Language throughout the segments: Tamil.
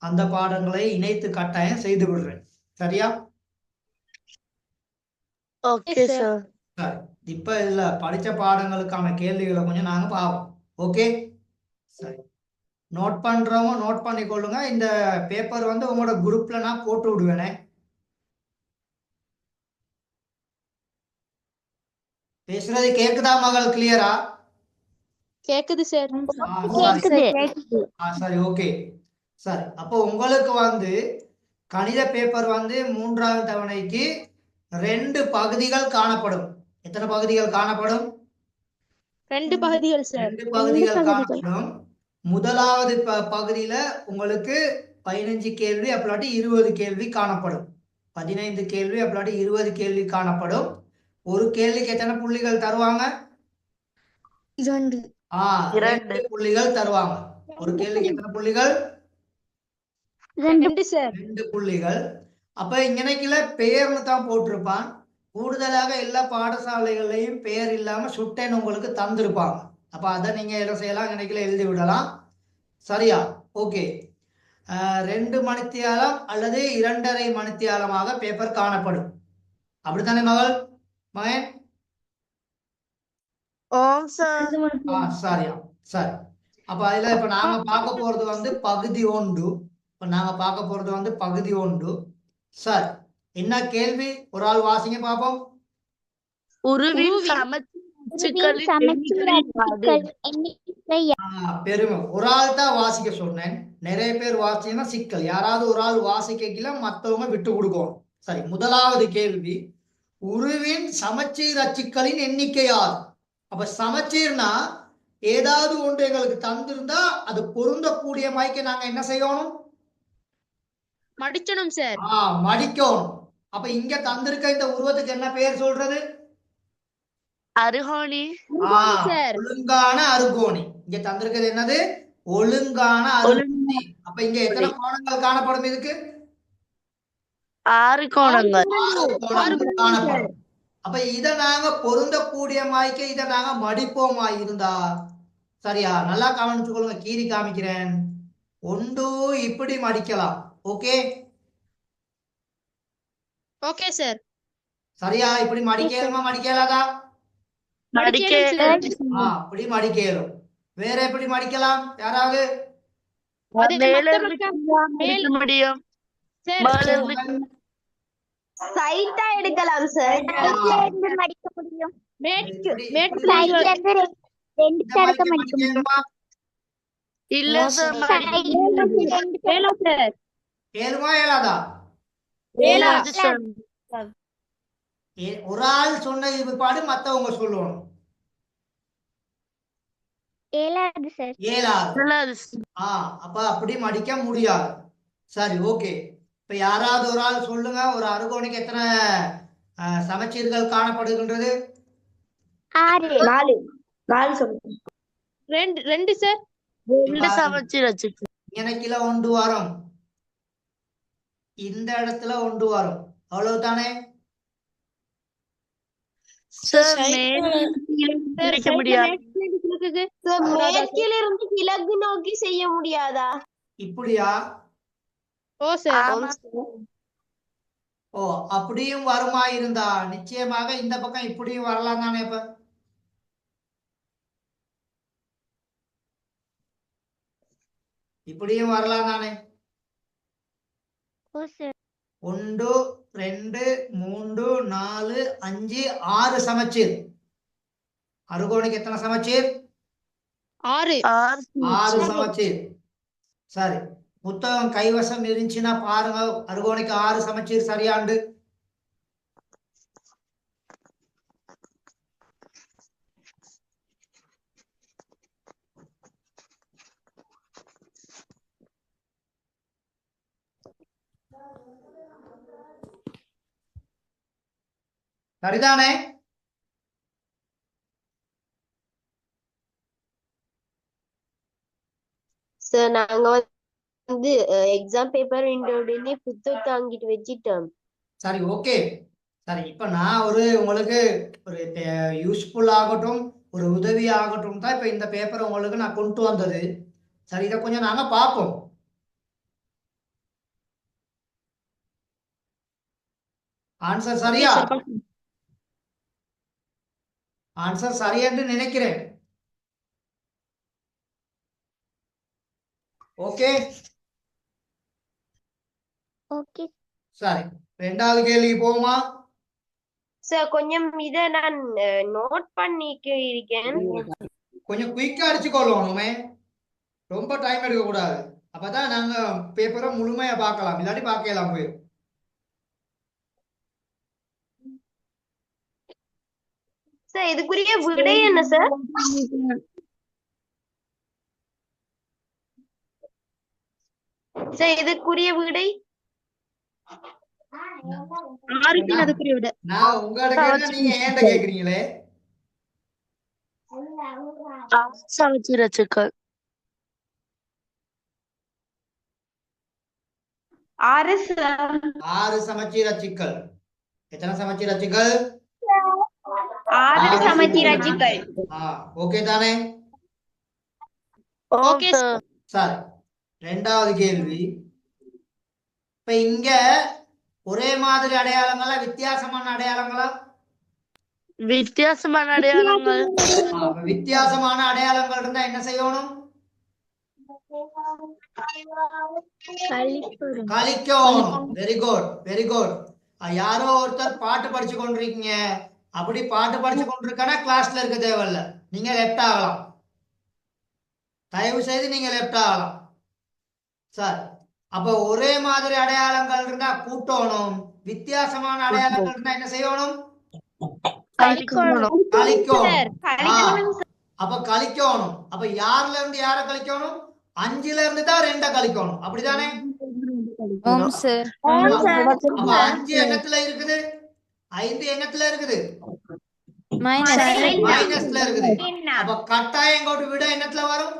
அந்த பாடங்களை இணைத்து கட்டாயம் செய்து விடுறேன். சரியா? Okay sir. சரி, இப்ப இதுல படிச்ச பாடங்களுக்கான கேள்விகளை கொஞ்சம் நாங்க பார்ப்போம். ஓகே, சரி. நோட் பண்றவங்க நோட் பண்ணிக்கொள்ளுங்க. இந்த பேப்பர் வந்து உங்களோட குரூப்ல நான் போட்டு விடுவேனே. பேசுறது கேக்குதா மகள்? கிளியரா? கேக்குது சார். சரி, ஓகே. சரி, அப்போ உங்களுக்கு வந்து கணித பேப்பர் வந்து 3ஆம் தவணைக்கு 2 பகுதிகள் காணப்படும். எத்தனை பகுதிகள் காணப்படும்? 2 பகுதிகள் சார். 2 பகுதிகள் காணப்படும். முதலாவது பகுதியில உங்களுக்கு 15 கேள்வி அப்படி 20 கேள்வி காணப்படும். 15 கேள்வி அப்படி 20 கேள்வி காணப்படும். ஒரு கேள்விக்கு எத்தனை புள்ளிகள் தருவாங்க? 2 புள்ளிகள் தருவாங்க. ஒரு கேள்விக்கு எத்தனை புள்ளிகள்? 2 சார். 2 புள்ளிகள். அப்ப இங்கனைக்குல பெயர்னு தான் போட்டிருப்பான். கூடுதலாக எல்லா பாடசாலைகளையும் பெயர் இல்லாம சுட்டென் உங்களுக்கு தந்திருப்பாங்க. அப்ப அதை நீங்க என்ன செய்யலாம், இங்கனைக்குல எழுதி விடலாம். சரியா? ஓகே. 2 மணித்தியாலம் அல்லது 2.5 மணித்தியாலமாக பேப்பர் காணப்படும். அப்படித்தானே மகள்? மகன்? சரியா, சரி. அப்ப அதுல இப்ப நாங்க பார்க்க போறது வந்து பகுதி 1. இப்ப நாங்க பார்க்க போறது வந்து பகுதி 1. சரி, என்ன கேள்வி? ஒரு ஆள் வாசிங்க பாப்போம். உருவின் பெருமை. ஒரு ஆள் தான் வாசிக்க சொன்னேன். நிறைய பேர் வாசிச்சீங்கன்னா சிக்கல். யாராவது ஒரு ஆள் வாசிக்கல, மத்தவங்க விட்டு கொடுக்கணும். சரி, முதலாவது கேள்வி, உருவின் சமச்சீர் அச்சுக்களின் எண்ணிக்கை யார்? அப்ப சமச்சீர்னா ஏதாவது ஒன்று எங்களுக்கு தந்திருந்தா அது பொருந்தக்கூடிய மைக்க நாங்க என்ன செய்யணும்? மடிக்கணும் சார். மடிக்கணும். அப்ப இங்க தந்திருக்க இந்த உருவத்துக்கு என்ன பெயர் சொல்றது? அருகோணி. ஒழுங்கான அருகோணி. இங்க தந்திருக்கிறது என்னது? ஒழுங்கான அருகோணி. அப்ப இங்க எத்தனை கோணங்கள் காணப்படும்? இதுக்கு 6 கோணங்கள். 6 கோணங்கள் காணப்படும். அப்ப இத நாங்க பொருந்தக்கூடிய மாய்க்க இத நாங்க மடிப்போமா இருந்தா? சரியா? நல்லா கவனிச்சுக்கொள்ளுங்க. கீறி காமிக்கிறேன். ஒன்று இப்படி மடிக்கலாம். Okay, okay sir. சரியா? இப்படி மடிக்கலுமா மடிக்கலாதா? அப்படி மடிக்கலும். வேற எப்படி மடிக்கலாம்? யாராவது முடியும். சைட்டா எடுக்கலாம் சார். மடிக்க முடியும். இல்ல சார். ஏழுமா ஏழாதா? ஒரு ஆள் சொன்னது பிற்பாடு மத்தவங்க சொல்லணும். ஏழாது. அப்ப அப்படி மடிக்க முடியாது. சரி, ஓகே. இப்ப யாராவது ஒரு ஆள் சொல்லுங்க, ஒரு அறுகோணிக்கு எத்தனை சமச்சீர்கள் காணப்படுகின்றது? 4 சொல்லுங்க. 2 சார். 2 சமச்சீர் அச்சுக்கள். எனக்குல ஒன்று வரும், இந்த இடத்துல ஒன்று வரும். அவ்வளவுதானே சார்? மேற்கிலிருந்து கிழக்கு நோக்கி செய்ய முடியாதா? இப்படியா? அப்படியும் வருமா இருந்தா நிச்சயமாக இந்த பக்கம் இப்படியும் வரலாம் தானே? இப்ப இப்படியும் வரலாம் தானே? 1 2 3 4 5 6 சமச்சீர். அறுகோணிக்கு எத்தனை சமச்சீர்? 6 சமச்சீர். சரி, புத்தகம் கைவசம் இருந்துச்சுன்னா பாருங்க. அறுகோணிக்கு 6 சமச்சீர் சரியாண்டு. சரிதானே? சார் நாங்க வந்து எக்ஸாம் பேப்பர் உடனே புத்தகத்தை வாங்கிட்டு வச்சிட்டோம். சரி, ஓகே. சரி, இப்ப நான் உங்களுக்கு ஒரு யூஸ்ஃபுல் ஆகட்டும், ஒரு உதவி ஆகட்டும் தான் இப்ப இந்த பேப்பரை உங்களுக்கு நான் கொண்டு வந்தது. சரி, இதை கொஞ்சம் நாங்க பார்ப்போம். ஆன்சர் ஓகே சரியா? சார் ஆன்சர் சரியென்று நினைக்கிறேன். ஓகே ஓகே சரி, ரெண்டாவது கேள்விக்கு போவோமா? சார் கொஞ்சம் இத நான் நோட் பண்ணிக்க இருக்கேன். கொஞ்சம் குயிக்கா அடிச்சுக்கொள்ளணுமே, ரொம்ப டைம் எடுக்க கூடாது. அப்பதான் நாங்க பேப்பரை முழுமையா பார்க்கலாம், இல்லாட்டி பார்க்கலாம் போயிடும். சார் இதுக்குரிய விடை என்ன சார்? சார் இதுக்குரிய விடை ஆறுக்கு அதுக்குரிய விட நான் உங்கள்ட்ட கேட்டா நீங்க ஏன்ட்ட கேக்குறீங்களே? சமச்சீர் அச்சுக்கள் 6 சார். 6 சமச்சீர் அச்சுக்கள். எத்தனை சமச்சீர் அச்சுக்கள்? 6 சமச்சீர் அச்சுக்கள். ஓகே தானே? ஓகே சரி, ரெண்டாவது கேள்வி. இப்ப இங்க ஒரே மாதிரி அடையாளங்களா வித்தியாசமான அடையாளங்களா? வித்தியாசமான அடையாளங்கள். அப்ப வித்தியாசமான அடையாளங்கள் இருந்தா என்ன செய்யணும்? கழிக்கணும். Very good, very good. யாரோ ஒருத்தர் பாட்டு படிச்சு கொண்டிருக்கீங்க. அப்படி பாட்டு படிச்சு கொண்டிருக்கனா கிளாஸ்ல இருக்க தேவையில்ல, நீங்க லெஃப்ட் ஆகலாம். தயவு செய்து நீங்க லெஃப்ட் ஆகலாம். சார், அப்ப ஒரே மாதிரி அடையாளங்கள் இருந்தா கூட்டணும், வித்தியாசமான அடையாளங்கள் இருந்தா என்ன செய்யணும்? கழிக்கணும். கழிக்கணும். அப்ப கழிக்கணும். அப்ப யாருல இருந்து யார கழிக்கணும்? 5ல இருந்து தான் 2 கழிக்கணும், அப்படிதானே? அப்ப 5 எண்ணத்துல இருக்குது, 5 எண்ணத்துல இருக்குது, மைனஸ்ல இருக்குது. அப்ப கட்டாயம் எங்கோட்டு விட எண்ணத்துல வரும்?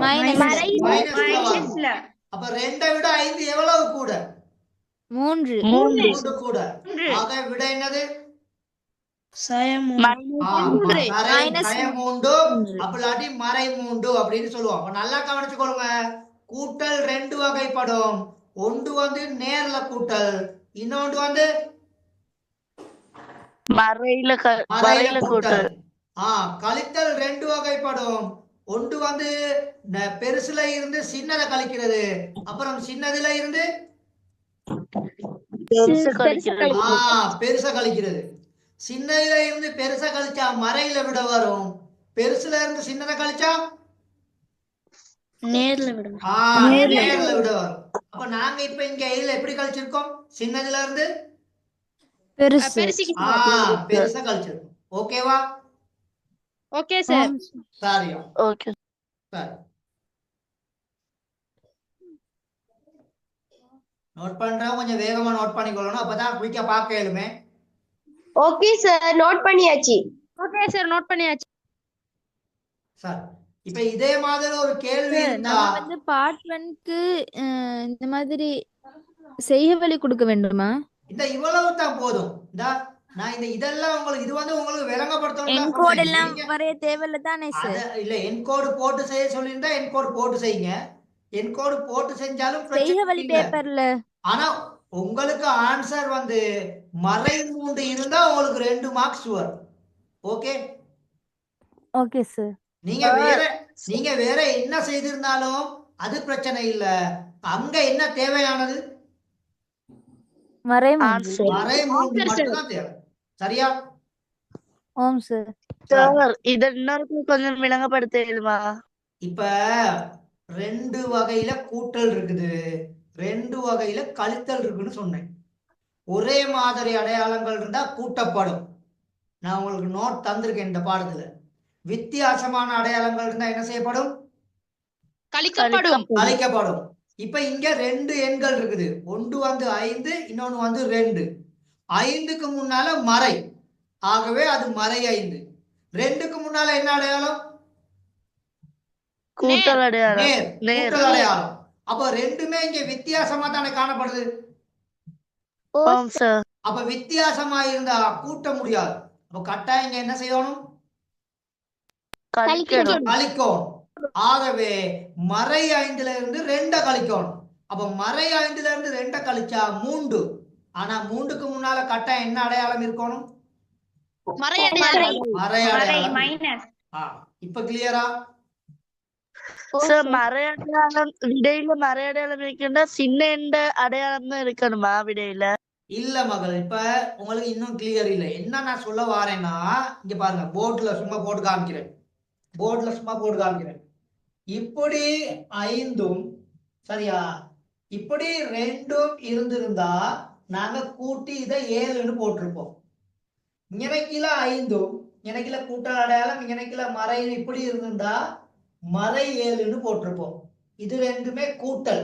மைனஸ்ல. அப்ப 2 விட 5 எவ்வளவு கூட? 3 கூட. ஆக விட என்னது? மூண்டு அப்படி மறை மூண்டு அப்படின்னு சொல்லுவோம். அப்ப நல்லா கவனிச்சு கொள்ளுங்க. கூட்டல் 2 வகைப்படும். ஒன்று வந்து நேர்ல கூட்டல், இன்னொன்று வந்து மறையில கூட்டல். கழித்தல் 2 வகைப்படும். ஒன்று வந்து பெருசுல இருந்து சின்னதை கழிக்கிறது, அப்புறம் சின்னதுல இருந்து பெருச கழிக்கிறது. சின்னதுல இருந்து பெருசா கழிச்சா மறையில விட வரும், பெருசுல இருந்து சின்னதை கழிச்சா நேர்ல விட வரும். அப்ப நாங்க இப்ப இங்க இதுல எப்படி கழிச்சிருக்கோம்? சின்னதுல இருந்து பெருசா கழிச்சிருக்கோம். ஓகேவா? Okay sir. சரியா? ஓகே. சரி, நோட் பண்றோம். கொஞ்சம் வேகமா நோட் பண்ணிக்கொள்ளணும், அப்பதான் குயிக்கா பார்க்க இயலுமே. ஓகே சார், நோட் பண்ணியாச்சு. ஓகே சார், நோட் பண்ணியாச்சு. சார், இப்ப இதே மாதிரி ஒரு கேள்வி இருந்தா பார்ட் 1க்கு இந்த மாதிரி செய்ய வழி கொடுக்க வேண்டுமா? இந்த இவ்வளவு தான் போதும். நான் இந்த இதெல்லாம் உங்களுக்கு இது வந்து உங்களுக்கு விளங்கப்படுத்தணும். என்கோட் எல்லாம் வரைய தேவையில்ல தானே சார்? இல்ல, என்கோட் போட்டு செய்ய சொல்லியிருந்தா என்கோட் போட்டு செய்யுங்க. என்கோட் போட்டு செஞ்சாலும் செய்ய வழி பேப்பர்ல. ஆனா உங்களுக்கு ஆன்சர் வந்து மறை மூன்று இருந்தா உங்களுக்கு 2 மார்க்ஸ் வரும். Okay okay sir. நீங்க வேற என்ன செய்திருந்தாலும் அது பிரச்சனை இல்ல. அங்க என்ன தேவையானது? மறை மூன்று மட்டும்தான் தேவை. சரியா? ஓம் சார். இத இன்னொரு கொஞ்சம் விளங்கப்படுத்துமா? இப்ப 2 வகையில கூட்டல் இருக்குது, 2 வகையில கழித்தல் இருக்குன்னு சொன்னேன். ஒரே மாதிரி அடையாளங்கள் இருந்தா கூட்டப்படும். நான் உங்களுக்கு நோட் தந்திருக்கேன் இந்த பாடத்துல. வித்தியாசமான அடையாளங்கள் இருந்தா என்ன செய்யப்படும்? கழிக்கப்படும். இப்ப இங்க 2 எண்கள் இருக்குது. ஒன்று வந்து 5, இன்னொன்னு வந்து 2. 5க்கு முன்னால மறை, ஆகவே அது மறை 5. 2க்கு முன்னால என்ன அடையாளம்? கூட்டல் அடையாளம். கூட்டல் அடையாளம். அப்ப ரெண்டுமே இங்க வித்தியாசமா தானே காணப்படுது. அப்ப வித்தியாசமா இருந்தா கூட்ட முடியாது. அப்ப கட்டாயம் இங்க என்ன செய்யணும்? கழிக்கணும். ஆகவே மறை 5ல இருந்து 2 கழிக்கணும். அப்ப மறை 5ல இருந்து 2 கழிச்சா 3. ஆனா 3க்கு முன்னால கட்டாயம் என்ன அடையாளம் இருக்கணும்? மறை அடையாளம். மறை அடையாளம். இப்ப கிளியரா? சார் மறை அடையாளம் விடையில மறை அடையாளம் இருக்கின்றா சின்ன எண்ட அடையாளம் தான் இருக்கணுமா விடையில? இல்ல மகள், இப்ப உங்களுக்கு இன்னும் கிளியர் இல்ல. என்ன நான் சொல்ல வாரேன்னா, இங்க பாருங்க, போர்டுல சும்மா போட்டு காமிக்கிறேன். இப்படி 5ம் சரியா, இப்படி 2ம் இருந்திருந்தா நாங்க கூட்டி இதை 7ன்னு போட்டிருப்போம். இங்கனைக்குல 5ம் இங்கனைக்குல கூட்டல் அடையாளம் இங்கனைக்குல மறை இப்படி இருந்திருந்தா மறை 7ன்னு போட்டிருப்போம். இது ரெண்டுமே கூட்டல்.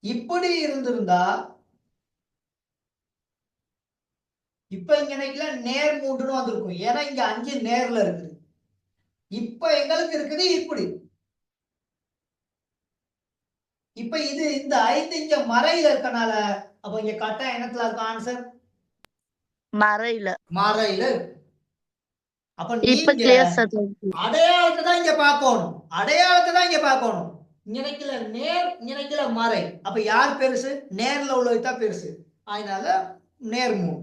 இப்படி இருந்திருந்தா இப்ப இங்கனைக்குல நேர் 3ன்னு வந்திருக்கும். ஏன்னா இங்க 5 நேர்ல இருக்குது. இப்ப எங்களுக்கு இருக்குது இப்படி. இப்ப இது இந்த 5 இங்க மறையில இருக்கனால அப்ப இங்க கரெக்டா என்னத்துல இருக்கு ஆன்சர்? மறையில. இருக்கு. அப்ப இப்ப நீங்க கிளியர் சார். அடையாளத்தை தான் இங்க பார்க்கணும். இங்கனைக்குல நேர் இங்கனைக்குல மறை. அப்ப யார் பெருசு? நேர்ல உள்ளதுதான் பெருசு. அதனால நேர் 3.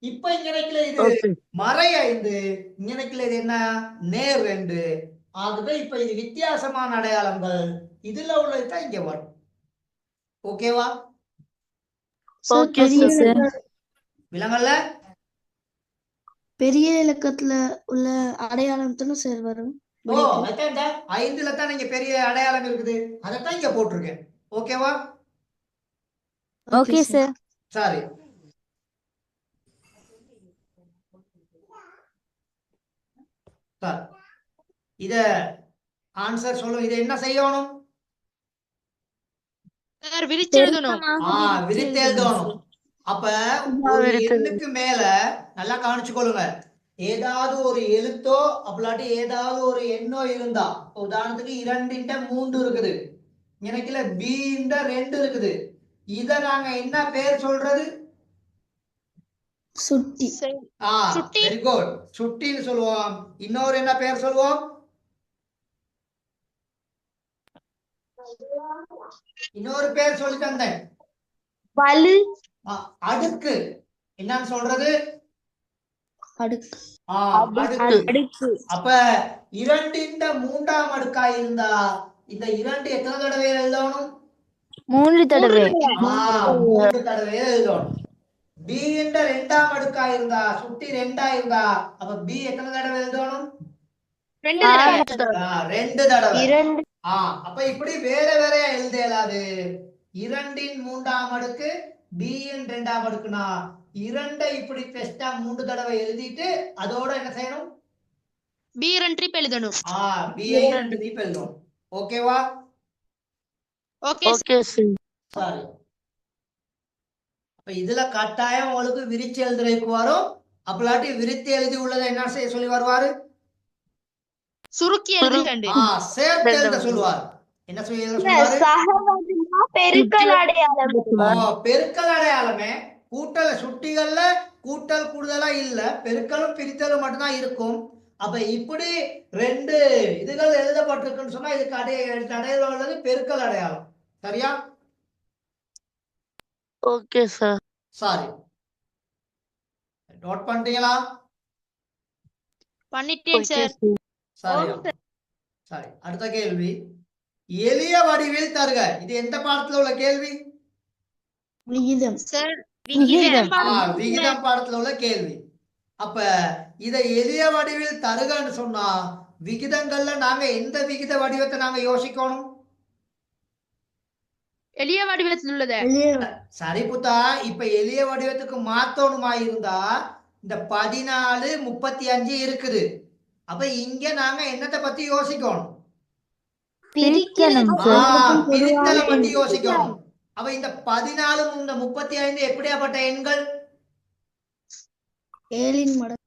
இப்ப இங்கனைக்குல இது மறை 5, இங்கனைக்குல இது என்ன? நேர் 2. ஆகவே இப்ப இது வித்தியாசமான அடையாளங்கள். இதுல உள்ளதுதான் இங்க வரும். ஓகேவா? Okay sir. விலங்கல்ல பெரிய இலக்கத்துல உள்ள அடையாளம் தானே சார் வரும்? ஓ, அதான் 5ல தான் இங்க பெரிய அடையாளம் இருக்குது. அதைத்தான் இங்க போட்டிருக்கேன். ஓகேவா? Okay sir. சரி, இத ஆன்சர் சொல்லும். இதை என்ன செய்யணும்? சார் விரிச்சு எழுதணும். விரித்து எழுதணும். அப்ப ஒரு எண்ணுக்கு மேல நல்லா கவனிச்சுக்கொள்ளுங்க. ஏதாவது ஒரு எழுத்தோ அப்படி ஏதாவது ஒரு எண்ணோ இருந்தா, உதாரணத்துக்கு 2 3 இருக்குது, எனக்குல B 2 இருக்குது. இத நாங்க என்ன பேர் சொல்றது? சுட்டி. சுட்டி. வெரி குட், சுட்டின்னு சொல்லுவோம். இன்னொரு என்ன பேர் சொல்லுவோம்? இன்னொரு பேர் சொல்லி தந்தேன். வலு. அடுக்கு. என்னன்னு சொல்றது? அடுக்கு. அடுக்கு. அப்ப 2 3ஆம் அடுக்கா இருந்தா இந்த 2 எத்தனை தடவை எழுதணும்? 3 தடவை. 3 தடவை எழுதணும். B 2ஆம் அடுக்கா இருந்தா, சுட்டி 2ஆ இருந்தா, அப்ப B எத்தனை தடவை எழுதணும்? 2 தடவை. அப்ப இப்படி வேற வேறையா எழுத இயலாது. 2 3ஆம் அடுக்கு B 2ஆம் அடுக்குனா 2 இப்படி பெஸ்டா 3 தடவை எழுதிட்டு அதோட என்ன செய்யணும்? B 2 ட்ரிப் எழுதணும். B 2 ட்ரிப் எழுதணும். ஓகேவா? ஓகே சரி. அப்ப இதுல கட்டாயம் உங்களுக்கு விரிச்சு எழுதுறதுக்கு வரும். அப்பலாட்டி விரித்து எழுதி உள்ளதை என்ன செய்ய சொல்லி வருவாரு? சுருக்கி எழுதுங்க. சேர்த்து எழுத சொல்லுவார். என்ன சொல்லுவாரு? பெருக்கல் அடையாளம். பெருக்கல் அடையாளமே கூட்டல். சுட்டிகள்ல கூட்டல் கூடுதலா இல்ல, பெருக்கலும் பிரித்தலும் மட்டும்தான் இருக்கும். அப்ப இப்படி 2 இதுகள் எழுதப்பட்டிருக்குன்னு சொன்னா இதுக்கு அடையாளம் உள்ளது பெருக்கல் அடையாளம். சரியா? Okay sir. சாரி, நோட் பண்றீங்களா? பண்ணிட்டேன் சார். சரி, அடுத்த கேள்வி. எளிய வடிவில் தருக. இது எந்த பாடத்துல உள்ள கேள்வி? விகிதம். சார் விகிதம் பாடத்துல உள்ள கேள்வி. அப்ப இத எளிய வடிவில் தருகன்னு சொன்னா விகிதங்கள்ல நாங்க எந்த விகித வடிவத்தை நாங்க யோசிக்கணும்? எளிய வடிவத்தில் உள்ளது. சரி புத்தா, இப்ப எளிய வடிவத்துக்கு மாத்தணுமா இருந்தா இந்த 14 35 இருக்குது. அப்ப இங்க நாங்க என்னத்தை பத்தி யோசிக்கணும்? பிரித்தலை பத்தி யோசிக்கணும். அப்ப இந்த 14 இந்த 35 எப்படியாப்பட்ட எண்கள்? 7 மடங்கு.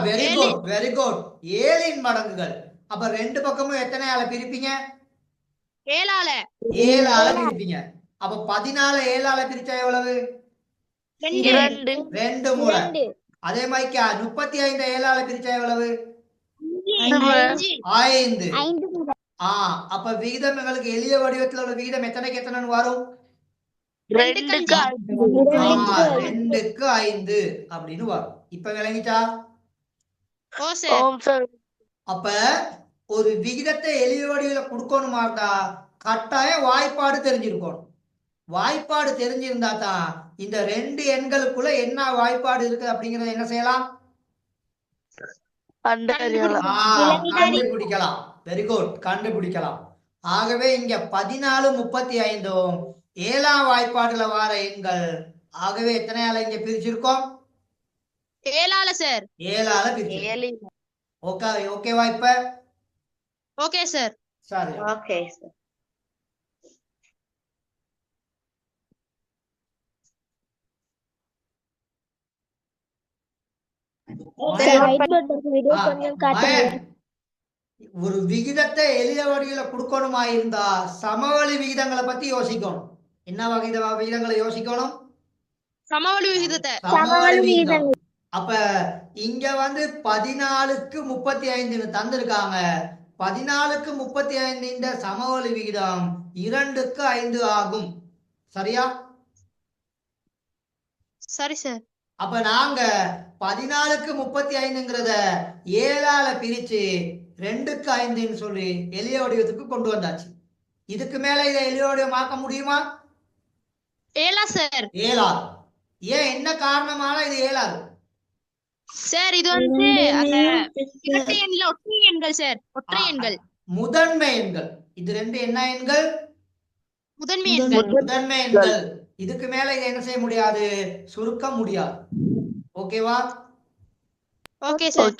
Very good, very good. 7 மடங்குகள். அப்ப 2 பக்கமும் எத்தனை ஆள பிரிப்பீங்க? 7 ஆள பிரிப்பீங்க. அப்ப 14 7 ஆள பிரிச்சா எவ்வளவு? 2 முறை. அதே மாதிரி 35 7 ஆள பிரிச்சா எவ்வளவு? 5. அப்ப விகிதம் எங்களுக்கு எளிய வடிவத்தில் உள்ள விகிதம் எத்தனைக்கு எத்தனை வரும்? ரெண்டுக்கு ரெண்டுக்கு 5 அப்படின்னு வரும். இப்ப விளங்கிட்டா? ஓ சார். ஓம் சார். அப்ப ஒரு விகிதத்தை எளிய வடிவில கொடுக்கணுமா இருந்தா கட்டாயம் வாய்ப்பாடு தெரிஞ்சிருக்கணும். வாய்ப்பாடு தெரிஞ்சிருந்தா தான் இந்த 2 எண்களுக்குள்ள என்ன வாய்ப்பாடு இருக்கு அப்படிங்கறத என்ன செய்யலாம்? கண்டுபிடிக்கலாம். வெரி குட், கண்டுபிடிக்கலாம். ஆகவே இங்க 14 35 7ஆம் வாய்ப்பாடுல வர எண்கள். ஆகவே எத்தனையால இங்க பிரிச்சிருக்கோம்? 7ஆல சார். 7ஆல பிரிச்சிருக்கோம். ஓகேவா இப்ப? Okay sir. சரி, ஓகே சார். ஒரு விகிதத்தை எளிய வடிவில கொடுக்கணுமா இருந்தா சமவெளி விகிதங்களை பத்தி யோசிக்கணும். என்ன விகிதங்களை யோசிக்கணும்? சமவெளி விகிதத்தை. சமவெளி விகிதம். அப்ப இங்க 14க்கு 35 தந்திருக்காங்க. 14க்கு 35 இந்த சமவெளி விகிதம் 2க்கு 5 ஆகும். சரியா? சரி சார். அப்ப நாங்க 14க்கு 35ங்கிறத 7ஆல பிரிச்சு 2க்கு 5ன்னு சொல்லி எளிய வடிவத்துக்கு கொண்டு வந்தாச்சு. இதுக்கு மேல இதை எளிய வடிவமாக்க முடியுமா? ஏலா சார். ஏலாது. ஏன், என்ன காரணமான இது ஏலாது? சார் இது அந்த இரட்டை எண்ணில் ஒற்றை எண்கள் சார். ஒற்றை எண்கள், முதன்மை எண்கள். இது 2 என்ன எண்கள்? முதன்மை எண்கள். முதன்மை எண்கள். இதுக்கு மேல இதை என்ன செய்ய முடியாது? சுருக்க முடியாது. ஓகேவா? Okay sir.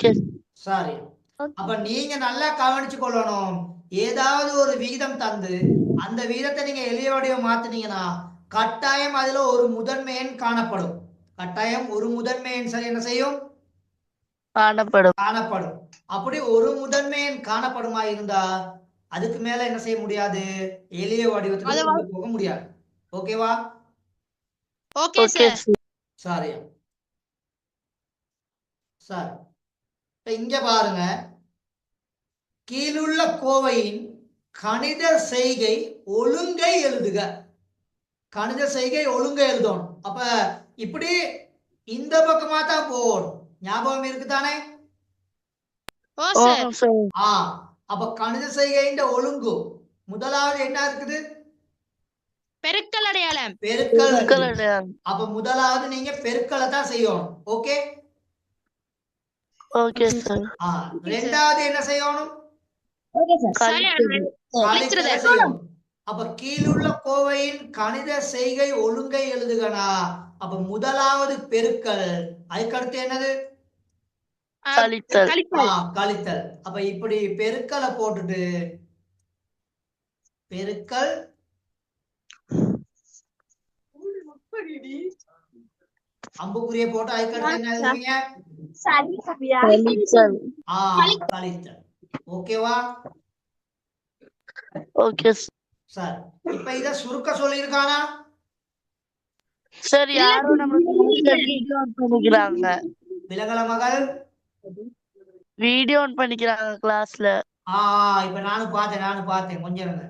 சரி. அப்ப நீங்க நல்லா கவனிச்சு கொள்ளணும். ஏதாவது ஒரு விகிதம் தந்து அந்த விகிதத்தை நீங்க எளிய வடிவம் மாத்தினீங்கன்னா கட்டாயம் அதுல ஒரு முதன்மை எண் காணப்படும். கட்டாயம் ஒரு முதன்மை எண் சரி என்ன செய்யும்? காணப்படும். அப்படி ஒரு முதன்மை எண் காணப்படுமா இருந்தா அதுக்கு மேல என்ன செய்ய முடியாது? எளிய வடிவத்துக்கு கொண்டு போக முடியாது. ஓகேவா? Okay sir. சரி. சரி, இங்க பாருங்க. கீழுள்ள கோவையின் கணித செய்கை ஒழுங்கை எழுதுக. கணித செய்கை ஒழுங்கை எழுதணும். அப்ப இப்படி இந்த பக்கமா தான் போகணும். ஞாபகம் இருக்குதானே? ஓ சார். அப்ப கணித செய்கைன்ற ஒழுங்கு முதலாவது என்ன இருக்குது? பெருக்கல் அடையாளம். பெருக்கல் அடையாளம். அப்ப முதலாவது நீங்க பெருக்கலை தான் செய்யணும். Okay sir. ரெண்டாவது என்ன செய்யணும்? கழித்தலை செய்யணும். அப்ப கீழுள்ள கோவையின் கணித செய்கை ஒழுங்கை எழுதுகனா. அப்ப முதலாவது பெருக்கல், அதுக்கடுத்து என்னது? கழித்தல். அப்ப இப்படி பெருக்கலை போட்டுட்டு பெருக்கல் அம்புக்குரிய போட்டு அதுக்கடுத்து என்ன எழுதுவீங்க? கழித்தல். ஓகேவா? Okay sir. இப்ப இத சுருக்க சொல்லிருக்கானா? சார் யாரோ நமக்கு வீடியோ ஆன் பண்ணிக்கிறாங்க. விலகல மகள் வீடியோ ஆன் பண்ணிக்கிறாங்க கிளாஸ்ல. இப்ப நானும் பார்த்தேன். கொஞ்சம் இருங்க,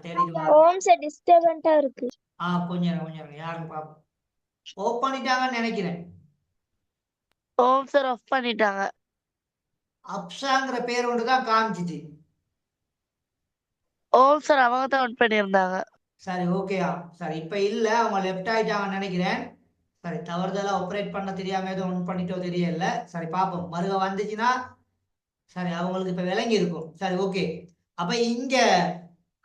தேடிட்டு ஓம் சார் டிஸ்டர்பன்ட்டா இருக்கு. கொஞ்சம் இருங்க, யாருன்னு பாப்போம். ஆஃப் பண்ணிட்டாங்கன்னு நினைக்கிறேன். ஓம் சார் ஆஃப் பண்ணிட்டாங்க. அப்சாங்கிற பேர் ஒன்றுதான் காமிச்சிச்சு. ஓம் சார் அவங்க தான் ஆன் பண்ணியிருந்தாங்க. சரி, ஓகேயா? சரி, இப்ப இல்ல, அவங்க லெஃப்ட் ஆயிட்டாங்கன்னு நினைக்கிறேன். சரி, தவறுதலா ஆப்ரேட் பண்ண தெரியாம ஏதோ ஒன் பண்ணிட்டோ தெரியல. சரி, பாப்போம். மறுக வந்துச்சுன்னா சரி அவங்களுக்கு இப்ப விளங்கி இருக்கும். சரி, ஓகே. அப்ப இங்க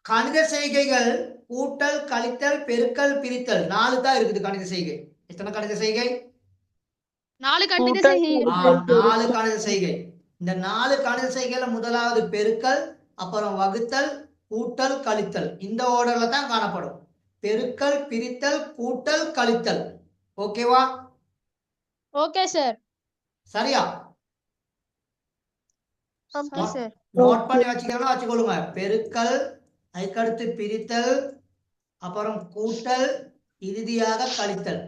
கணித செய்கைகள் கூட்டல், கழித்தல், பெருக்கல், பிரித்தல் 4 தான் இருக்குது கணித செய்கை. எத்தனை கணித செய்கை? 4 கணித செய்கை. 4 கணித செய்கை. இந்த 4 கணித செய்கையில முதலாவது பெருக்கல், அப்புறம் வகுத்தல், கூட்டல், கழித்தல். இந்த ஆர்டர்ல தான் காணப்படும். பெருக்கல், பிரித்தல், கூட்டல், கழித்தல். ஓகேவா? Okay sir. சரியா? Okay sir. நோட் பண்ணி வச்சுக்கிறோம், வச்சுக்கொள்ளுங்க. பெருக்கல், அதுக்கடுத்து பிரித்தல், அப்புறம் கூட்டல், இறுதியாக கழித்தல்.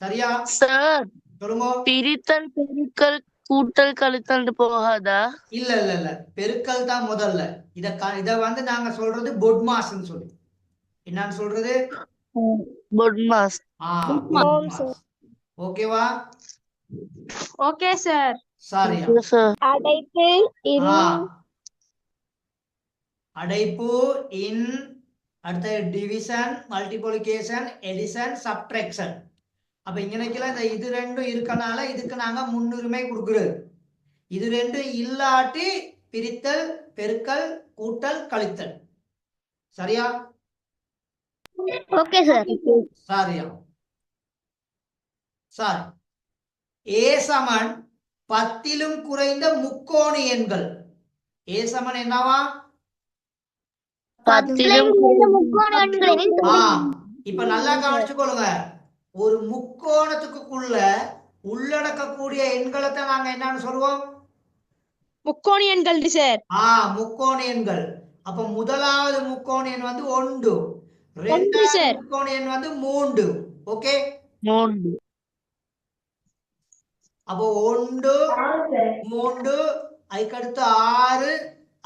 சரியா? சார் சொல்லுங்க. பிரித்தல், பெருக்கல், கூட்டல், கழித்தல் போகாதா? இல்ல, பெருக்கல் தான் முதல்ல. இத நாங்க சொல்றது பொட்மாஸ்ன்னு சொல்லி. என்னன்னு சொல்றது? Good mass. good marks. ஓகேவா? Okay sir. சரியா? சார். அடைப்பு ஆ அடைப்பு இன், அடுத்த டிவிஷன், மல்டிப்ளிகேஷன், எடிஷன், சப்ட்ராக்ஷன். அப்ப இங்கனைக்குல இந்த இது ரெண்டும் இருக்கனால இதுக்கு நாங்க முன்னுரிமை கொடுக்குறது. இது ரெண்டும் இல்லாட்டி பிரித்தல், பெருக்கல், கூட்டல், கழித்தல். சரியா? Okay sir. சரியா? சரி. ஏ சமன் 10லும் குறைந்த முக்கோண எண்கள். ஏ சமன் என்னவா? 10லும் ஆ இப்ப நல்லா கவனிச்சுக்கொள்ளுங்க. ஒரு முக்கோணத்துக்குள்ள உள்ளடக்கக்கூடிய எண்களை தான் நாங்க என்னன்னு சொல்லுவோம்? முக்கோண எண்கள் சார். முக்கோண எண்கள். அப்ப முதலாவது முக்கோண எண் வந்து 1, sir. இரண்டாவது முக்கோண எண் வந்து 3. ஓகே, 3. அப்போ 1, 3, அதுக்கடுத்து 6,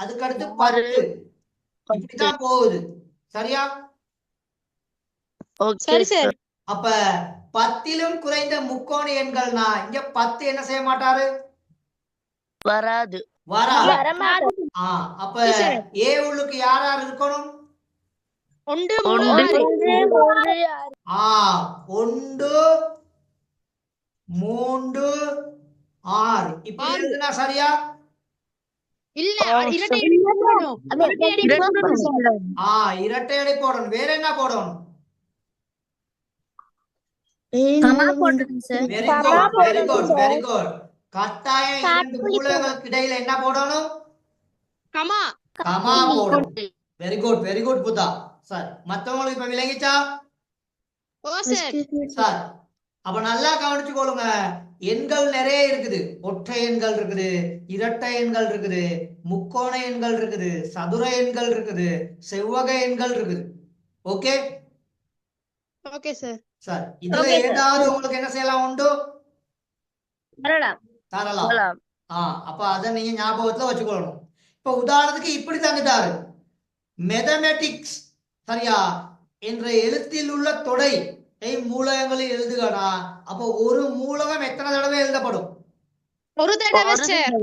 அதுக்கடுத்து 10. இப்படிதான் போகுது. சரியா? ஓகே சரி சார். அப்ப 10லும் குறைந்த முக்கோண எண்கள்னா இங்க 10 என்ன செய்ய மாட்டாரு? வராது. அப்ப ஏ உள்ளுக்கு யார் யார் இருக்கணும்? 1, 1, 3, 1, 3, 6 இப்படி எழுதுனா சரியா? இல்ல இரட்டை அடி போடணும். இரட்டை அடை போடணும். வேற என்ன போடணும்? Very good, very good, very good. கட்டாயம் இரண்டு மூலங்களுக்கு இடையில என்ன போடணும்? கமா போடணும். வெரி குட், வெரி குட் புதா. சார் மத்தவங்களுக்கு இப்ப விளங்கிச்சா? ஓ சார். சார் அப்ப நல்லா கவனிச்சுக்கொள்ளுங்க. எண்கள் நிறைய இருக்குது. ஒற்றை எண்கள் இருக்குது, இரட்டை எண்கள் இருக்குது, முக்கோண எண்கள் இருக்குது, சதுர எண்கள் இருக்குது, செவ்வக எண்கள் இருக்குது. Okay okay sir. சார் இதுல ஏதாவது உங்களுக்கு என்ன செய்யலாம் உண்டு? தரலாம். அப்ப அத நீங்க ஞாபகத்துல வச்சுக்கொள்ளணும். இப்ப உதாரணத்துக்கு இப்படி தந்துட்டாரு, மேத்தமேட்டிக்ஸ் சரியா என்ற எழுத்தில் உள்ள தொடை மூலகங்களில் எழுதுகடா. அப்போ ஒரு மூலகம் எத்தனை தடவை எழுதப்படும்? ஒரு தடவை சார்.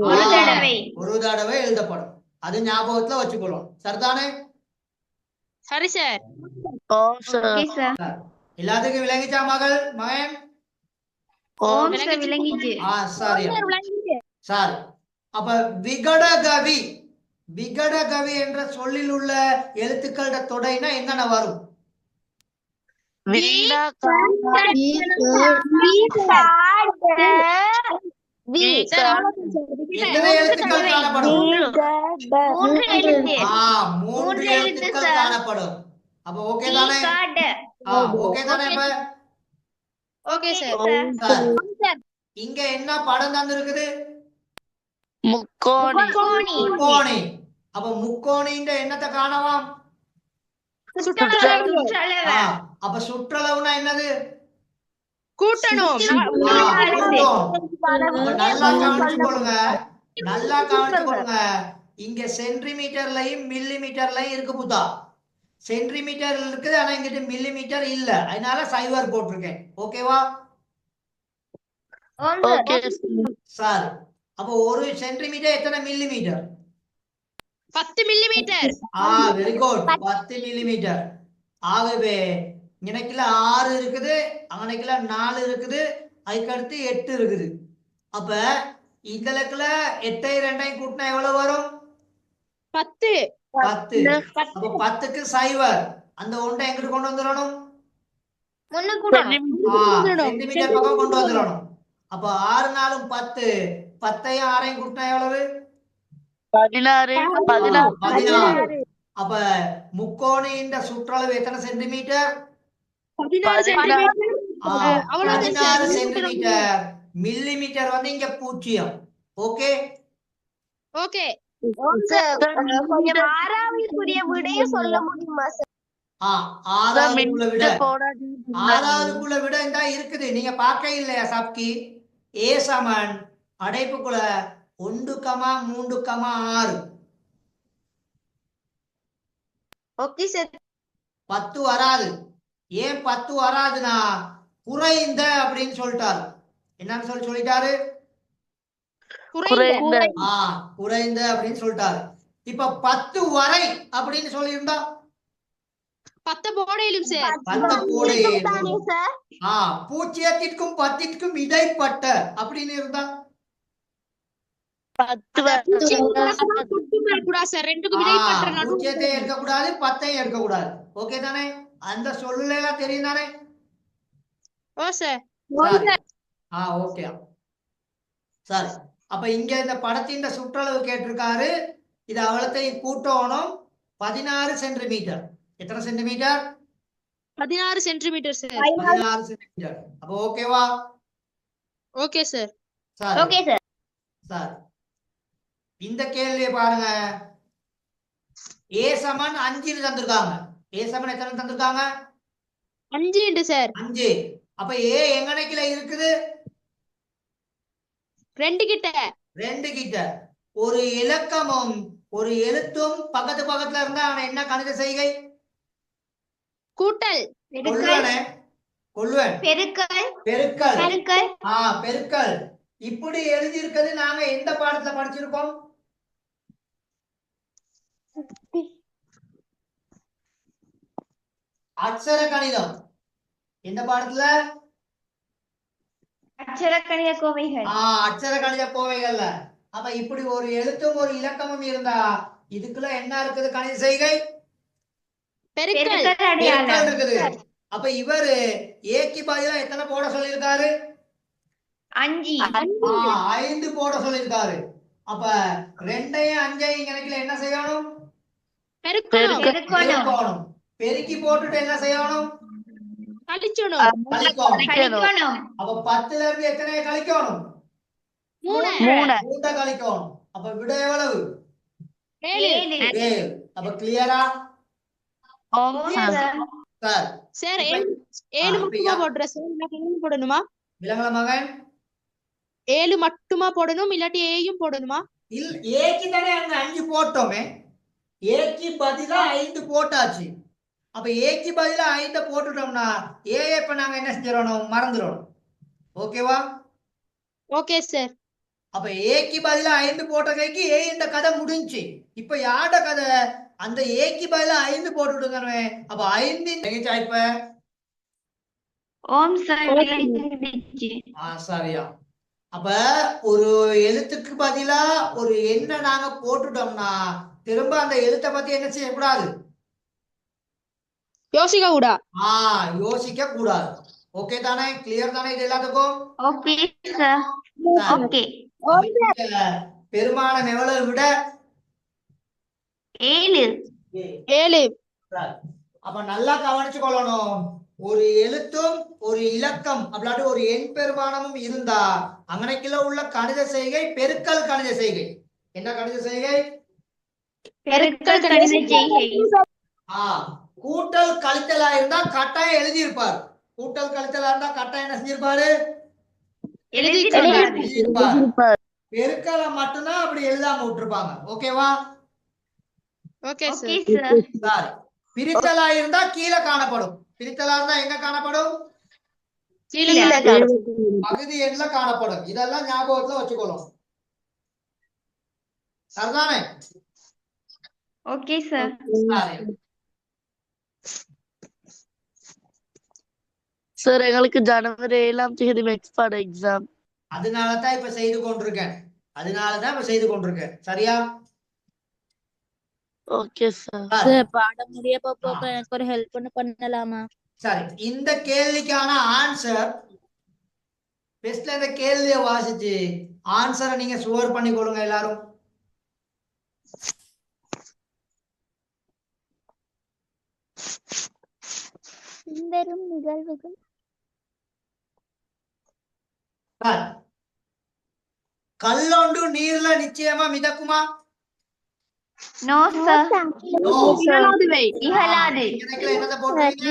ஒரு தடவை எழுதப்படும். அது ஞாபகத்துல வச்சுக்கொள்ளணும். சரிதானே? சரி சார். எல்லாத்துக்கும் விளங்கிச்சா மகன்? விளங்கிச்சு. சரி. அப்ப விகடகவி, விகடகவி என்ற சொல்லில் உள்ள எழுத்துக்களோட தொடைனா என்னென்ன வரும்? எத்தனை எழுத்துக்கள் காணப்படும்? 3 எழுத்துக்கள் காணப்படும். அப்ப ஓகே தானே? ஓகே தானே? Okay sir. இங்க என்ன படம் தந்திருக்குது? முக்கோணி. அப்ப முக்கோணின்ற என்னத்தை காணவாம்? அப்ப சுற்றளவுனா என்னது? கூட்டணும். நல்லா கவனிச்சுக்கொள்ளுங்க. இங்க சென்டிமீட்டர்லயும் மில்லி மீட்டர்லயும் இருக்கு புத்தா. சென்டிமீட்டர் இருக்குது, ஆனா இங்கிட்ட மில்லி மீட்டர் இல்ல, அதனால சைவர் போட்டிருக்கேன். ஓகேவா சார்? அப்போ ஒரு சென்டிமீட்டர் எத்தனை millimetre? 10 millimetre. Very good, 10 millimetre. ஆகவே இங்கனைக்குல 6 இருக்குது, அங்கனைக்குல 4 இருக்குது, அதுக்கு அடுத்து 8 இருக்குது. அப்ப இந்த லெக்கல 8 2 கூட்டினா எவ்வளவு வரும்? 10. அப்ப 10க்கு சைவர். அந்த ஒன்றை எங்கிட்டு கொண்டு வந்துடணும்? சென்டிமீட்டர் பக்கம் கொண்டு வந்துடணும். அப்ப 6 4 10, 10ஐயும் 6ஐயும் கூட்டினா எவ்வளவு? 16. அப்ப முக்கோணியின் சுற்றளவு எத்தனை சென்டிமீட்டர்? 16 சென்டிமீட்டர். மில்லி மீட்டர் வந்து இங்க 0. Okay okay. ஆறாவதுக்குரிய விடைய சொல்ல முடியுமா சார்? ஆறாவதுக்குள்ள விட இந்த இருக்குது, நீங்க பார்க்க இல்லையா? சப்கி ஏ சமன் அடைப்புக்குள்ள 1,3,6. Okay sir. 10 வராது. ஏன் 10 வராதுன்னா குறைந்த அப்படின்னு சொல்லிட்டாரு. என்னன்னு சொல்லிட்டாரு? குறைந்த குறைந்த அப்படின்னு சொல்லிட்டாரு. இப்ப 10 வரை அப்படின்னு சொல்லியிருந்தா 10 போடையிலும் சார். 10 போடையிலும் பூஜ்ஜியத்திற்கும் 10ற்கும் இடைப்பட்ட அப்படின்னு இருந்தா 10 வரக்கூடாது சார். ரெண்டுக்கும் இடைப்பட்ட நடுவு. பூஜ்ஜியத்தை எடுக்கக்கூடாது, 10ஐயும் எடுக்கக்கூடாது. ஓகே தானே? அந்த சொல்லுல எல்லாம் தெரியும் தானே? ஓ சார். ஓகே சரி. அப்ப இங்க இந்த படத்தின் சுற்றளவு கேட்டிருக்காரு. இது அவ்வளத்தையும் கூட்டணும். 16 சென்டிமீட்டர். எத்தனை சென்டிமீட்டர்? 16 centimetre sir. 16 சென்டிமீட்டர். அப்ப ஓகேவா? Okay sir. Okay sir. Sir இந்த கேள்வியை பாருங்க. A சமன் 5 தந்திருக்காங்க. A சமன் எத்தனை தந்திருக்காங்க? 5 சார். 5. அப்ப A எங்கனைக்குல இருக்குது? 2 கிட்ட. 2 கிட்ட. ஒரு இலக்கமும் ஒரு எழுத்தும் பக்கத்துல இருந்தா என்ன கணித செய்கை? கூட்டல். கொள்ளுவன். பெருக்கல். பெருக்கல். பெருக்கல். பெருக்கல். இப்படி எழுதி இருக்கிறது நாங்க எந்த பாடத்துல படிச்சிருக்கோம்? அட்சர கணிதம். எந்த பாடத்துல? அட்சர கணித கோவைகள். அட்சர கணித கோவைகள்ல. அப்ப இப்படி ஒரு எழுத்தும் ஒரு இலக்கமும் இருந்தா இதுக்குள்ள என்ன இருக்குது கணித செய்கை? பெருக்கல். பெருக்கல் இருக்குது. அப்ப இவரு ஏக்கு பதிலா எத்தனை போட சொல்லியிருக்காரு? 5 போட சொல்லியிருக்காரு. அப்ப 2ஐயும் 5ஐயும் கணக்குல என்ன செய்யணும்? பெருக்கணும். பெருக்கி போட்டுட்டு என்ன செய்யணும்? கழிக்கணும். அப்ப 10ல இருந்து எத்தனை கழிக்கணும்? 3 கழிக்கணும். அப்ப விட எவ்வளவு? 7. அப்ப கிளியரா? சார் 7 மட்டுமா போடுற சார்? போடணுமா? விலங்கல மகன் 7 மட்டுமா போடணும் இல்லாட்டி ஏயும் போடணுமா? ஏக்கு தானே அங்க 5 போட்டோமே. ஏக்கு பதிலா 5 போட்டாச்சு. அப்ப ஏக்கு பதிலா 5 போட்டுட்டோம்னா ஏ இப்ப நாங்க என்ன செஞ்சிடணும்? மறந்துடணும். ஓகேவா? Okay sir. அப்ப ஏக்கு பதிலா 5 போட்ட கைக்கு ஏ இந்த கதை முடிஞ்சு. இப்ப யாட கதை? அந்த ஏக்கு பதிலா 5 போட்டுடுங்க. அப்ப 5 இப்ப சரியா? அப்ப ஒரு எழுத்துக்கு பதிலா ஒரு எண்ணை நாங்க போட்டுட்டோம்னா திரும்ப அந்த எழுத்தை பத்தி என்ன செய்யக்கூடாது? யோசிக்க கூடாது. யோசிக்க கூடாது. ஓகே தானே? கிளியர் தானே இது எல்லாத்துக்கும்? Okay sir. ஓகே. பெருமானம் எவ்வளவு விட? 7. அப்ப நல்லா கவனிச்சு கொள்ளணும். ஒரு எழுத்தும் ஒரு இலக்கம் அப்படி ஒரு எண் பெருமானமும் இருந்தா அங்கனைக்குள்ள உள்ள கணித செய்கை பெருக்கல் கணித செய்கை. என்ன கணித செய்கை? பெருக்கல் கணித செய்கை. கூட்டல் கழித்தலா இருந்தா கட்டாயம் எழுதியிருப்பார். கூட்டல் கழித்தலா இருந்தா கட்டாயம் என்ன செஞ்சிருப்பாரு? எழுதியிருப்பார். பெருக்கலை மட்டும்தான் அப்படி எழுதாம விட்டுருப்பாங்க. ஓகேவா? Okay sir. பிரித்தலா இருந்தா கீழே காணப்படும். பிரித்தலா இருந்தா எங்க காணப்படும்? பகுதி எண்ல காணப்படும். இதெல்லாம் ஞாபகத்துல வச்சுக்கணும். சரிதானே? Okay sir. சார் எங்களுக்கு ஜனவரி 7ஆம் தேதி மேக்ஸ் பாட எக்ஸாம். அதனாலதான் இப்ப செய்து கொண்டிருக்கேன். சரியா? Okay sir. சார் பாடம் முடிய போக எனக்கு ஒரு ஹெல்ப் பண்ணலாமா? சரி. இந்த கேள்விக்கான ஆன்சர் பெஸ்ட்ல இந்த கேள்வியை வாசிச்சு ஆன்சரை நீங்க சுவர் பண்ணி கொள்ளுங்க எல்லாரும். பின்வரும் நிகழ்வுகள் கல்லொண்டு நீர்ல நிச்சயமா மிதக்குமா? No sir. என்னத போடுறீங்க?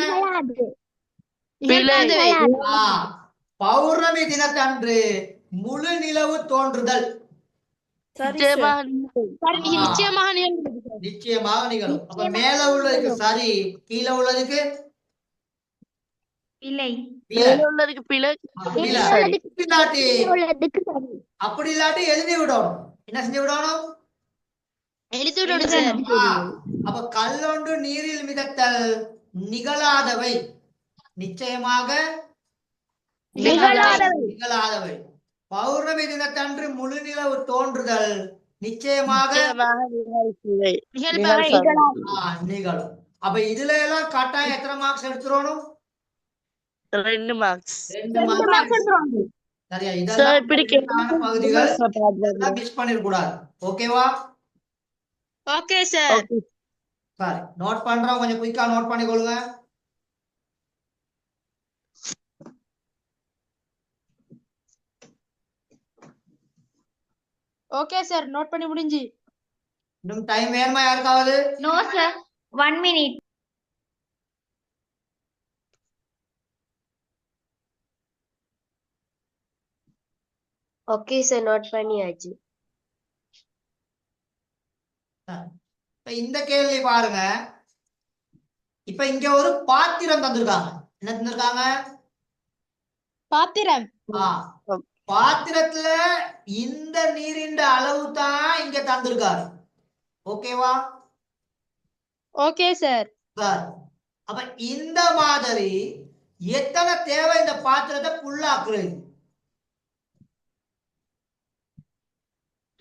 பௌர்ணமி தினத்தன்று முழு நிலவு தோன்றுதல் நிச்சயமாக நிகழும். அப்ப மேல உள்ளதுக்கு சரி, கீழே உள்ளதுக்கு இல்லை. விலை. மேல உள்ளதுக்கு பிழை விலை. சரி. அப்படி இல்லாட்டி எழுதி விடணும். என்ன செஞ்சு விடணும்? எழுதி விடணும் சார். அப்ப கல்லொன்று நீரில் மிதத்தல் நிகழாதவை, நிச்சயமாக நிகழாதவை. பௌர்ணமி தினத்தன்று முழு நிலவு தோன்றுதல் நிச்சயமாக நிகழும். அப்ப இதுல எல்லாம் கட்டாயம் எத்தனை மார்க்ஸ் எடுத்துடணும்? 2 மார்க்ஸ். 2 மார்க்ஸ். சரியா? இதெல்லாம் பகுதிகள் மிஸ் பண்ணிடக்கூடாது. ஓகேவா? Okay sir. சரி, நோட் பண்றோம், கொஞ்சம் குயிக்கா நோட் பண்ணிக்கொள்ளுங்க. ஓகே சார், நோட் பண்ணி முடிஞ்சு. இன்னும் டைம் வேணுமா யாருக்காவது? No sir, 1 minute. Okay sir, note பண்ணியாச்சு. இப்ப இந்த கேள்வி பாருங்க. இப்ப இங்க ஒரு பாத்திரம் தந்திருக்காங்க. என்ன தந்திருக்காங்க? பாத்திரம். பாத்திரத்துல இந்த நீரின் அளவு தான் இங்க தந்திருக்காரு. ஓகேவா? Okay sir. அப்ப இந்த மாதிரி எத்தனை தேவை இந்த பாத்திரத்தை புல்லாக்குறது?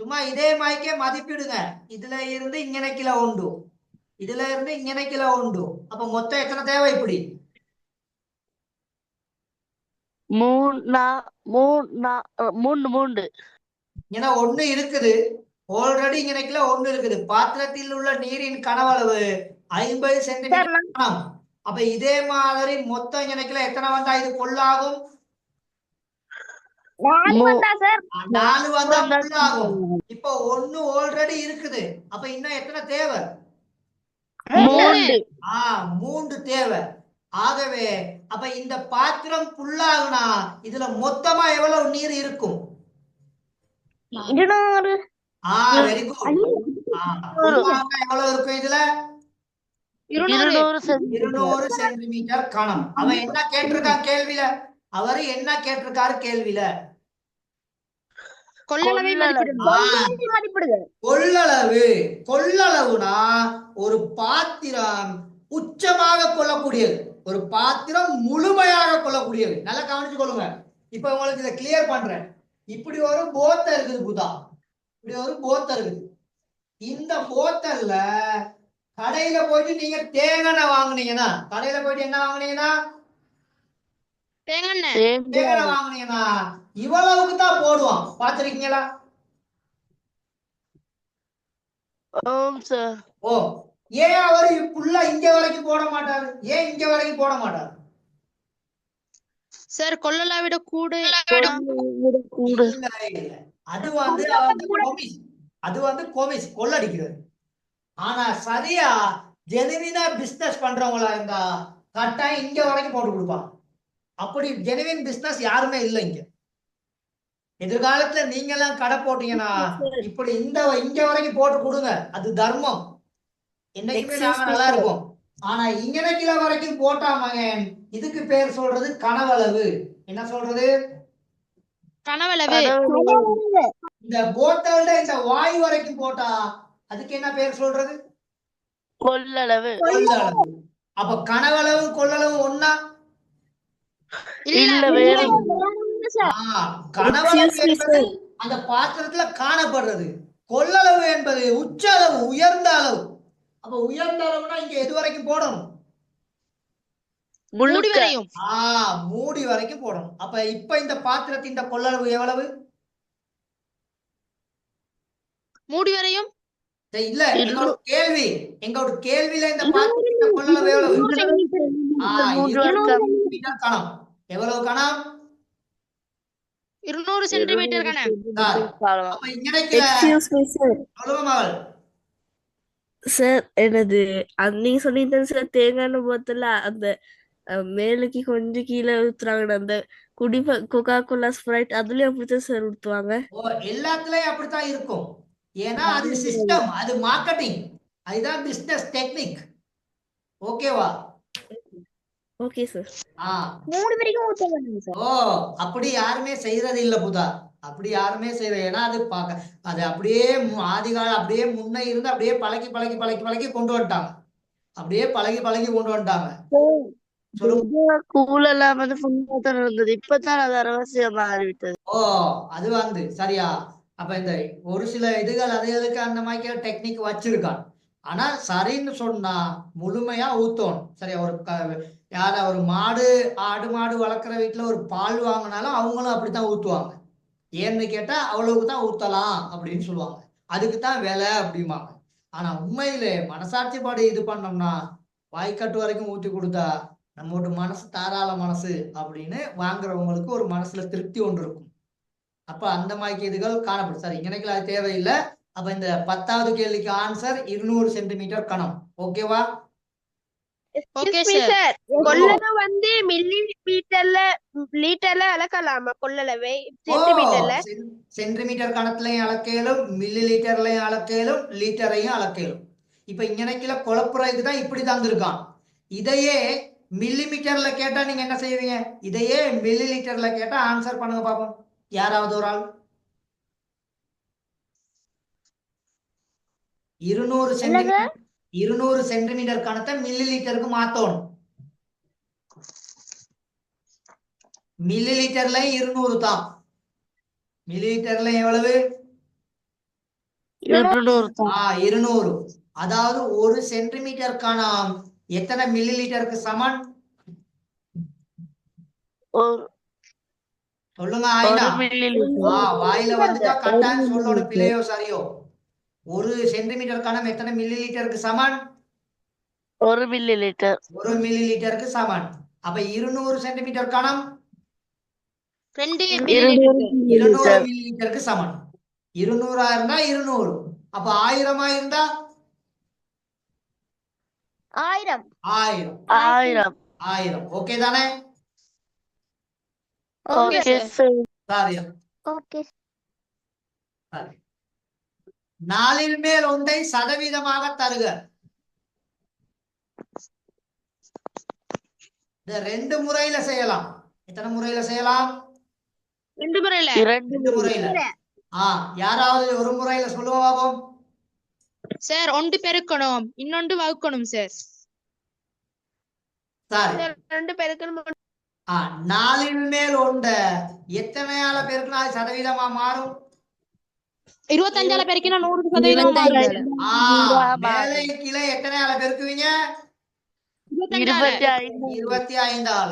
சும்மா இதே மாதிரிக்கே மதிப்பிடுங்க. இதுல இருந்து இங்கன கிலோ உண்டு, இதுல இருந்து இங்கன கிலோ உண்டு. அப்ப மொத்தம் எத்தனை தேவை? இப்படி 3 ஏன்னா 1 இருக்குது ஆல்ரெடி. இங்கன கிலோ 1 இருக்குது. பாத்திரத்தில் உள்ள நீரின் கனவளவு 50 சென்டிமீட்டர் கனம். அப்ப இதே மாதிரி மொத்தம் இங்கன கிலோ எத்தனை வந்தா இது கொள்ளாகும்? 4 வந்தா கொள்ளாகும். இப்ப 1 ஆல்ரெடி இருக்குது. அப்ப இன்னும் எத்தனை தேவை? 3 தேவை. ஆகவே அப்ப இந்த பாத்திரம் புல்லாகுனா இதுல மொத்தமா எவ்வளவு நீர் இருக்கும்? 200. Very good. எவ்வளவு இருக்கும் இதுல? 200 சென்டிமீட்டர் கனம். அவன் என்ன கேட்டிருக்கான் கேள்வியில? அவரு என்ன கேட்டிருக்காரு கேள்வியில? கொள்ளளவு. கொள்ளளவுனா ஒரு பாத்திரம் உச்சமாக கொள்ளக்கூடியது, ஒரு பாத்திரம் முழுமையாக கொள்ளக்கூடியது. நல்லா கவனிச்சு கொள்ளுங்க. இப்ப உங்களுக்கு இதை கிளியர் பண்றேன். இப்படி ஒரு போத்தல் இருக்குது புதா, இப்படி ஒரு போத்தல் இருக்குது. இந்த போத்தல்ல கடையில போயிட்டு நீங்க தேங்காய் வாங்குனீங்கன்னா, கடையில போயிட்டு என்ன வாங்குனீங்கன்னா தேங்காய் வாங்குனீங்கன்னா இவ்வளவுக்கு தான் போடுவான். பாத்திருக்கீங்களா? ஏன் அவரு புள்ள இங்க வரைக்கும் போட மாட்டாரு? ஏன் இங்க வரைக்கும் போட மாட்டாரு சார்? கொள்ளளவை கூட அது வந்து கொமிஸ் கொள்ளடிக்கிறது. ஆனா சரியா ஜெனுவினா பிசினஸ் பண்றவங்களா இருந்தா கட்டாயம் இங்க வரைக்கும் போட்டு கொடுப்பாங்க. அப்படி ஜெனுவின் பிசினஸ் யாருமே இல்லை இங்க. எதிர்காலத்துல நீங்க எல்லாம் கடை போட்டீங்கன்னா இப்படி இங்க வரைக்கும் போட்டு கொடுங்க. அது தர்மம். என்னைக்குமே நாங்க நல்லா இருக்கும். ஆனா இங்கன கிலோ வரைக்கும் போட்டா மகன், இதுக்கு பேர் சொல்றது கனவளவு. என்ன சொல்றது? கனவளவு. இந்த போத்தல்ல இந்த வாயு வரைக்கும் போட்டா அதுக்கு என்ன பேர் சொல்றது? கொள்ளளவு. அப்ப கனவளவு கொள்ளளவு ஒண்ணா? கனவளவு என்பது அந்த பாத்திரத்துல காணப்படுறது. கொள்ளளவு என்பது உச்ச அளவு, உயர்ந்த அளவு. அப்ப உயர்ந்த அளவுனா இங்க எது வரைக்கும் போடணும்? மூடி வரையும். மூடி வரைக்கும் போடணும். அப்ப இப்ப இந்த பாத்திரத்தின் கொள்ளளவு எவ்வளவு? மூடி வரையும் இல்ல. எங்களோட கேள்வியில இந்த பாத்திரத்தின் கொள்ளளவு எவ்வளவு? 200 மீட்டர் கனம். எவ்வளவு கனம்? 200 சென்டிமீட்டர் கனம். அப்ப இங்க சார் எனது நீங்க சொன்னீங்க சார், தேங்காய் போத்தல அந்த மேலுக்கு கொஞ்சம் கீழே ஊத்துறாங்க. அந்த கொக்கா கோலா ஸ்ப்ரைட் அதுலயும் அப்படித்தான் சார் ஊத்துவாங்க. எல்லாத்துலயும் அப்படித்தான் இருக்கும். ஏன்னா அது சிஸ்டம், அது மார்க்கெட்டிங், அதுதான் பிசினஸ் டெக்னிக். ஓகேவா? Okay sir. ஆ 3 வரைக்கும் ஊத்த வேண்டாம் சார். ஓ அப்படி யாருமே செய்யறது இல்ல புதா. அப்படி யாருமே செய்யறது. ஏன்னா அது அது அப்படியே ஆதிகாலம் அப்படியே முன்ன இருந்து அப்படியே பழக்கி பழக்கி பழக்கி பழக்கி கொண்டு வந்துட்டாங்க. அப்படியே பழகி பழகி கொண்டு வந்துட்டாங்க. சொல்லுங்க. கூல் எல்லாம் வந்து ஃபுல்லா தான் இருந்தது. இப்பதான் அது அரவசியா மாறிவிட்டது. ஓ அது வந்து சரியா. அப்ப இந்த ஒரு சில இதுகள் அதுகளுக்கு அந்த மாதிரி டெக்னிக் வச்சிருக்கான். ஆனா சரின்னு சொன்னா முழுமையா ஊத்தணும். சரியா. யார ஒரு ஆடு மாடு வளர்க்குற வீட்டுல ஒரு பால் வாங்கினாலும் அவங்களும் அப்படித்தான் ஊத்துவாங்க. ஏன்னு கேட்டா அவ்வளவுக்கு தான் ஊத்தலாம் அப்படின்னு சொல்லுவாங்க. அதுக்கு தான் விலை அப்படிம்பாங்க. ஆனா உண்மையிலே மனசாட்சிப்படி இது பண்ணோம்னா வாய்க்கட்டு வரைக்கும் ஊத்தி கொடுத்தா நம்மளோட மனசு தாராள மனசு அப்படின்னு வாங்குறவங்களுக்கு ஒரு மனசுல திருப்தி ஒன்று இருக்கும். அப்ப அந்த மாதிரி இதுகள் காணப்படும். சரி இன்னைக்கு அது தேவையில்லை. அப்ப இந்த 10வது கேள்விக்கு ஆன்சர் 200 சென்டிமீட்டர் கணம். ஓகேவா? Okay sir. கொள்ளளவு வந்து மில்லி லீட்டர்ல அளக்கலாமா? கொள்ளளவை ஓ சென்டிமீட்டர்ல? Centimetre கணத்துலயும் அளக்கலும், milli லீட்டர்லயும் அளக்கலும், லீட்டரையும் அளக்கலும். இப்ப இங்கனைக்குல குழப்புறதுக்கு தான் இப்படி தந்திருக்கான். இதையே மில்லி மீட்டர்ல கேட்டா நீங்க என்ன செய்வீங்க? இதையே மில்லி லீட்டர்ல கேட்டா ஆன்சர் பண்ணுங்க பாப்போம். யாராவது ஒரு ஆள். 200 சென்டிமீட்டர் கணத்தை மில்லி லிட்டருக்கு மாத்தணும். மில்லி லிட்டர்ல 200 தான். மில்லி லிட்டர்ல எவ்வளவு? 200. அதாவது 1 சென்டிமீட்டர் கணம் எத்தனை மில்லி லிட்டருக்கு சமன்? சொல்லுங்க ஆயினா. வாயில வந்துட்டா கட்டாயம் சொல்லணும். பிள்ளையோ சரியோ. 1 சென்டிமீட்டர் கணம் எத்தனை மில்லி லிட்டருக்கு சமன்? 1 மில்லி லிட்டர். 1 மில்லி லிட்டருக்கு சமன். அப்ப 200 சென்டிமீட்டர் கணம் 2 200 மில்லி லிட்டருக்கு சமன். 200 இருந்தா 200. அப்ப 1000 இருந்தா 1000. ஓகே தானே? Okay sir. சரி. 4 மேல் 1 சதவீதமாக தருக. இந்த 2 முறையில செய்யலாம். எத்தனை முறையில செய்யலாம்? 2 முறையில. 2 முறையில. யாராவது ஒரு முறையில சொல்லுவோம் சார். 1 பெருக்கணும், இன்னொன்று வகுக்கணும் சார். சரி. 2 பெருக்கணும். 4 மேல் 1 எத்தனையால பெருக்கினா அது சதவீதமா மாறும்? 25ஆல பெருக்கினா 100% மாறும். மேலே கீழே எத்தனையால பெருக்குவீங்க? 25ஆல.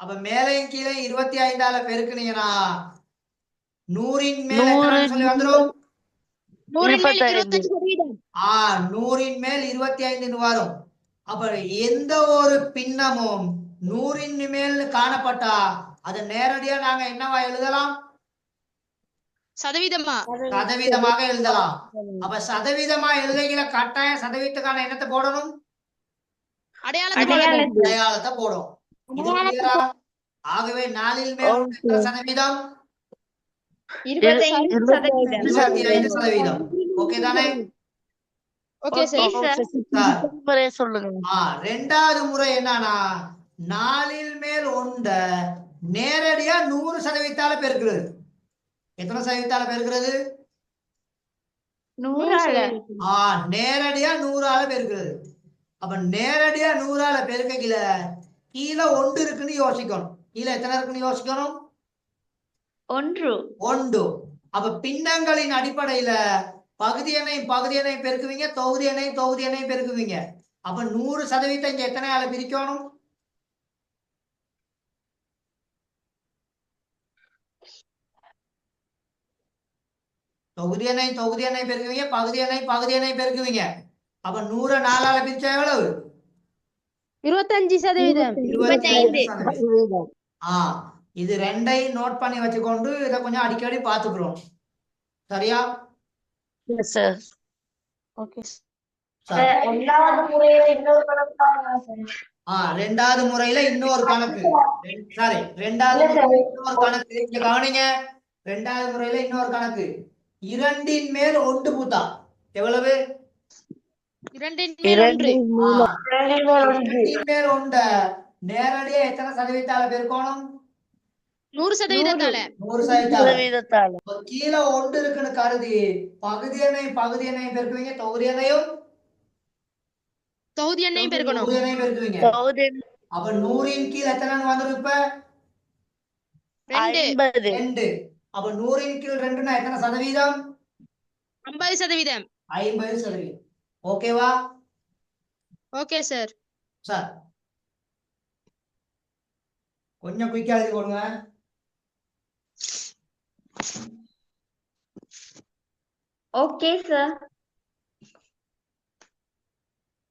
அப்ப மேலையும் கீழே 25ஆல பெருக்குனீங்கன்னா 100ன் மேல் எத்தனை சொல்லி வந்துரும்? 100ன் மேல் 25%. 100ன் மேல் 25 வரும். அப்ப எந்த ஒரு பின்னமும் 100ன் மேல் காணப்பட்டா அதை நேரடியா நாங்க என்னவா எழுதலாம்? சதவீதமாக எழுதலாம். அப்ப சதவீதமா எழுதுகிற கட்டாயம் சதவீதத்துக்கான என்னத்தை போடணும்? அடையாளத்தை போடும். ஆகவே 4ல் மேல் 1 சதவீதம் 25%. ஓகே தானே? Okay sir. சொல்லுங்க. 2வது முறை என்னன்னா 4ல் மேல் 1 நேரடியா 100% பெருக்கிறது. எத்தனை சதவீதத்தால பெருக்கிறது? 100. நேரடியா 100ஆல பெருக்கிறது. அப்ப நேரடியா 100ஆல பெருக்கல கீழே 1 இருக்குன்னு யோசிக்கணும். கீழே எத்தனை இருக்குன்னு யோசிக்கணும்? 1. அப்ப பின்னங்களின் அடிப்படையில பகுதி எண்ணையும் பெருக்குவீங்க, தொகுதி எண்ணையும் பெருக்குவீங்க. அப்ப 100% இங்க எத்தனையால பிரிக்கணும்? தொகுதி எண்ணையும் பெருக்குவீங்க, பகுதி எண்ணையும் பெருக்குவீங்க. அப்ப 100 4ஆல பிரிச்சா எவ்வளவு? 25%. 25%. இது 2ஐயும் நோட் பண்ணி வச்சுக்கொண்டு இதை கொஞ்சம் அடிக்கடி பாத்துக்கிறோம். சரியா? ரெண்டாவது முறையில இன்னொரு கணக்கு. சரி, ரெண்டாவது முறையில இன்னொரு கணக்கு இங்க கவனிங்க. ரெண்டாவது முறையில இன்னொரு கணக்கு. 2ன் மேல் 1 பூத்தா எவ்வளவு? 2ன் மேல் 1. 2ன் மேல் 1 நேரடியா எத்தனை சதவீதத்தால பெருக்கணும்? 100% 100%. சதவீதத்தால இப்ப கீழே ஒன்று இருக்குன்னு கருதி பகுதி எண்ணையும் பெருக்குவீங்க, தொகுதி எண்ணையும் தொகுதி எண்ணையும் பெருக்கணும். தொகுதி எண்ணையும் பெருக்குவீங்க. தொகுதி அப்ப 100ன் கீழ் எத்தனை வந்துடும்? இப்ப 2 50 2. அப்ப 100ன் கீழ் 2னா எத்தனை சதவீதம்? 50%. 50%. ஓகேவா ஓகே சார். சார்? கொஞ்சம் குயிக்கா எழுதி கொடுங்க. Okay, sir.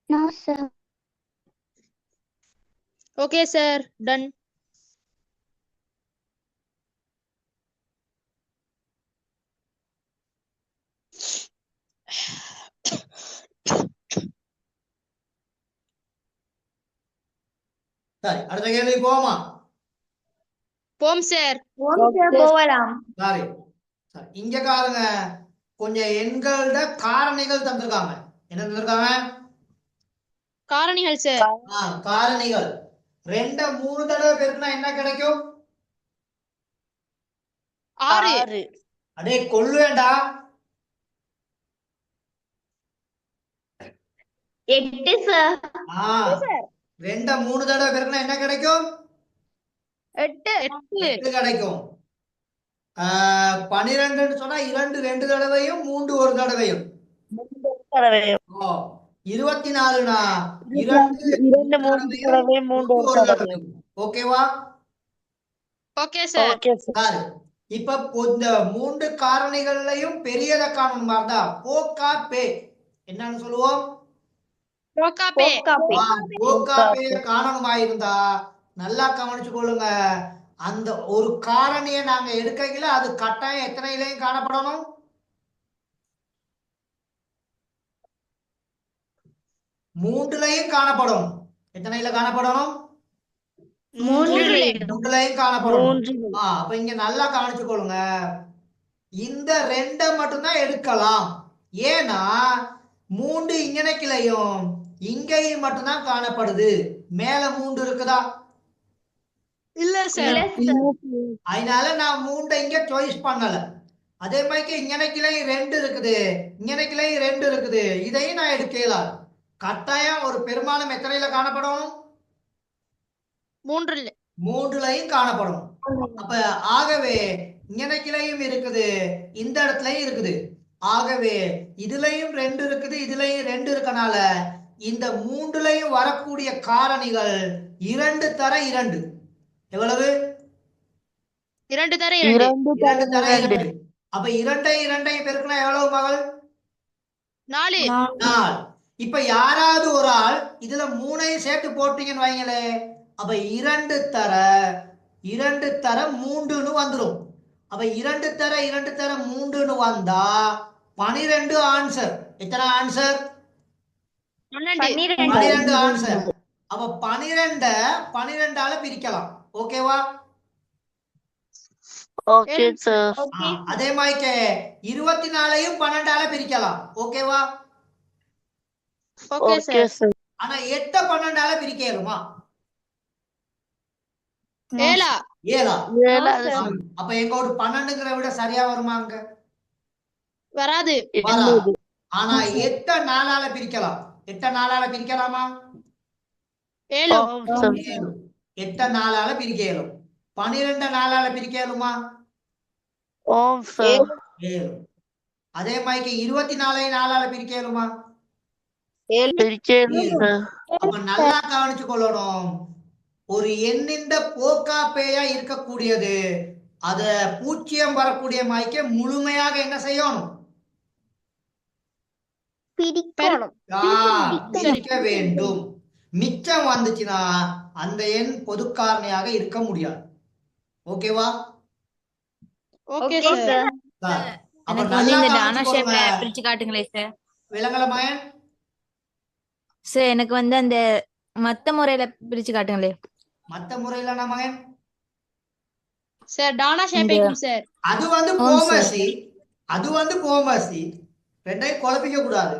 No, sir. Okay sir, done. சரி, அடுத்த கேள்வி போமா? போம் சார். போகலாம். சரி சரி, இங்க பாருங்க, கொஞ்சம் எண்களோட காரணிகள் தந்திருக்காங்க. என்ன தந்திருக்காங்க? காரணிகள் சார். காரணிகள். 2 3 தடவை பெருக்கினா என்ன கிடைக்கும்? 6. அடே கொள்ளுவேண்டா. 8, sir. 2 3 தடவை பெருக்கினா என்ன கிடைக்கும்? 8. 8 கிடைக்கும். 12 சொன்னா 2 2 தடவையும் 3 1 தடவையும். 24னா 2 2 3 தடவை 3 1 தடவை. ஓகேவா? Okay sir. Okay sir. சரி, இப்ப இந்த 3 காரணிகள்லயும் பெரியதை காணணும் இருந்தா போக்கா பே என்னன்னு சொல்லுவோம்? போக்காப்பே. போக்கா பே காணணுமா இருந்தா நல்லா கவனிச்சு கொள்ளுங்க. அந்த ஒரு காரணியை நாங்க எடுக்கல, அது கட்டாயம் எத்தனையிலையும் காணப்படணும்? 3லையும் காணப்படும். எத்தனையில காணப்படணும்? 3லையும் காணப்படும். அப்ப இங்க நல்லா கவனிச்சு கொள்ளுங்க. இந்த 2 மட்டும்தான் எடுக்கலாம். ஏன்னா 3 இங்கனைக்கிலையும் இங்கேயும் மட்டும்தான் காணப்படுது. மேல 3 இருக்குதா? இல்ல சார். அதனால நான் 3 இங்க சாய்ஸ் பண்ணல. அதே மாதிரி இங்கனைக்கிலையும் 2 இருக்குது, இங்கனைக்கிலையும் 2 இருக்குது. இதையும் நான் எடுக்கலாம். கட்டாயம் ஒரு பெரும்பாலும் எத்தனையில காணப்படணும்? 3லையும் காணப்படும். அப்ப ஆகவே இங்கனைக்கிலையும் இருக்குது, இந்த இடத்துலயும் இருக்குது. ஆகவே இதுலயும் 2 இருக்குது, இதுலயும் 2 இருக்கனால இந்த 3லையும் வரக்கூடிய காரணிகள் 2 தர 2. எவ்வளவு? 2 தர 2 தர 2. அப்ப 2ஐயும் பெருக்கினா எவ்வளவு மகள்? 4. 4. இப்ப யாராவது ஒரு ஆள் இதுல 3ஐயும் சேர்த்து போட்டீங்கன்னு வைங்களே, அப்ப 2 தர 3ன்னு வந்துடும். அப்ப 2 தர 3ன்னு வந்தா 12 ஆன்சர். எத்தனை ஆன்சர்? 12 ஆன்சர். அப்ப 12ஆல பிரிக்கலாம். ஓகேவா? Okay sir. அதே மாதிரி 24ஐயும் 12ஆல பிரிக்கலாம். ஓகேவா? Okay sir. ஆனா 8 12ஆல பிரிக்க இயலுமா? 7. 7. அப்ப எங்கோட 12ங்கிற விட சரியா வருமாங்க? வராது. வராது. ஆனா 8 4ஆல பிரிக்கலாம். 8 4ஆல பிரிக்கலாமா? 7. 8 4ஆல பிரிக்க இயலும். 12 4ஆல பிரிக்க இயலுமா? ஓம் சார். 7. அதே மாதிரி 24ஐயும் 4ஆல பிரிக்க இயலுமா? அப்ப நல்லா கவனிச்சு கொள்ளணும். ஒரு எண்ணின் போக்கா பேயா இருக்கக்கூடியது அத 0 வரக்கூடிய மாய்க்க முழுமையாக என்ன செய்யணும்? பிரிக்க வேண்டும். மிச்சம் வந்துச்சுன்னா அந்த எண் பொது காரணியாக இருக்க முடியாது. ஓகேவா? Okay sir. அப்ப எனக்கு வந்து நல்லா இந்த கவனிச்சு டானா ஷேப்ல கொள்ளுங்க. பிரிச்சு காட்டுங்களேன் சார். விலங்கல மயன்? சார் எனக்கு வந்து அந்த மத்த முறையில பிரிச்சு காட்டுங்களே. மத்த முறையில நான் மகன் சார் டானா ஷேப்பைக்கும் சார். அது வந்து போமசி, அது வந்து போமசி. ரெண்டையும் குழப்பிக்க கூடாது.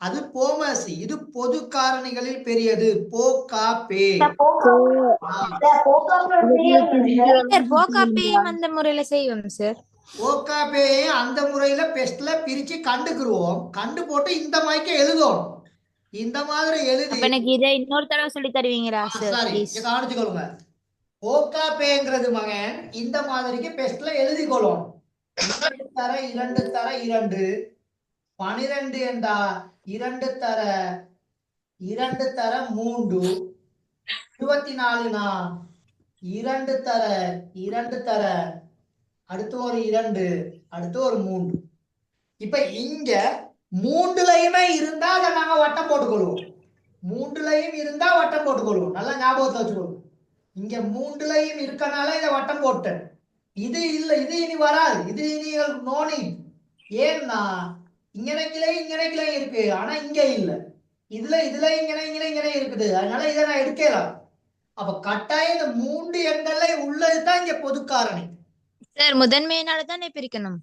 அது போமசி. இது பொது காரணிகளில் பெரியது. போ கா பே. சார் போகாப்பையும் அந்த முறையில செய்வோம் சார். ஓகாபேயை அந்த முறையில பெஸ்ட்ல பிரிச்சு கண்டுக்குருவோம். கண்டு போட்டு இந்த மாதிரி எழுதுவோம். இந்த மாதிரி எழுதி அப்ப எனக்கு இதை இன்னொரு தடவை சொல்லி தருவீங்களா சார் சாரி ப்ளீஸ்? கவனிச்சுக்கொள்ளுங்க. ஓகாபேங்கிறது மகன் இந்த மாதிரிக்கு பெஸ்ட்ல எழுதிக்கொள்ளும். 2 தர 2 தர 2 12 என்றா 2 தர 2 தர 3 24 2 தர 2 தர அடுத்து ஒரு 2 அடுத்து ஒரு 3. இப்ப இங்க 3லயுமே இருந்தா அதை நாங்க வட்டம் போட்டுக்கொள்வோம். 3லயும் இருந்தா வட்டம் போட்டுக்கொள்வோம். நல்லா ஞாபகத்துல வச்சுக்கொள்வோம். இங்க 3லயும் இருக்கனால இதை வட்டம் போட்டேன். இது இல்ல, இது இனி வராது. இது இனி நோனி. ஏன்னா இங்கனைக்கிலையும் இருக்கு, ஆனா இங்க இல்ல. இதுல இங்கே இருக்குது. அதனால இதை நான் எடுக்கலாம். அப்ப கட்டாயம் இந்த 3 எண்கள்ல உள்ளதுதான் இங்க பொது காரணி. சார் முதன்மையினால தானே பிரிக்கணும்.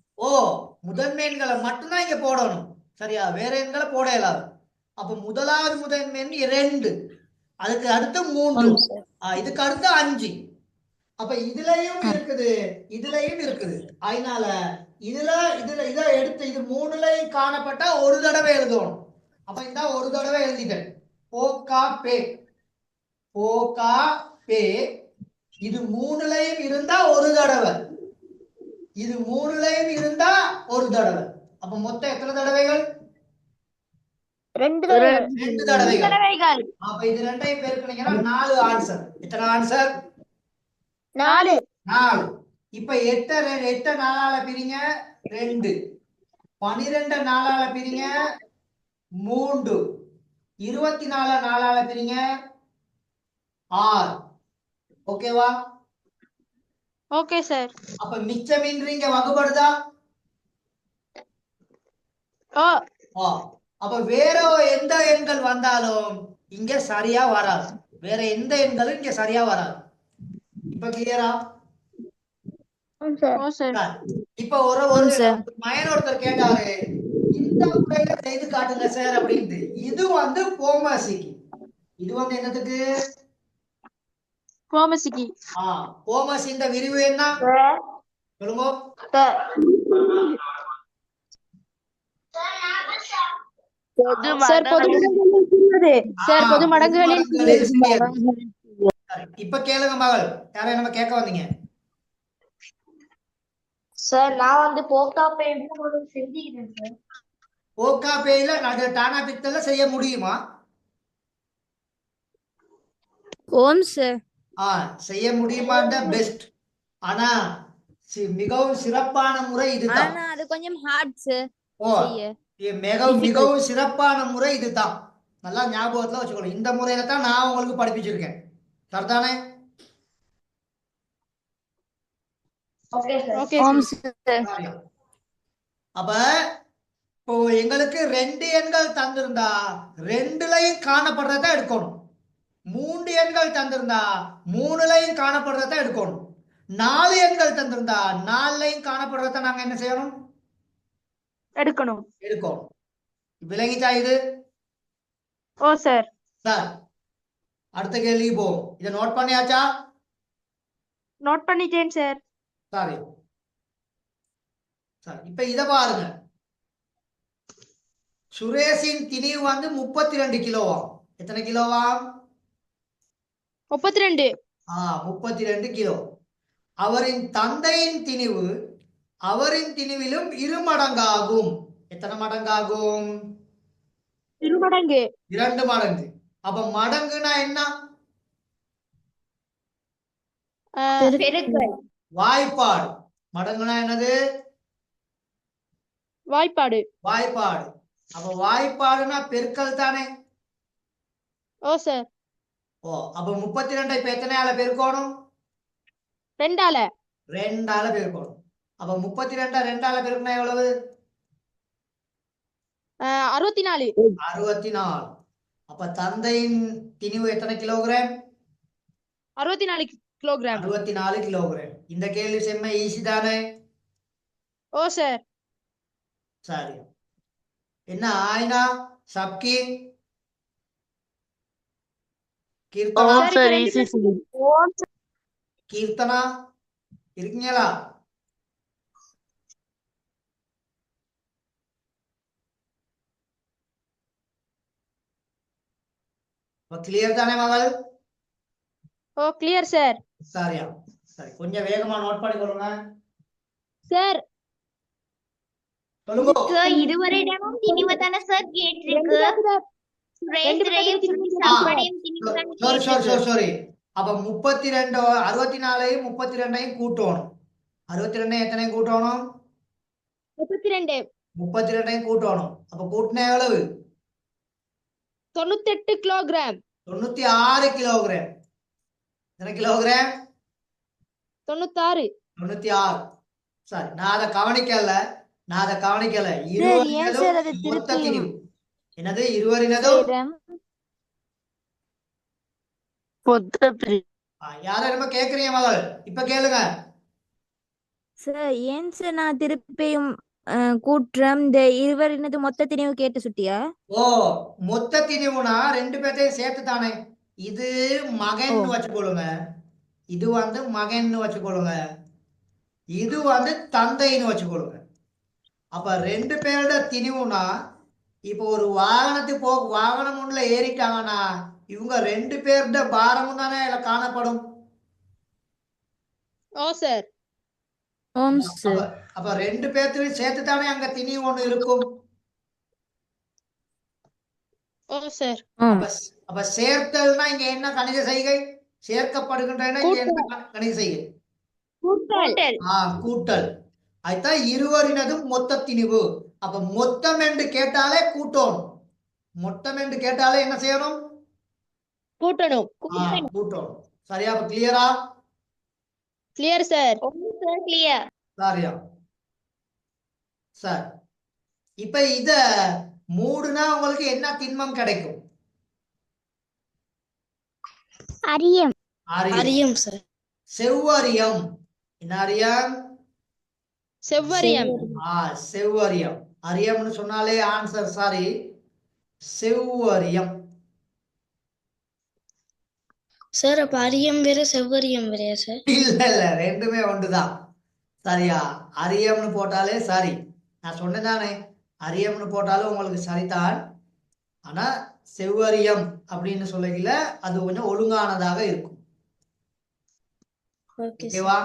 முதன்மை எண்களை மட்டும்தான் இங்க போடணும். சரியா? வேற எண்களை போட இயலாது. அப்ப முதலாவது முதன்மை எண் 2, அதுக்கு அடுத்து 3, இதுக்கு அடுத்து 5. அப்ப இதுலயும் இருக்குது, இதுலயும் இருக்குது. அதனால இதை எடுத்து இது 3லயும் காணப்பட்டா ஒரு தடவை எழுதணும். அப்ப இந்த ஒரு தடவை எழுதிட்டேன். போகா பே, போகா பே. இது 3லயும் இருந்தா ஒரு தடவை, இது 3லயும் இருந்தா ஒரு தடவை. அப்ப மொத்தம் எத்தனை தடவைகள்? 2 தடவைகள். அப்ப இது 2ஐயும் பெருக்கினீங்கன்னா 4 ஆன்சர். எத்தனை ஆன்சர்? 4. 4. இப்ப 8 4ஆல பிரிங்க 2, 12 4ஆல பிரிங்க 3, 24 4ஆல பிரிங்க 6. ஓகேவா? Okay sir. அப்ப மிச்சமின்றி இங்க வகுப்படுதா? அப்ப வேற எந்த எண்கள் வந்தாலும் இங்க சரியா வராது. வேற எந்த எண்களும் இங்க சரியா வராது. இப்ப கிளியரா? இப்ப ஒரு மயன் ஒருத்தர் கேட்டாரு, இந்த முறையில செய்து காட்டுங்க சார் அப்படின்ட்டு. இது வந்து போமசிக்கு. இது வந்து என்னத்துக்கு? போமசிக்கு. போமசி. இந்த விரிவு என்ன சொல்லுங்க. பொது மடங்குகளில். இப்ப கேளுங்க மகள், யாரை நம்ம கேட்க வந்தீங்க? சார் நான் வந்து போகாப்பே செஞ்சுக்கிறேன் சார். போகாப்பேயில டானா பித்தல செய்ய முடியுமா? ஓம் சார். செய்ய முடியுமான்ற பெஸ்ட். ஆனா மிகவும் சிறப்பான முறை இதுதான். ஆனா அது கொஞ்சம் ஹார்ட் சார். மிகவும் சிறப்பான முறை இதுதான். நல்லா ஞாபகத்துல வச்சுக்கணும். இந்த முறையில தான் நான் உங்களுக்கு படிப்பிச்சிருக்கேன். சரிதானே? அப்ப இப்போ எங்களுக்கு 2 எண்கள் தந்திருந்தா 2லயும் காணப்படுறத எடுக்கணும். 3 எண்கள் தந்திருந்தா 3லயும் காணப்படுறத எடுக்கணும். 4 எண்கள் தந்திருந்தா 4லயும் காணப்படுறத நாங்க என்ன செய்யணும்? எடுக்கணும். விளங்கிச்சா இது? சார். அடுத்த கேள்வி போ. இதை நோட் பண்ணியாச்சா? நோட் பண்ணிட்டேன் சார். சரி. இப்ப இத பாருங்க. சுரேஷின் திணிவு வந்து 32 கிலோவா? எத்தனை கிலோவா? 32. 32 கிலோ. அவரின் தந்தையின் திணிவு அவரின் திணிவிலும் 2 மடங்காகும். எத்தனை மடங்காகும்? 2 மடங்கு. 2 மடங்கு. அப்ப மடங்குனா என்ன? வாய்ப்பாடு. மடங்குனா என்னது? வாய்ப்பாடு. அப்ப வாய்ப்பாடுனா பெருக்கல் தானே? சார். அப்ப 32 இப்ப எத்தனையால பெருக்கணும்? 2ஆல. 2ஆல பெருக்கணும். அப்ப 32 2ஆல பெருக்கினா எவ்வளவு? 64. 64. அப்ப தந்தையின் திணிவு எத்தனை கிலோகிராம்? 64 கிலோகிராம். 64 கிலோகிராம். இந்த கேள்வி செம்ம ஈஸி தானே? சார். சரி. என்ன ஆயினா சப்கி, ஓம் கீர்த்தனா, Sir, சார் இப்ப ஈஸி சார். கீர்த்தனா இருக்கீங்களா? கிளியர் தானே மகள்? ஓ கிளியர் சார். சரியா, சரி, கொஞ்சம் வேகமா நோட் பண்ணி கொள்ளுங்க. சார் சொல்லுங்க. சார் இதுவரையிடமும் திணிவு தானே சார் கேட்டிருக்கு. சுரேஷரையும் சுனிசாமனையும் திணிவு தானே சாரி சாரி கேட்டிருக்கு. Sorry sorry. அப்ப 32 64ஐயும் 32ஐயும் கூட்டணும். 62 எத்தனையும் கூட்டணும்? 32 32ஐயும் கூட்டணும். அப்ப கூட்டின எவ்வளவு? 98 கிலோகிராம். 96 கிலோகிராம். எத்தனை கிலோகிராம்? 96. 96. சரி, நான் அதை கவனிக்கல. சார் ஏன் இருவரினதும் சார் அது மொத்த திருப்பியும் திணிவு என்னது? இருவரினதும் செய்றேன்? மொத்த பிரி யார நம்ம கேக்குறீங்க மகள்? இப்ப கேளுங்க. சார் ஏன் சார் நான் திருப்பியும் கூட்டுறேன்? இந்த இருவரினது மொத்த திணிவு கேட்டு சுட்டியா? ஓ, மொத்த திணிவுனா ரெண்டு பேர்த்தையும் சேர்த்து தானே. இது மகன் ஓ. வச்சுக்கொள்ளுங்க, இது மகன் வச்சுக்கொள்ளுங்க, இது தந்தைன்னு வச்சுக்கொள்ளுங்க. அப்ப ரெண்டு பேரோட திணிவுனா, இப்போ ஒரு வாகனத்துக்கு வாகனம் ஒண்ணுல ஏறிட்டாங்கன்னா இவங்க ரெண்டு பேரோட பாரமும் தானே இதுல காணப்படும். ஓ சார். ஓம் அப்ப சார். அப்ப ரெண்டு பேர்த்தையும் சேர்த்து தானே அங்க திணிவு ஒண்ணு இருக்கும். ஓ சார். அப்ப அப்ப சேர்த்தல்னா இங்க என்ன கணித செய்கை? சேர்க்கப்படுகின்றன இங்க என்ன கணித செய்கை? கூட்டல். கூட்டல். அதுதான் இருவரினதும் மொத்த திணிவு. அப்ப மொத்தம் என்று கேட்டாலே கூட்டணும். மொத்தம் என்று கேட்டாலே என்ன செய்யணும்? கூட்டணும். கூட்டணும். சரியா? அப்ப கிளியரா? Clear sir. Sir clear. சரியா? சரி, இப்ப இத மூடுனா உங்களுக்கு என்ன திண்மம் கிடைக்கும்? அரியம். அரியம் சார். செவ்வரியம். என்ன அரியம்? செவ்வரியம். செவ்வரியம். அரியம்னு சொன்னாலே ஆன்சர். சாரி, செவ்வரியம். சார் அப்ப அரியம் வேற செவ்வரியம் வேறையா சார்? இல்ல இல்ல, ரெண்டுமே ஒன்றுதான். சரியா? அரியம்னு போட்டாலே சரி. நான் சொன்னதானே, அரியம்னு போட்டாலும் உங்களுக்கு சரிதான். ஆனா செவ்வரியம் அப்படின்னு சொல்லல, அது கொஞ்சம் ஒழுங்கானதாக இருக்கும். ஓகேவா?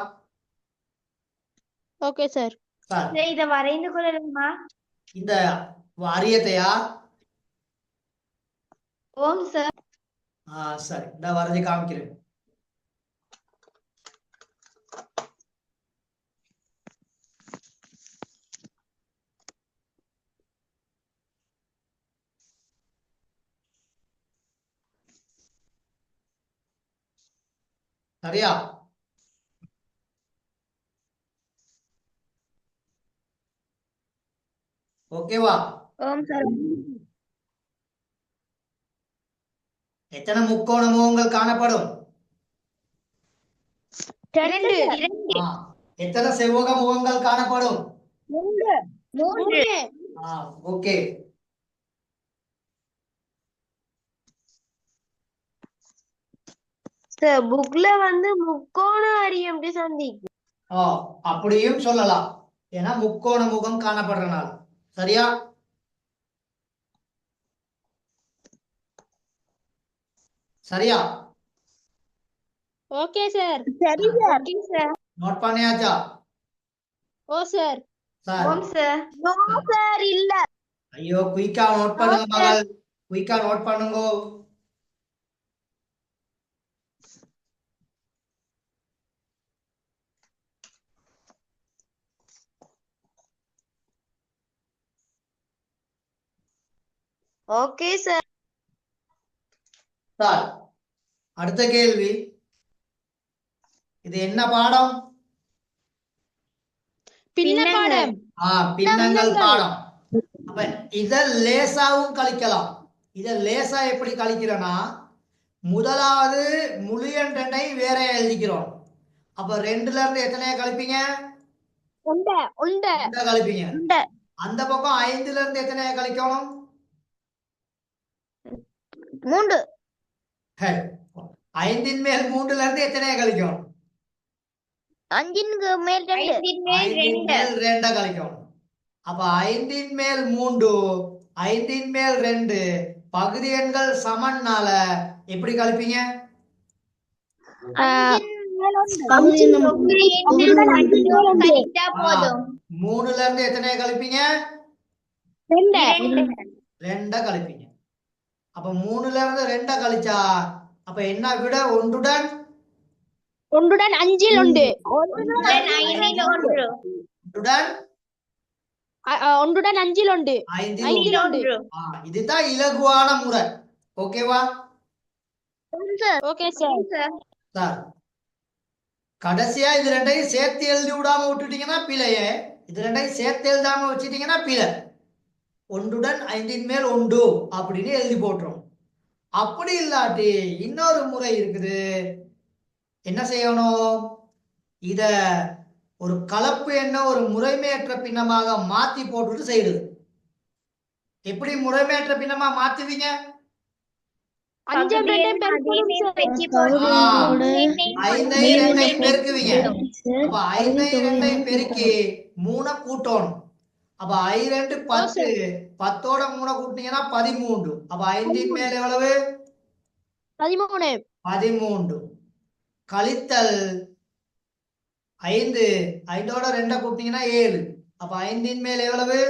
Okay sir. சரி, இத வரைந்து கொள்ளலாமா? இந்த அரியத்தையா? ஓம் சார். சரி, இந்த வரைஞ்சி காமிக்கிறேன். சரியா? ஓகேவா? ஓம் சார். எத்தனை முக்கோண முகங்கள் காணப்படும்? 2. எத்தனை செவ்வக முகங்கள் காணப்படும்? 3. ஓகே. சார் புக்ல முக்கோண அரியம் சந்திக்கு. அப்படியும் சொல்லலாம். ஏன்னா முக்கோண முகம் காணப்படுறனால. சரியா? சரியா? Okay sir. சரி சார். Okay sir. நோட் பண்ணியாச்சா? ஓ சார். சார், ஓம் சார். நோ சார் இல்ல. ஐயோ, குயிக்கா நோட் பண்ணுங்க மகள், குயிக்கா நோட் பண்ணுங்க. Okay sir. சார், அடுத்த கேள்வி. இது என்ன பாடம்? பின்ன பாடம். பின்னங்கள் பாடம். அப்ப இத லேசாவும் கழிக்கலாம். இத லேசா எப்படி கழிக்கிறேன்னா, முதலாவது முழு எண் 2ஐ வேற எழுதிக்கிறோம். அப்ப 2ல இருந்து எத்தனைய கழிப்பீங்க? உண்ட. கழிப்பீங்க. அந்த பக்கம் 5ல இருந்து எத்தனைய கழிக்கணும்? மூன்று. சரி. 5 மேல் 3ல இருந்து எத்தனையை கழிக்கணும்? 5 மேல் 2. 5 மேல் 5 2. மேல் 2 கழிக்கணும். அப்ப 5 மேல் 3 5 மேல் 2 பகுதி எண்கள் சமன்னால எப்படி கழிப்பீங்க? 5 மேல் 1. பகுதி எண்ணை பகுதி எண்கள் 5 கழித்தா போதும். 3ல இருந்து எத்தனையை கழிப்பீங்க? 2. 2 கழிப்பீங்க. அப்ப 3ல இருந்து 2 கழிச்சா அப்ப என்ன விட? ஒன்றுடன் 5 1. ஒன்றுடன் 5 1. ஒன்றுடன் 5 1. 5 1. இதுதான் இலகுவான முறை. ஓகேவா ஓகே சார். சார்? கடைசியா இது ரெண்டையும் சேர்த்து எழுதி விடாம விட்டுட்டீங்கன்னா பிழையே. இது ரெண்டையும் சேர்த்து எழுதாம வச்சுட்டீங்கன்னா பிழை. ஒன்றுடன் 5 மேல் 1 அப்படின்னு எழுதி போட்டுரும். அப்படி இல்லாட்டி இன்னொரு முறை இருக்குது. என்ன செய்யணும்? இத ஒரு கலப்பு எண்ண ஒரு முறைமையற்ற பின்னமாக மாத்தி போட்டுட்டு செய்யுது. எப்படி முறைமையற்ற பின்னமா மாத்துவீங்க? 5 2 பெருக்கி பகுதி போட்டு எண்ணோட 5 2 பெருக்குவீங்க. சார் அப்ப 5 2 பெருக்கி 3 கூட்டணும். அப்ப 2 10 10ஓட 3 கூட்டினீங்கன்னா 13. அப்ப 5 மேல எவ்வளவு? 13. 13 கழித்தல் 5 5ஓட 2 கூட்டினீங்கன்னா 7. அப்ப 5 மேல எவ்வளவு?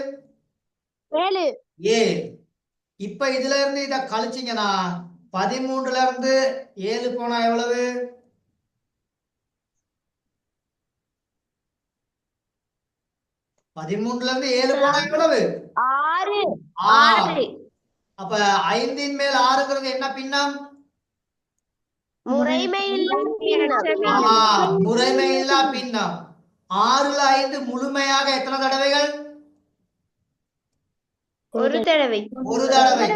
7. 7. இப்ப இதுல இருந்து இத கழிச்சீங்கன்னா 13ல இருந்து 7 போனா எவ்வளவு? 13ல இருந்து 7 போனா எவ்வளவு? 6. 6. அப்ப 5 மேல் 6ங்கிறது என்ன பின்னம்? முறைமை இல்லா பின்னம். முறைமை இல்லா பின்னம். 6ல 5 முழுமையாக எத்தனை தடவைகள்? ஒரு தடவை. ஒரு தடவை.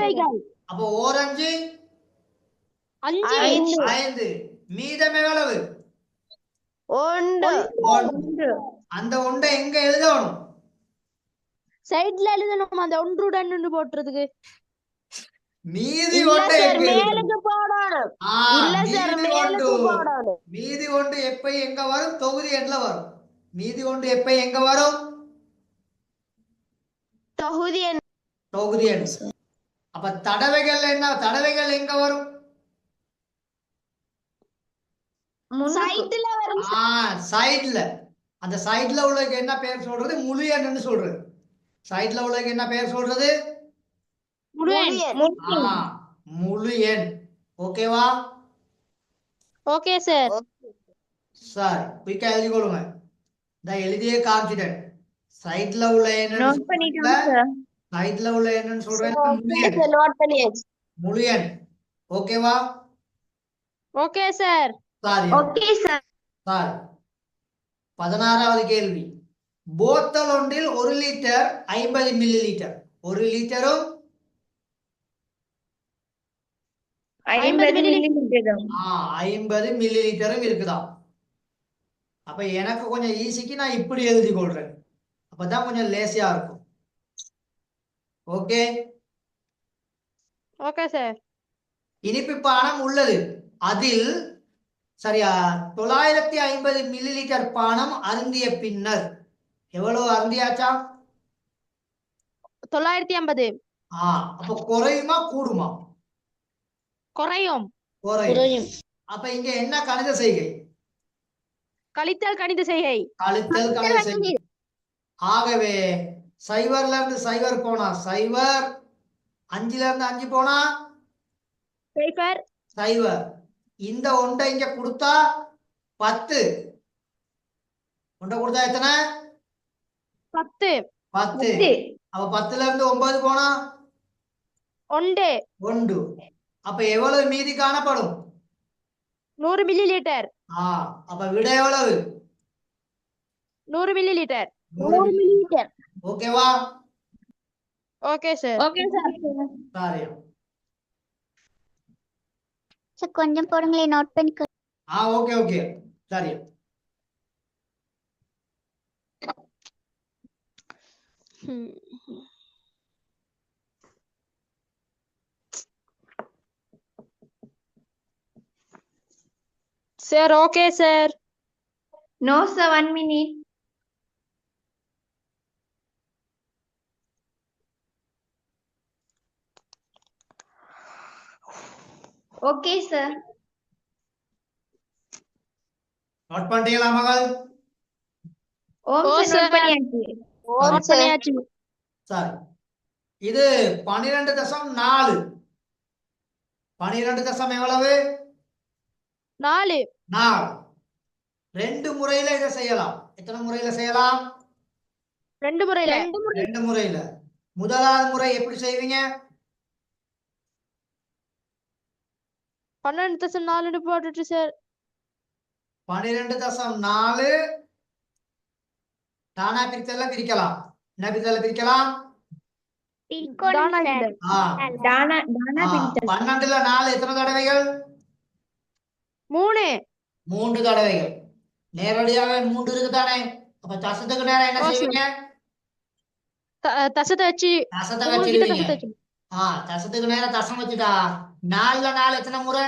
அப்போ ஓர் 5 5. 5. மீதம் எவ்வளவு? 1. 1. அந்த 1 எங்க எழுதணும்? சைடுல எழுதணும் அந்த 1 போட்டுறதுக்கு. மீதி இல்ல 1 சார் எங்க எழுதணும்? மேலுக்கு போடணும். இல்ல சார் மீதி மேலுக்கு 1 போடணும். மீதி 1 எப்ப எங்க வரும்? தொகுதி எண்ல வரும். மீதி 1 எப்ப எங்க வரும்? தொகுதி எண். தொகுதி எண். அப்ப தடவைகள் என்ன? தடவைகள் எங்க வரும்? சைடுல வரும். சைடுல. அந்த சைடுல உள்ளதுக்கு என்ன பேர் சொல்றது? முழு எண்ணுன்னு சொல்றது. சைடுல உள்ளதுக்கு என்ன பேர் சொல்றது? முழு எண். முழு எண். ஓகேவா ஓகே சார். சார்? குயிக்கா எழுதி கொள்ளுங்க. இந்த எழுதியே காமிச்சிட்டேன். சைடுல உள்ள எண்ணு சைடுல உள்ள என்னன்னு சொல்றேன்? நோட் பண்ணியாச்சு. முழு எண். ஓகேவா okay sir. Sorry okay sir. Sir 16வது கேள்வி. போத்தல் ஒன்றில் 1 லிட்டர் 50 மில்லி லிட்டர். 1 லிட்டரும் 50 மில்லி 50 மில்லி லிட்டரும் இருக்குதாம். அப்ப எனக்கு கொஞ்சம் ஈஸிக்கு நான் இப்படி எழுதி கொள்றேன். அப்பதான் கொஞ்சம் லேசியா இருக்கும். Okay okay sir. இனிப்பு பானம் உள்ளது. அதில் சரியா 950 மில்லி லிட்டர் பானம் அருந்திய பின்னர் எவ்வளவு அருந்தியாச்சா? 950. அப்ப குறையுமா கூடுமா? குறையும். குறையும். அப்ப இங்க என்ன கணித செய்கை? கழித்தல் கணித செய்கை. கழித்தல் கணித செய்கை. ஆகவே 0ல இருந்து 0 போனா 0, 5ல இருந்து 5 போனா 0. இந்த 1 இங்க கொடுத்தா 10. 1 கொடுத்தா எத்தனை? 10. 10. அப்ப 10ல இருந்து 9 போனா 1. அப்ப எவ்வளவு மீதி காணப்படும்? 100 மில்லி லிட்டர். அப்ப விட எவ்வளவு? 100 மில்லி லிட்டர். 100 millilitre. ஓகேவா? Okay sir. Okay sir. காரியம். சார் கொஞ்சம் போடுங்களே நோட் பண்ணிக்க. ஓகே ஓகே சரி. Sir okay sir. No, sir, 1 minute. Okay, sir. Note பண்ணிட்டீங்களா மகள்? Om Oh, sir, sir. note பண்ணியாச்சு. நோட் பண்ணியாச்சு. சரி, இது 12.4. 12 எவ்வளவு? 4. 4. 2 முறையில இதை செய்யலாம். எத்தனை முறையில செய்யலாம்? 2 முறையில. 2 முறையில. முதலாவது முறை எப்படி செய்வீங்க? 12.4 போட்டுட்டு சார். 12.4 தானா பிரித்தெல்லாம் பிரிக்கலாம். என்ன பிரித்தெல்லாம் பிரிக்கலாம்? பிரிக்கணும் sir. தானா பிரித்தல். 12ல 4 எத்தனை தடவைகள்? 3. 3 தடவைகள். நேரடியாக 3 இருக்குதானே? அப்ப தசத்துக்கு நேரம் என்ன செய்வீங்க? தசத்தை வச்சு தசத்தை 3 கிட்ட வச்சிருவீங்க. தசத்தை வச்சு. தசத்துக்கு நேரம் தசம் வச்சுட்டா 4ல 4 எத்தனை முறை?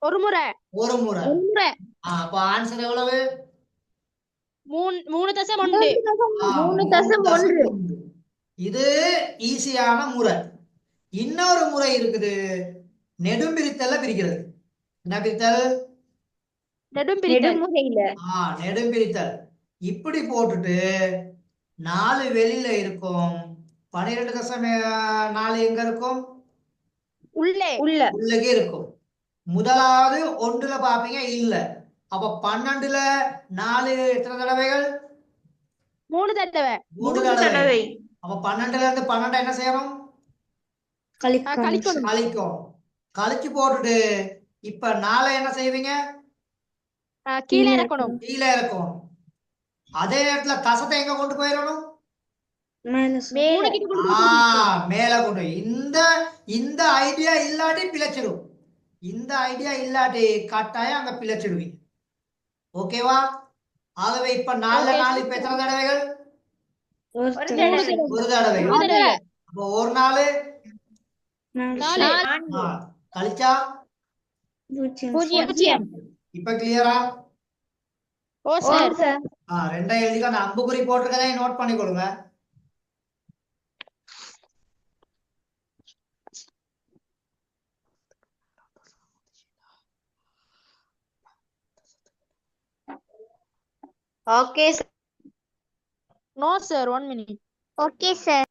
ஒரு முறை. ஒரு முறை. ஒரு முறை. அப்ப ஆன்சர் எவ்வளவு? 3 தசம் 1. 3 தசம் 1. இது ஈஸியான முறை. இன்னொரு முறை இருக்குது, நெடும் பிரித்தல்ல பிரிக்கிறது. என்ன பிரித்தல்? நெடும் பிரித்தல். நெடுமுறையில. நெடும் பிரித்தல். இப்படி போட்டுட்டு 4 வெளியில இருக்கும். 12.4 எங்க இருக்கும்? உள்ளே. உள்ளே இருக்கும். முதலாவது 1ல பாப்பீங்க, இல்ல. அப்ப 12ல 4 எத்தனை தடவைகள்? 3 தடவை. 3 தடவை. அப்ப 12ல இருந்து 12 என்ன செய்யணும்? கழிக்கணும். கழிக்கும். கழிச்சு போட்டுட்டு இப்ப 4 என்ன செய்வீங்க? கீழே இறக்கணும். கீழே இருக்கும். அதே நேரத்துல தசத்தை எங்க கொண்டு போயிடணும்? மேல கொண்டு. இந்த ஐடியா இல்லாட்டி பிழைச்சிடும். இந்த ஐடியா இல்லாட்டி கட்டாயம் அங்க பிழைச்சிடுவீங்க. ஓகேவா? ஆகவே இப்ப 4ல 4 இப்ப எத்தனை தடவைகள்? ஒரு தடவை. அப்போ ஒரு 4 கழிச்சா 0. இப்ப கிளியரா? ஓ சார். ரெண்டையும் எழுதி அந்த அம்புக்குறி போட்டிருக்கதை நோட் பண்ணி கொடுங்க. Okay, sir. No sir, 1 minute. Okay, sir.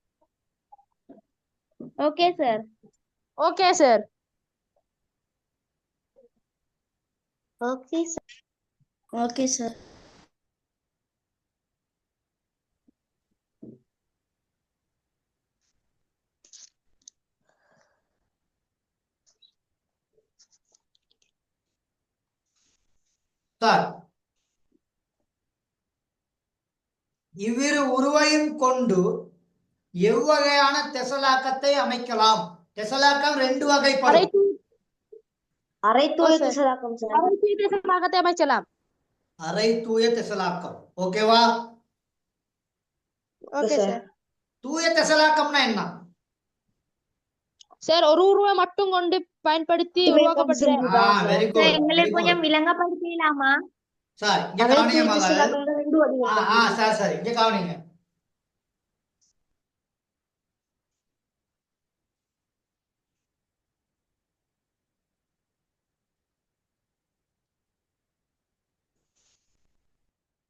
Okay, sir. Okay sir. Okay, sir. Okay sir. Sir, இவ்விரு உருவையும் கொண்டு எவ்வகையான தெசலாக்கத்தை அமைக்கலாம்? தெசலாக்கம் 2 வகைப்படும். அரை ஓ, தூய sir. திசலாக்கம் sir. தெசலாக்கத்தை அமைக்கலாம். அரை தூய தெசலாக்கம். ஓகேவா? Okay sir. சார். தூய தெசலாக்கம்னா என்ன? சார் ஒரு உருவை மட்டும் கொண்டு பயன்படுத்தி உருவாக்கப்படுற. Very Sir, good. எங்களுக்கு கொஞ்சம் விளங்கப்படுத்தலாமா? சார், இங்க அரை கவனிங்க தூய மகள். திசலாக்கம் 2 வடிவம். சரி, இங்க கவனிங்க.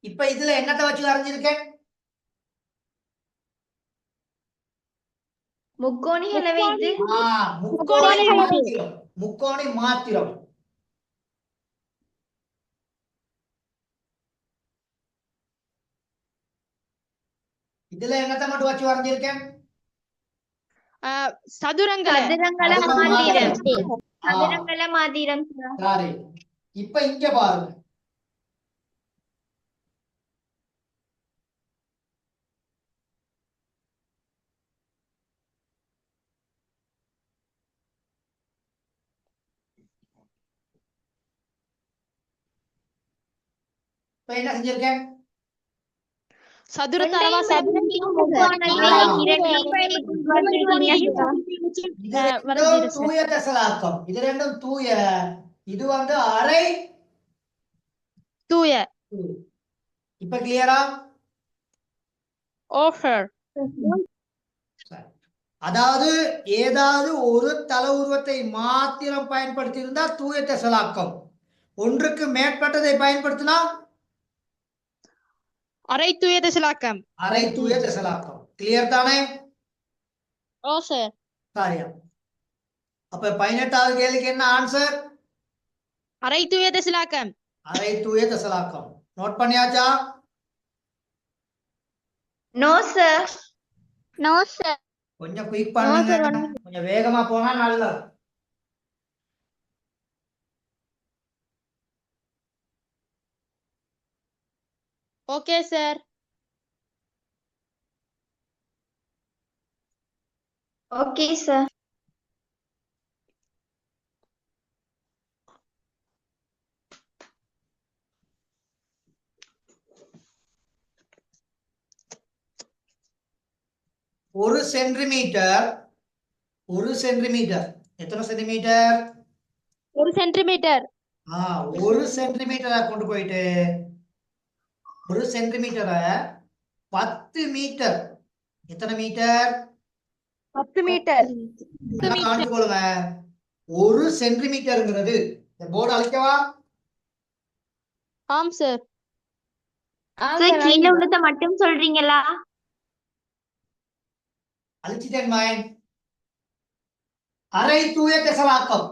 இப்ப இதுல என்னத்தை வச்சு வரைஞ்சிருக்கேன்? முக்கோணிகளை வைத்து. முக்கோணி மாத்திரம். முக்கோணி மாத்திரம். இதுல என்னத்தை மட்டும் வச்சு வரைஞ்சிருக்கேன்? சதுரங்களை. சதுரங்கள மாதிரம். சதுரங்கள மாதிரம் sir. சரி, இப்ப இங்க பாருங்க. இப்ப என்ன செஞ்சிருக்கேன்? சதுர தரவா ரெண்டையும் முக்கோணங்களையும் இரண்டையும் இது ரெண்டும் தூய தெசலாக்கம். இது ரெண்டும் தூய. இது அரை தூய. இப்ப கிளியரா? ஓ சார். அதாவது ஏதாவது ஒரு தல உருவத்தை மாத்திரம் பயன்படுத்தி இருந்தா தூய தசலாக்கம். ஒன்றுக்கு மேற்பட்டதை பயன்படுத்தினா அரை தூய தசலாக்கம். அரை தூய தசலாக்கம். கிளியர் தானே? ஓ சார். சரியா. அப்ப 18வது கேள்விக்கு என்ன ஆன்சர்? அரை தூய தசலாக்கம். அரை தூய தசலாக்கம். நோட் பண்ணியாச்சா? No, sir. No, sir. கொஞ்சம் குயிக் பண்ணுங்க, கொஞ்சம் வேகமா போனா நல்லது. Okay sir. Okay, sir. ஒரு சென்டிமீட்டர் எத்தனை சென்டிமீட்டர்? 1 சென்டிமீட்டர். ஒரு சென்டிமீட்டரை கொண்டு போயிட்டு 1 சென்டிமீட்டரை 10 மீட்டர். எத்தனை மீட்டர்? 10 மீட்டர். காணிச்சுக்கொள்ளுங்க. 1 சென்டிமீட்டருங்கிறது போர்டு அழிக்கவா? ஆம் சார். Sir, கீழே உள்ளத மட்டும் சொல்றீங்களா? அழிச்சிட்டேன் மாயன். அரை தூய தசலாக்கம்.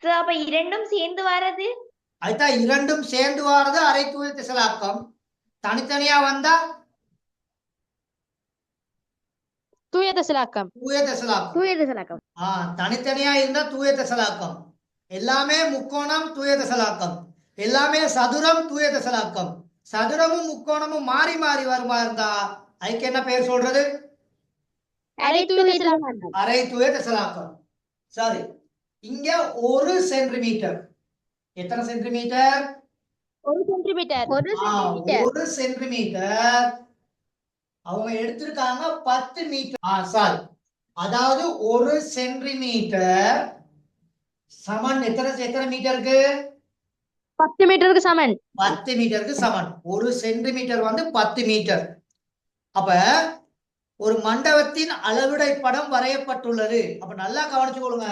Sir, அப்ப இரண்டும் சேர்ந்து வரது? அதுதான் இரண்டும் சேர்ந்து வாரது அரை தூய தசலாக்கம். தனித்தனியா வந்தா தூய தசலாக்கம். தூய தசலாக்கம். தூய தசலாக்கம். தனித்தனியா இருந்தா தூய தசலாக்கம். எல்லாமே முக்கோணம் தூய தசலாக்கம். எல்லாமே சதுரம் தூய தசலாக்கம். சதுரமும் முக்கோணமும் மாறி மாறி வருமா இருந்தா அதுக்கு என்ன பேர் சொல்றது? அரை தூய தசலாக்கம். அரை தூய தசலாக்கம். சரி, இங்க 1 சென்டிமீட்டர். எத்தனை சென்டிமீட்டர்? 1 சென்டிமீட்டர். 1 சென்டிமீட்டர். அவங்க எடுத்திருக்காங்க 10 மீட்டர். சாரி, அதாவது 1 சென்டிமீட்டர் சமன் எத்தனை மீட்டருக்கு? 10 மீட்டருக்கு சமன். 10 மீட்டருக்கு சமன். 1 சென்டிமீட்டர் வந்து 10 மீட்டர். அப்ப ஒரு மண்டபத்தின் அளவிடை படம் வரையப்பட்டுள்ளது. அப்ப நல்லா கவனிச்சு கொள்ளுங்க.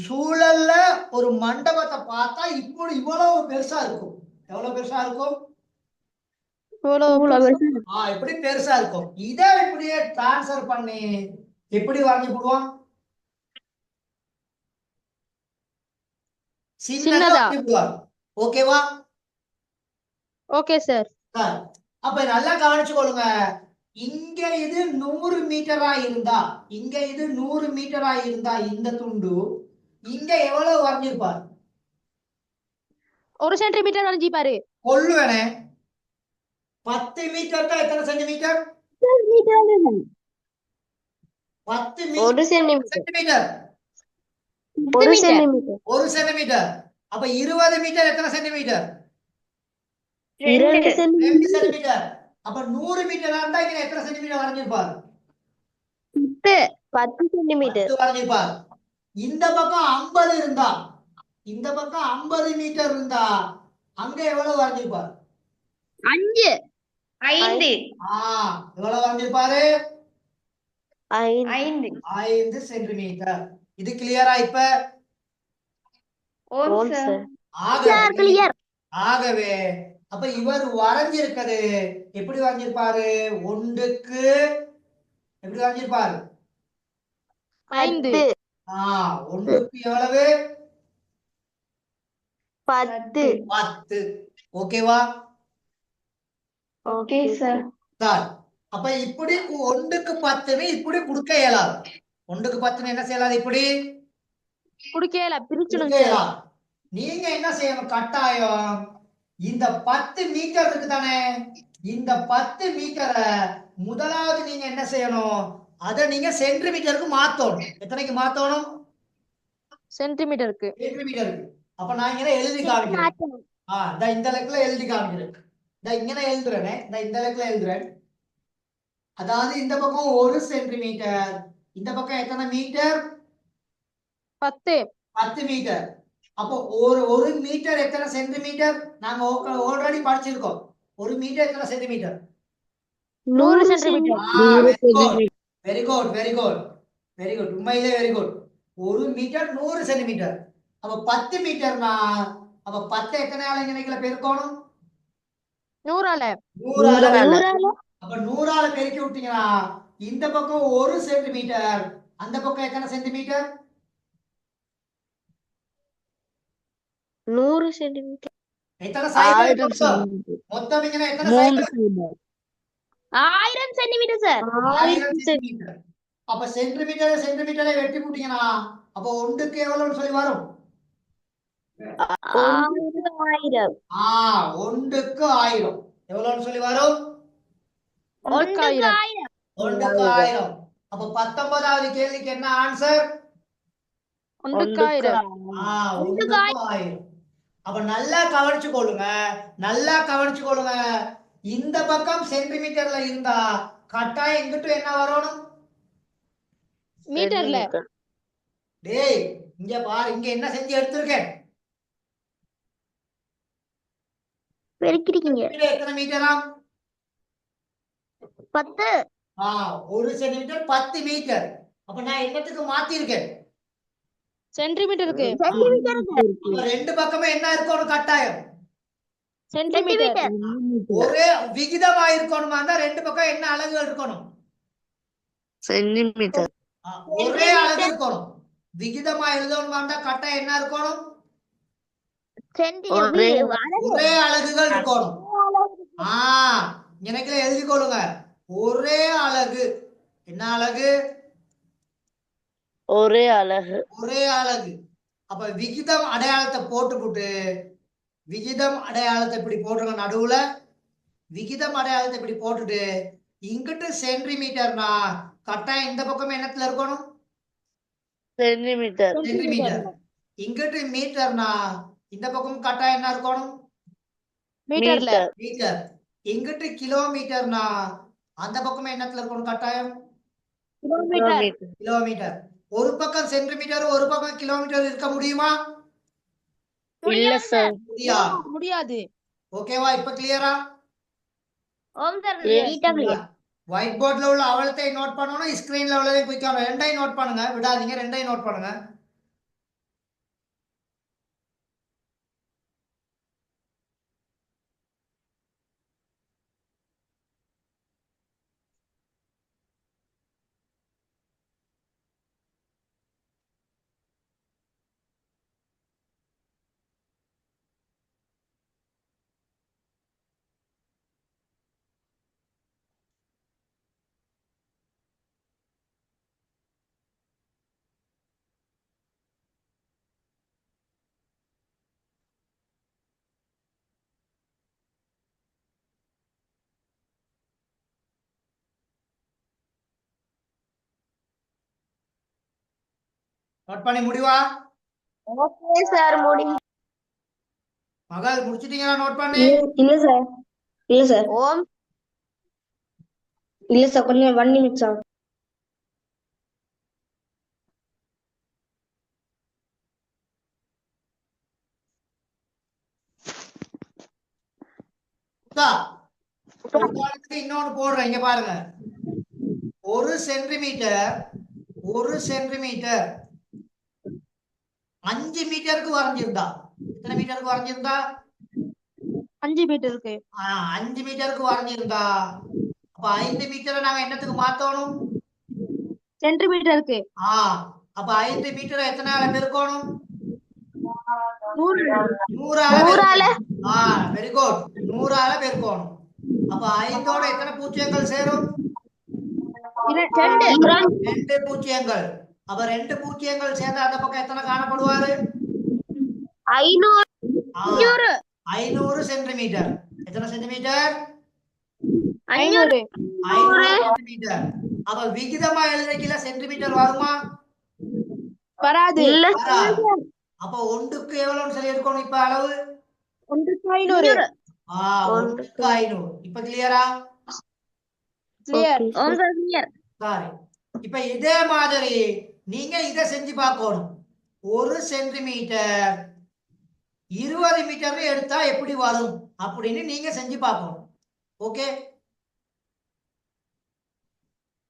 சூழல்ல ஒரு மண்டபத்தை பார்த்தா இப்படி இவ்வளவு பெருசா இருக்கும். எவ்வளவு பெருசா இருக்கும்? இப்படி பெருசா இருக்கும். இதை இப்படியே டிரான்ஸ்ஃபர் பண்ணி எப்படி வரைஞ்சு போடுவோம்? சின்னதா. ஓகேவா? Okay sir. அப்ப நல்லா கவனிச்சு கொள்ளுங்க. இங்க இது 100 மீட்டரா இருந்தா இந்த துண்டு இங்க எவ்வளவு வரைஞ்சிருப்பார்? 1 சென்டிமீட்டர் வரைஞ்சிப்பாரு. கொள்ளுவேனே. 10 மீட்டர் தான் எத்தனை centimetre? 10 1 centimetre. Centimetre. 1 centimetre. 1 centimetre. அப்ப 20 மீட்டர் எத்தனை சென்டிமீட்டர்? 2 சென்டிமீட்டர். 2 சென்டிமீட்டர். அப்ப 100 மீட்டரா இருந்தா இங்க எத்தனை சென்டிமீட்டர் வரைஞ்சிருப்பார்? 10 சென்டிமீட்டர். 10 வரைஞ்சிருப்பார். இந்த பக்கம் 50 இருந்தா, இந்த பக்கம் 50 மீட்டர் இருந்தா அங்க எவ்வளவு வரைஞ்சிருப்பார்? 5. எவ்வளவு வரைஞ்சிருப்பாரு? 5. 5 சென்டிமீட்டர். இது கிளியரா? இப்ப ஆகவே அப்ப இவர் வரைஞ்சிருக்கிறது எப்படி வரைஞ்சிருப்பாரு? ஒன்றுக்கு எப்படி வரைஞ்சிருப்பாரு? 5. ஒன்றுக்கு எவ்வளவு? 10. 10. ஓகேவா? Okay sir. அப்ப இப்படி 1க்கு 10 இப்படி கொடுக்க இயலாது. 1க்கு 10 என்ன செய்யலாம்? இப்படி குடுக்கல பிரிச்சுடுங்க. கொடுக்க இயலாது. நீங்க என்ன செய்யணும்? கட்டாயம் இந்த 10 மீட்டர் இருக்கு தானே, இந்த 10 மீட்டரை முதலாவது நீங்க என்ன செய்யணும்? அதை நீங்க சென்டிமீட்டருக்கு மாத்தணும். எத்தனைக்கு மாத்தணும்? சென்டிமீட்டருக்கு. சென்டிமீட்டருக்கு. அப்ப நான் இங்க எழுதி காமிக்கிறேன். இந்த லெக்ல எழுதி காமிக்கிறேன். இங்க எழுதுறேனே, இந்த லெக்ல எழுதுறேன். அதாவது இந்த பக்கம் 1 சென்டிமீட்டர், இந்த பக்கம் எத்தனை மீட்டர்? 10 10 மீட்டர். அப்போ ஒரு மீட்டர் எத்தனை சென்டிமீட்டர்? நாங்க ஆல்ரெடி படிச்சிருக்கோம். ஒரு மீட்டர் எத்தனை centimetre? 100 centimetre. Very good very good very good உண்மையிலே வெரி குட். ஒரு மீட்டர் 100 சென்டிமீட்டர். அப்ப 10 மீட்டர்னா அப்ப 10 எத்தனை ஆளுங்களைகளை பெருக்கணும்? 100 100 அப்ப 100 பெருக்கி விட்டீங்கன்னா இந்த பக்கம் 1 சென்டிமீட்டர், அந்த பக்கம் எத்தனை சென்டிமீட்டர்? 100 சென்டிமீட்டர். எத்தனை சைபர் 1000 சென்டிமீட்டர். மொத்தம் இங்க எத்தனை 3 சைபர்? சைபர். 1000 சென்டிமீட்டர் சார். 1000 சென்டிமீட்டர். அப்ப சென்டிமீட்டரை வெட்டி போட்டீங்கன்னா அப்ப ஒன்றுக்கு எவ்வளவுன்னு சொல்லி வரும்? 1000. ஒன்றுக்கு 1000 எவ்வளவுன்னு சொல்லி வரும்? 1000. 1க்கு 1000. அப்ப 19வது கேள்விக்கு என்ன ஆன்சர்? 1000. 1க்கு 1000. அப்ப நல்லா கவனிச்சு கொள்ளுங்க. இந்த பக்கம் சென்டிமீட்டர்ல இருந்தா கட்டாயம் இங்கிட்டு என்ன வரணும்? மீட்டர்ல. டேய் இங்க பாரு, இங்க என்ன செஞ்சு எடுத்திருக்கேன்? பெருக்கிருக்கீங்க. இது எத்தனை மீட்டரா? 10. 1 சென்டிமீட்டர் 10 மீட்டர். அப்ப நான் என்னத்துக்கு மாத்திருக்கேன்? சென்டிமீட்டருக்கு. அப்ப ரெண்டு பக்கமே என்ன இருக்கணும் கட்டாயம்? சென்டிமீட்டர். ஒரே விகிதமா இருக்கணுமா இருந்தா ரெண்டு பக்கம் என்ன அலகுகள் இருக்கணும்? சென்டிமீட்டர். ஒரே அலகு இருக்கணும். விகிதமா எழுதணுமா இருந்தா கட்டாயம் என்ன இருக்கணும்? ஒரே அலகுகள் இருக்கணும். எனக்கு எழுதி கொள்ளுங்க. ஒரே அலகு. என்ன அலகு? ஒரே அலகு. ஒரே அலகு. அப்ப விகிதம் அடையாளத்தை போட்டு விகிதம் அடையாளத்தை இப்படி போட்டுருங்க. நடுவுல விகிதம் அடையாளத்தை இப்படி போட்டுட்டு இங்கிட்டு சென்டிமீட்டர்னா கட்டாயம் இந்த பக்கம் என்னத்துல இருக்கணும்? சென்டிமீட்டர். சென்டிமீட்டர். இங்கிட்டு மீட்டர்னா இந்த பக்கம் கட்டாயம் என்ன இருக்கணும்? மீட்டர்ல. மீட்டர். இங்கிட்டு கிலோமீட்டர்னா அந்த பக்கம் என்னத்துல இருக்கணும் கட்டாயம்? கிலோமீட்டர். ஒரு பக்கம் சென்டிமீட்டர் ஒரு பக்கம் கிலோமீட்டர் இருக்க முடியுமா? இல்ல சார். முடியாது. ஓகேவா? இப்ப கிளியரா? Yes. ஒயிட் போர்ட்ல உள்ள அவலத்தை நோட் பண்ணணும், ஸ்கிரீன்ல உள்ளதை குறிக்கணும். ரெண்டையும் நோட் பண்ணுங்க, விடாதீங்க. ரெண்டையும் நோட் பண்ணுங்க. நோட் பண்ணி முடிவா? ஓகே சார், மகள் முடிச்சிட்டீங்களா நோட் பண்ணி? இல்ல சார். இல்ல சார், கொஞ்சம் 1 நிமிஷம் சார். இன்னொன்னு போடுறேன், இங்க பாருங்க. ஒரு சென்டிமீட்டர் 5 மீட்டருக்கு வரைஞ்சிருந்தா எத்தனை மீட்டருக்கு வரைஞ்சிருந்தா? 5 மீட்டருக்கு. 5 மீட்டருக்கு வரைஞ்சிருந்தா அப்ப 5 மீட்டரை நாங்க என்னத்துக்கு மாத்தணும்? சென்டிமீட்டருக்கு. அப்ப 5 மீட்டரை எத்தனை ஆள பெருக்கணும்? 100. Very good. 100 ஆள பெருக்கணும். அப்ப 5ஓட எத்தனை பூஜ்ஜியங்கள் சேரும்? 2 பூஜ்ஜியங்கள். அப்ப 2 பூஜ்ஜியங்கள் சேர்ந்து அந்த பக்கம் எத்தனை காணப்படுவாரு? 500 சென்டிமீட்டர். எத்தனை சென்டிமீட்டர்? 500 சென்டிமீட்டர். அப்ப விகிதமா எழுதிக்கல சென்டிமீட்டர் வருமா? வராது. அப்ப ஒன்றுக்கு எவ்வளவுன்னு சொல்லி இருக்கணும் இப்ப அளவு? 1க்கு 500. 1க்கு 500. இப்ப கிளியரா? கிளியர். சாரி. இப்ப இதே மாதிரி நீங்க இத செஞ்சு பார்க்கணும். 1 சென்டிமீட்டர் 20 மீட்டர் எடுத்தா எப்படி வரும் அப்படின்னு நீங்க செஞ்சு பார்க்கணும். Okay,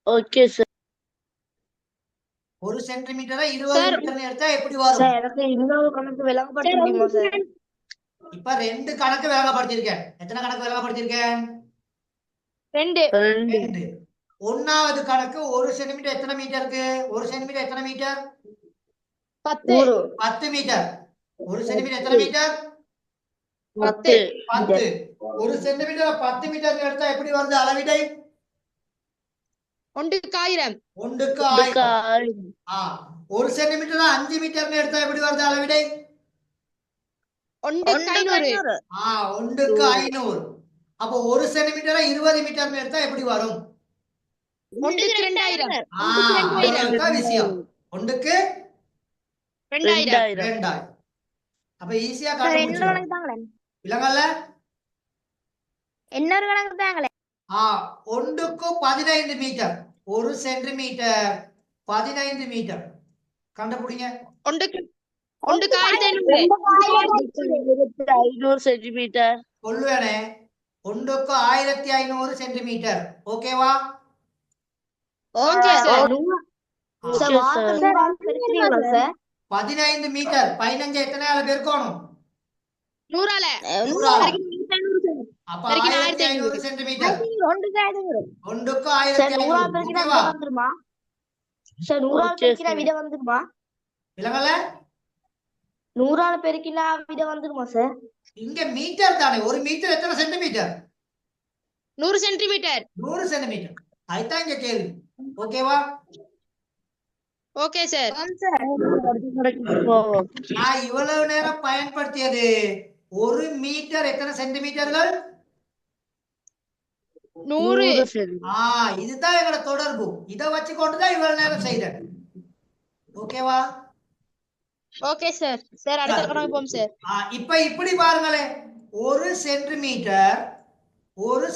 okay sir. 1 சென்டிமீட்டரை 20 மீட்டர் எடுத்தா எப்படி வரும்? சார் எனக்கு இன்னொரு கணக்கு விளங்கப்படுத்த முடியுமா சார்? இப்ப 2 கணக்கு விளங்கப்படுத்திருக்கேன். எத்தனை கணக்கு விளங்கப்படுத்திருக்கேன்? 2 2. 1வது கணக்கு 1 சென்டிமீட்டர் எத்தனை மீட்டருக்கு? 1 சென்டிமீட்டர் எத்தனை மீட்டர்? 10 10 மீட்டர். 1 சென்டிமீட்டர் எத்தனை மீட்டர்? 10. 10. 1 சென்டிமீட்டர் 10 மீட்டர் எடுத்தா எப்படி வருது அளவிடை? 1/1000 1/1000. 1 சென்டிமீட்டர் 5 மீட்டர் எடுத்தா எப்படி வருது அளவிடை? 1/500 1/500. அப்போ 1 சென்டிமீட்டர் 20 மீட்டர் எடுத்தா எப்படி வரும்? 1/2000 அதுதான் விஷயம். 1/2000. 2000. அப்ப ஈஸியா சார் இன்னொரு கண்டுபிடிச்சிடலாம். கணக்கு தாங்களேன். இல்லங்கல்ல? இன்னொரு கணக்கு தாங்களேன். 1/15 மீட்டர். 1 centimetre 15 metre. கண்டுபிடிங்க. 1/1500 500 சென்டிமீட்டர். சொல்லுவேனே 1/1500 சென்டிமீட்டர். ஓகேவா? Okay sir. சார் வார்த்தை நூறால பெருக்கிறீங்களா சார்? 15 மீட்டர் 15 எத்தனை பெருக்கணும்? 100ஆல அப்ப பெருக்கினா 1500 சென்டிமீட்டர். 1/500. 1/1500. சார் நூறால பெருக்கினா ஓகேவா? விட வந்துருமா? சார் நூறால ஓகே பெருக்கினா சார். விட வந்துருமா? இல்லங்கல்ல? நூறால பெருக்கினா விட வந்துருமா சார்? இங்க மீட்டர் தானே. 1 மீட்டர் எத்தனை சென்டிமீட்டர்? 100 சென்டிமீட்டர். 100 சென்டிமீட்டர். அதுதான் இங்க கேள்வி. ஓகேவா? Okay sir. நான் இவ்வளவு நேரம் பயன்படுத்தியது 1 மீட்டர் எத்தனை சென்டிமீட்டர்கள்? 100 இதுதான் எங்களோட தொடர்பு. இதை வச்சுக்கொண்டுதான் இவ்வளவு நேரம் செய்தேன். ஓகேவா? Okay sir. சார் அடுத்த கணக்கு போம் சார். இப்ப இப்படி பாருங்களேன். 1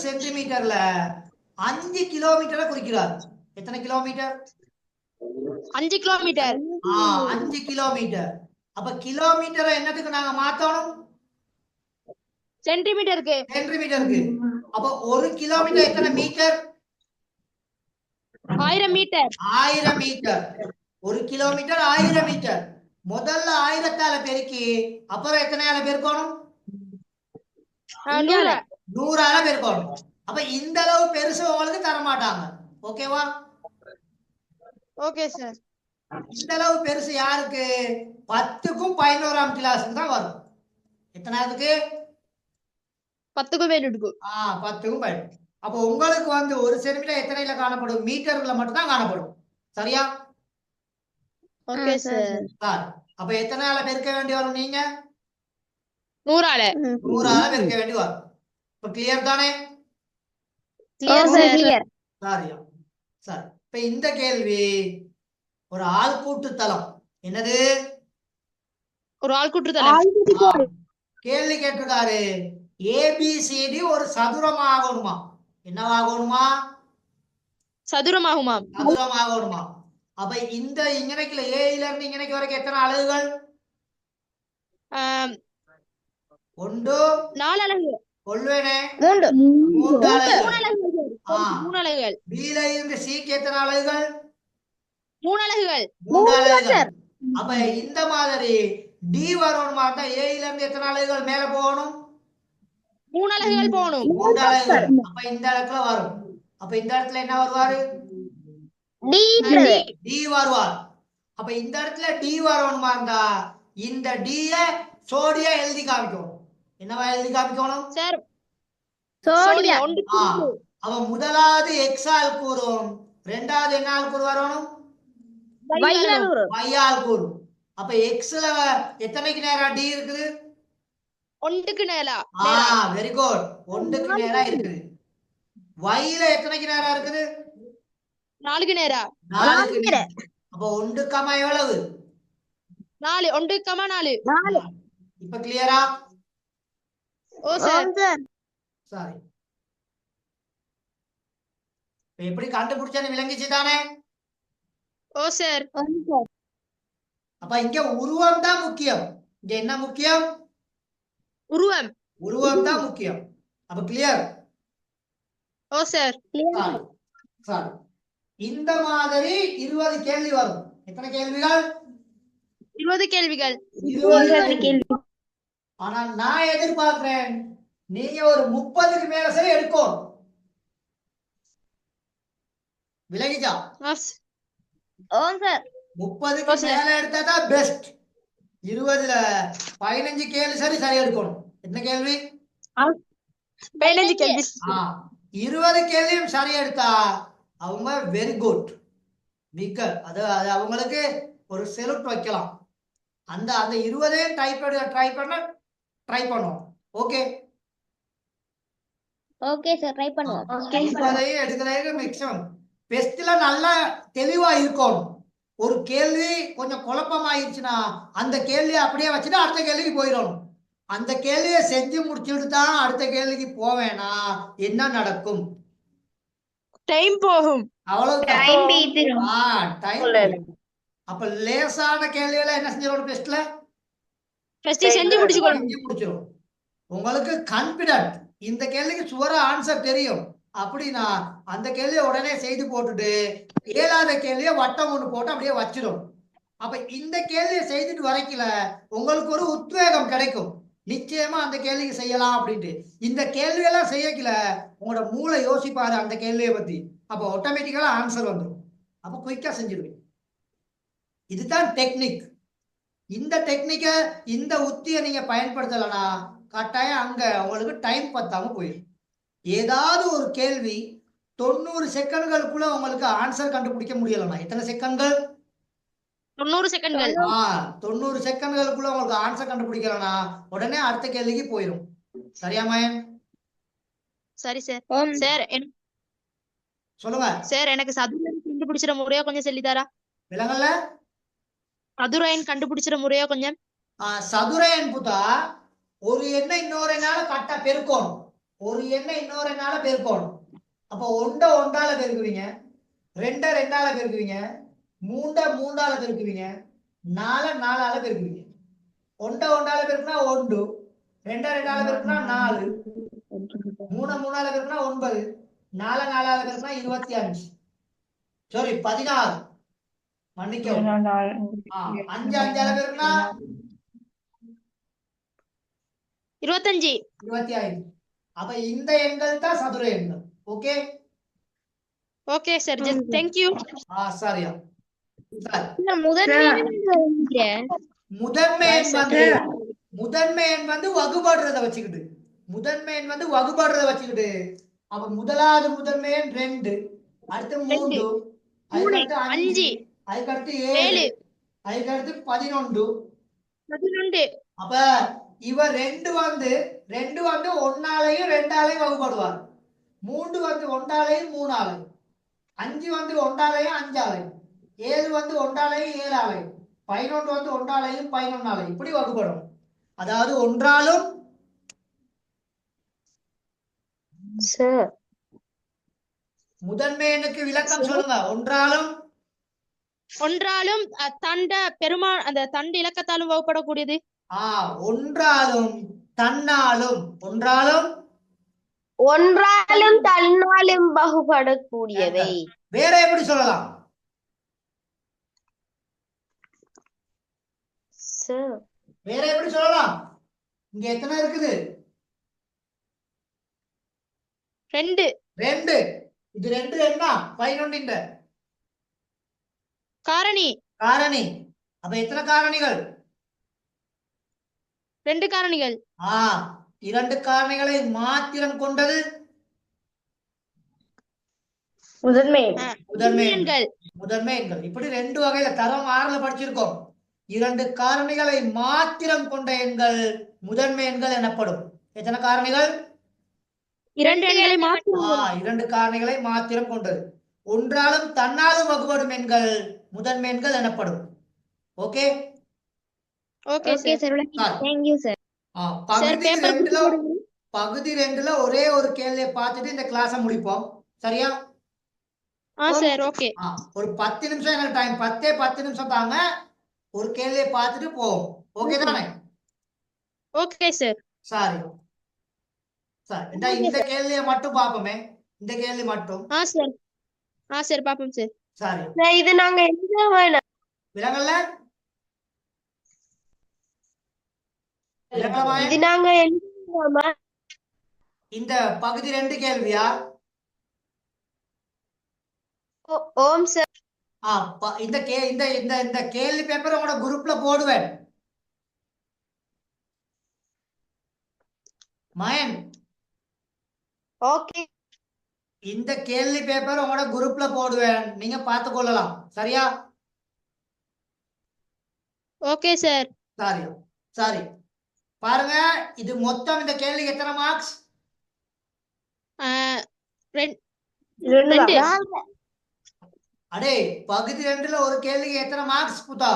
சென்டிமீட்டர்ல 5 கிலோமீட்டரை குறிக்கிறார். எத்தனை கிலோமீட்டர்? 5 கிலோமீட்டர். 5 கிலோமீட்டர். அப்ப கிலோமீட்டரை என்னத்துக்கு நாங்க மாத்தணும்? சென்டிமீட்டருக்கு. சென்டிமீட்டருக்கு. அப்ப 1 கிலோமீட்டர் எத்தனை metre? 1000 metre. 1000 metre. 1 kilometre 1000 metre. முதல்ல 1000ஆல பெருக்கி அப்புறம் எத்தனையால பெருக்கணும்? 100ஆல பெருக்கணும். அப்ப இந்த அளவு பெருசு உங்களுக்கு தர மாட்டாங்க. ஓகேவா? Okay sir. இந்த அளவு பெருசு யாருக்கு? 10க்கும் 11ஆம் கிளாஸுக்கு தான் வரும். எத்தனாவதுக்கு? 10க்கும் 12க்கும். 10க்கும் 12. அப்போ உங்களுக்கு வந்து 1 சென்டிமீட்டர் எத்தனைல காணப்படும்? மீட்டர்ல மட்டும் தான் காணப்படும். சரியா? Okay sir. அப்ப எத்தனையால பெருக்க வேண்டி வரும்? நீங்க 100ஆல. 100ஆல பெருக்க வேண்டி வரும். இப்ப கிளியர் தானே? Clear sir. சரியா? சரி. இப்ப இந்த கேள்வி ஒரு ஆள் கூட்டுத்தளம். என்னது? ஒரு ஆள் கூட்டுத்தளம். கேள்வி கேட்டிருக்காரு. ABCD ஒரு சதுரமாகணுமா? என்னவாகணுமா? சதுரமாகுமா? சதுரமாகணுமா? அப்ப இந்த இங்கனைக்குள்ள ஏல இருந்து இங்கனைக்கு வரைக்கும் எத்தனை அலகுகள்? 4 அலகு. சொல்வேனே 3 3 அலகுகள். 3 அலகுகள். Bல இருந்து Cக்கு எத்தனை அலகுகள்? 3 அலகுகள். 3 அலகுகள். அப்ப இந்த மாதிரி D வரணுமா? A ல இருந்து எத்தனை அலகுகள் மேல போகணும்? 3 அலகுகள் போகணும். 3 அலகுகள். அப்ப இந்த இடத்துல வரும். அப்ப இந்த இடத்துல என்ன வருவாரு? D வருவார். அப்ப இந்த இடத்துல D வரணுமா இருந்தா இந்த D சோடியா எழுதி காமிக்கணும். என்னவா எழுதி காமிக்கணும்? Sir sodium. அவ முதலாவது X ஆல் கூறும், இரண்டாவது என்ன ஆல் கூறு வரணும்? Y ஆல் கூறு. அப்ப Xல எத்தனைக்கு நேரா D இருக்குது? 1க்கு நேரா. Very good. 1க்கு நேரா இருக்குது. Yல எத்தனைக்கு நேரா இருக்குது? 4க்கு நேரா. 4க்கு நேரா. அப்ப 1 கமா எவ்வளவு? 4. 1,4. இப்ப கிளியரா? ஓ சார். சரி. எப்படி கண்டுபிடிச்சேன்னு விளங்கிச்சு தானே? ஓ சார். அப்ப இங்க உருவம் தான் முக்கியம். இங்க என்ன முக்கியம்? உருவம். உருவம் தான் முக்கியம். அப்ப கிளியர்? ஓ சார். சாரி. இந்த மாதிரி 20 கேள்வி வரும். எத்தனை கேள்விகள்? 20 கேள்விகள். 20 கேள்வி. ஆனா நான் எதிர்பார்க்கிறேன் நீங்க ஒரு 30க்கு மேல சரி எடுக்கும். விலகிஜா. ஓம் சார். 30க்கு மேல எடுத்தா தான் பெஸ்ட். 20ல 15 கேள்வி சரி எடுக்கணும். எத்தனை கேள்வி? 15 கேள்வி. 20 கேள்வியும் சரி எடுத்தா அவங்க வெரி குட். அது அவங்களுக்கு ஒரு செலுட் வைக்கலாம். அந்த 20 ட்ரை பண்ணுவோம். ஓகே ஓகே சார், ட்ரை பண்ணுவோம். எடுக்கிறதுக்கு மேக்ஸிமம் பெஸ்ட்ல நல்லா தெளிவா இருக்கணும். ஒரு கேள்வி கொஞ்சம் குழப்பமாயிருச்சுன்னா அந்த கேள்வியை அப்படியே வச்சுட்டு அடுத்த கேள்விக்கு போயிடணும். அந்த கேள்வியை செஞ்சு முடிச்சுட்டு தான் அடுத்த கேள்விக்கு போவேனா என்ன நடக்கும்? டைம் போகும். அவ்வளவு டைம் பீத்திரும். அப்ப லேசான கேள்விகளை என்ன செஞ்சிடும்? பெஸ்ட்ல செஞ்சு முடிச்சிடும். உங்களுக்கு கான்பிடன்ட் இந்த கேள்விக்கு சுவர ஆன்சர் தெரியும் அப்படின்னா அந்த கேள்வியை உடனே செய்து போட்டுட்டு 7வது கேள்வியை வட்டம் ஒண்ணு போட்டு அப்படியே வச்சிடும். அப்ப இந்த கேள்வியை செய்துட்டு வரைக்கல உங்களுக்கு ஒரு உத்வேகம் கிடைக்கும். நிச்சயமா அந்த கேள்விக்கு செய்யலாம் அப்படின்ட்டு. இந்த கேள்வியெல்லாம் செய்யக்கல உங்களோட மூளை யோசிப்பாரு அந்த கேள்வியை பத்தி. அப்ப ஆட்டோமேட்டிக்கலா ஆன்சர் வந்துடும். அப்ப குயிக்கா செஞ்சிடுவீங்க. இதுதான் டெக்னிக். இந்த டெக்னிக்க இந்த உத்தியை நீங்க பயன்படுத்தலைன்னா கட்டாயம் அங்க உங்களுக்கு டைம் பத்தாம போயிடும். ஏதாவது ஒரு கேள்வி 90 செகண்ட்களுக்குள்ள உங்களுக்கு ஆன்சர் கண்டுபிடிக்க முடியலன்னா எத்தனை செகண்ட்கள்? 90 செகண்ட்கள். 90 செகண்ட்களுக்குள்ள உங்களுக்கு ஆன்சர் கண்டுபிடிக்கலன்னா உடனே அடுத்த கேள்விக்கு போயிடும். சரியா மயன்? சரி சார். சார் சொல்லுங்க சார். எனக்கு சதுரன் கண்டுபிடிச்சிற முறையா கொஞ்சம் சொல்லித்தாரா? விலங்கல்ல சதுரன் கண்டுபிடிச்சிற முறையா கொஞ்சம்? சதுரன் புத்தா ஒரு எண்ணெய் இன்னொரு எண்ணால கட்ட பெருக்கணும். ஒரு எண்ணெய் இன்னொரு எண்ணால பெருக்கணும். அப்ப ஒன்றால பெருக்குவீங்க, 2 2ஆல பெருக்குவீங்க, 3 3ஆல பெருக்குவீங்க, 4 4ஆல பெருக்குவீங்க. 1 பெருக்குனா 1, 2 2ஆல பெருக்குனா 4, 3 3ஆல பெருக்குனா 9, 4 4ஆல பெருக்குனா 25. சாரி 16. மன்னிக்கவும். 5 5ஆல பெருக்குனா 25. 25. அப்ப இந்த எண்கள் தான் சதுர எண்கள். Okay okay sir. Thank you. சரியா. முதன்மை எண் வந்து வகுபடுறத வச்சுக்கிட்டு அப்ப முதலாவது முதன்மை எண் 2, அடுத்து 3, அதுக்கடுத்து 5, அதுக்கடுத்து 7, அதுக்கடுத்து 11. அப்ப இவ 2 வந்து 1ஆலையும் 2ஆலையும் வகுபடுவார். 3 வந்து 1ஆலையும் 3ஆலையும், 5 வந்து 1ஆலையும் 5ஆலையும், 7 வந்து 1ஆலையும் 7ஆலையும், 11 வந்து 1ஆலையும் 11ஆலையும் இப்படி வகுப்படும். அதாவது ஒன்றாலும் முதன்மை எண்ணுக்கு விளக்கம் சொல்லுங்க. ஒன்றாலும் தண்ட பெருமாள் அந்த தண்டு இலக்கத்தாலும் வகுப்படக்கூடியது. ஒன்றாலும் தன்னாலும் தன்னாலும் வகுப்படக்கூடியவை. வேற எப்படி சொல்லலாம்? வேற எப்படி சொல்லலாம்? இங்க எத்தனை இருக்குது? 2. இது 2 என்ன? 11 காரணி. அப்ப எத்தனை காரணிகள்? 2 காரணிகள். 2 காரணிகளை மாத்திரம் கொண்டது முதன்மை எண்கள். இப்படி 2 வகையில தரம் 6ல படிச்சிருக்கோம். 2 காரணிகளை மாத்திரம் கொண்ட எண்கள் முதன்மை எண்கள் எனப்படும். எத்தனை காரணிகள்? 2 காரணிகளை மாத்திரம் கொண்டது. ஒன்றாலும் தன்னாலும் வகுப்படும் எண்கள் முதன்மை எண்கள் எனப்படும். ஓகே பகுதி 2ல ஒரே ஒரு கேள்வியை பார்த்துட்டு இந்த கிளாஸை முடிப்போம். சரியா? Sir okay. ஒரு 10 நிமிஷம் எனக்கு டைம். 10 நிமிஷம் தாங்க. ஒரு கேள்வியை பார்த்துட்டு போவோம். ஓகே தானே? Okay sir. சரி சார், இந்த கேள்வியை மட்டும் பார்ப்போமே. இந்த கேள்வி மட்டும். சார் பாப்போம் சார். சரி, இது நாங்க எழுத வேணாம். விலங்கல்ல விலங்கலமா? இது நாங்க எழுதலாமா? இந்த பகுதி 2 கேள்வியா? ஓம் சார். இந்த இந்த இந்த கேள்வி பேப்பர் உங்களோட குரூப்ல போடுவேன். மயன், ஓகே. இந்த கேள்வி பேப்பர் உங்களோட குரூப்ல போடுவேன், நீங்க பார்த்து கொள்ளலாம். சரியா? Okay sir. சரி சரி, பாருங்க. இது மொத்தம் இந்த கேள்விக்கு எத்தனை மார்க்ஸ்? 2. அடே, பகுதி 2ல ஒரு கேள்விக்கு எத்தனை மார்க்ஸ் புத்தா?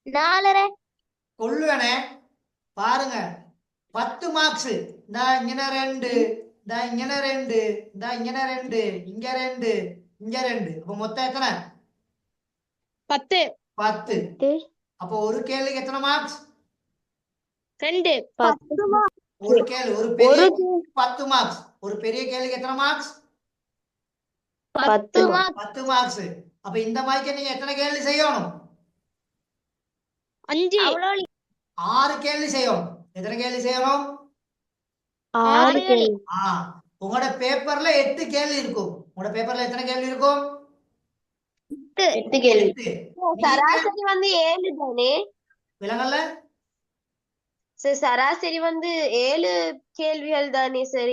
4.5. கொள்ளுவனே. பாருங்க, 10 மார்க்ஸ். இங்கே 2, இங்கே 2, இங்கே 2, இங்க 2, இங்க 2. அப்ப மொத்தம் எத்தனை? 10. 10. அப்போ ஒரு கேள்விக்கு எத்தனை மார்க்ஸ்? 2. ஒரு கேள்வி, ஒரு பெரிய 10 மார்க்ஸ். ஒரு பெரிய கேள்விக்கு எத்தனை மார்க்ஸ்? 10 10 மார்க்ஸ். அப்ப இந்த மாதிரி நீங்க எத்தனை கேள்வி செய்யணும்? 5. 6 கேள்வி செய்யணும். எத்தனை கேள்வி செய்யணும்? 6 கேள்வி. உங்களோட பேப்பர்ல 8 கேள்வி இருக்கும். உங்களோட பேப்பர்ல எத்தனை கேள்வி இருக்கும்? 8 கேள்வி. 8. சராசரி வந்து 7 தானே? விலங்கல்ல? சார் சராசரி வந்து 7 கேள்விகள் தானே சார்?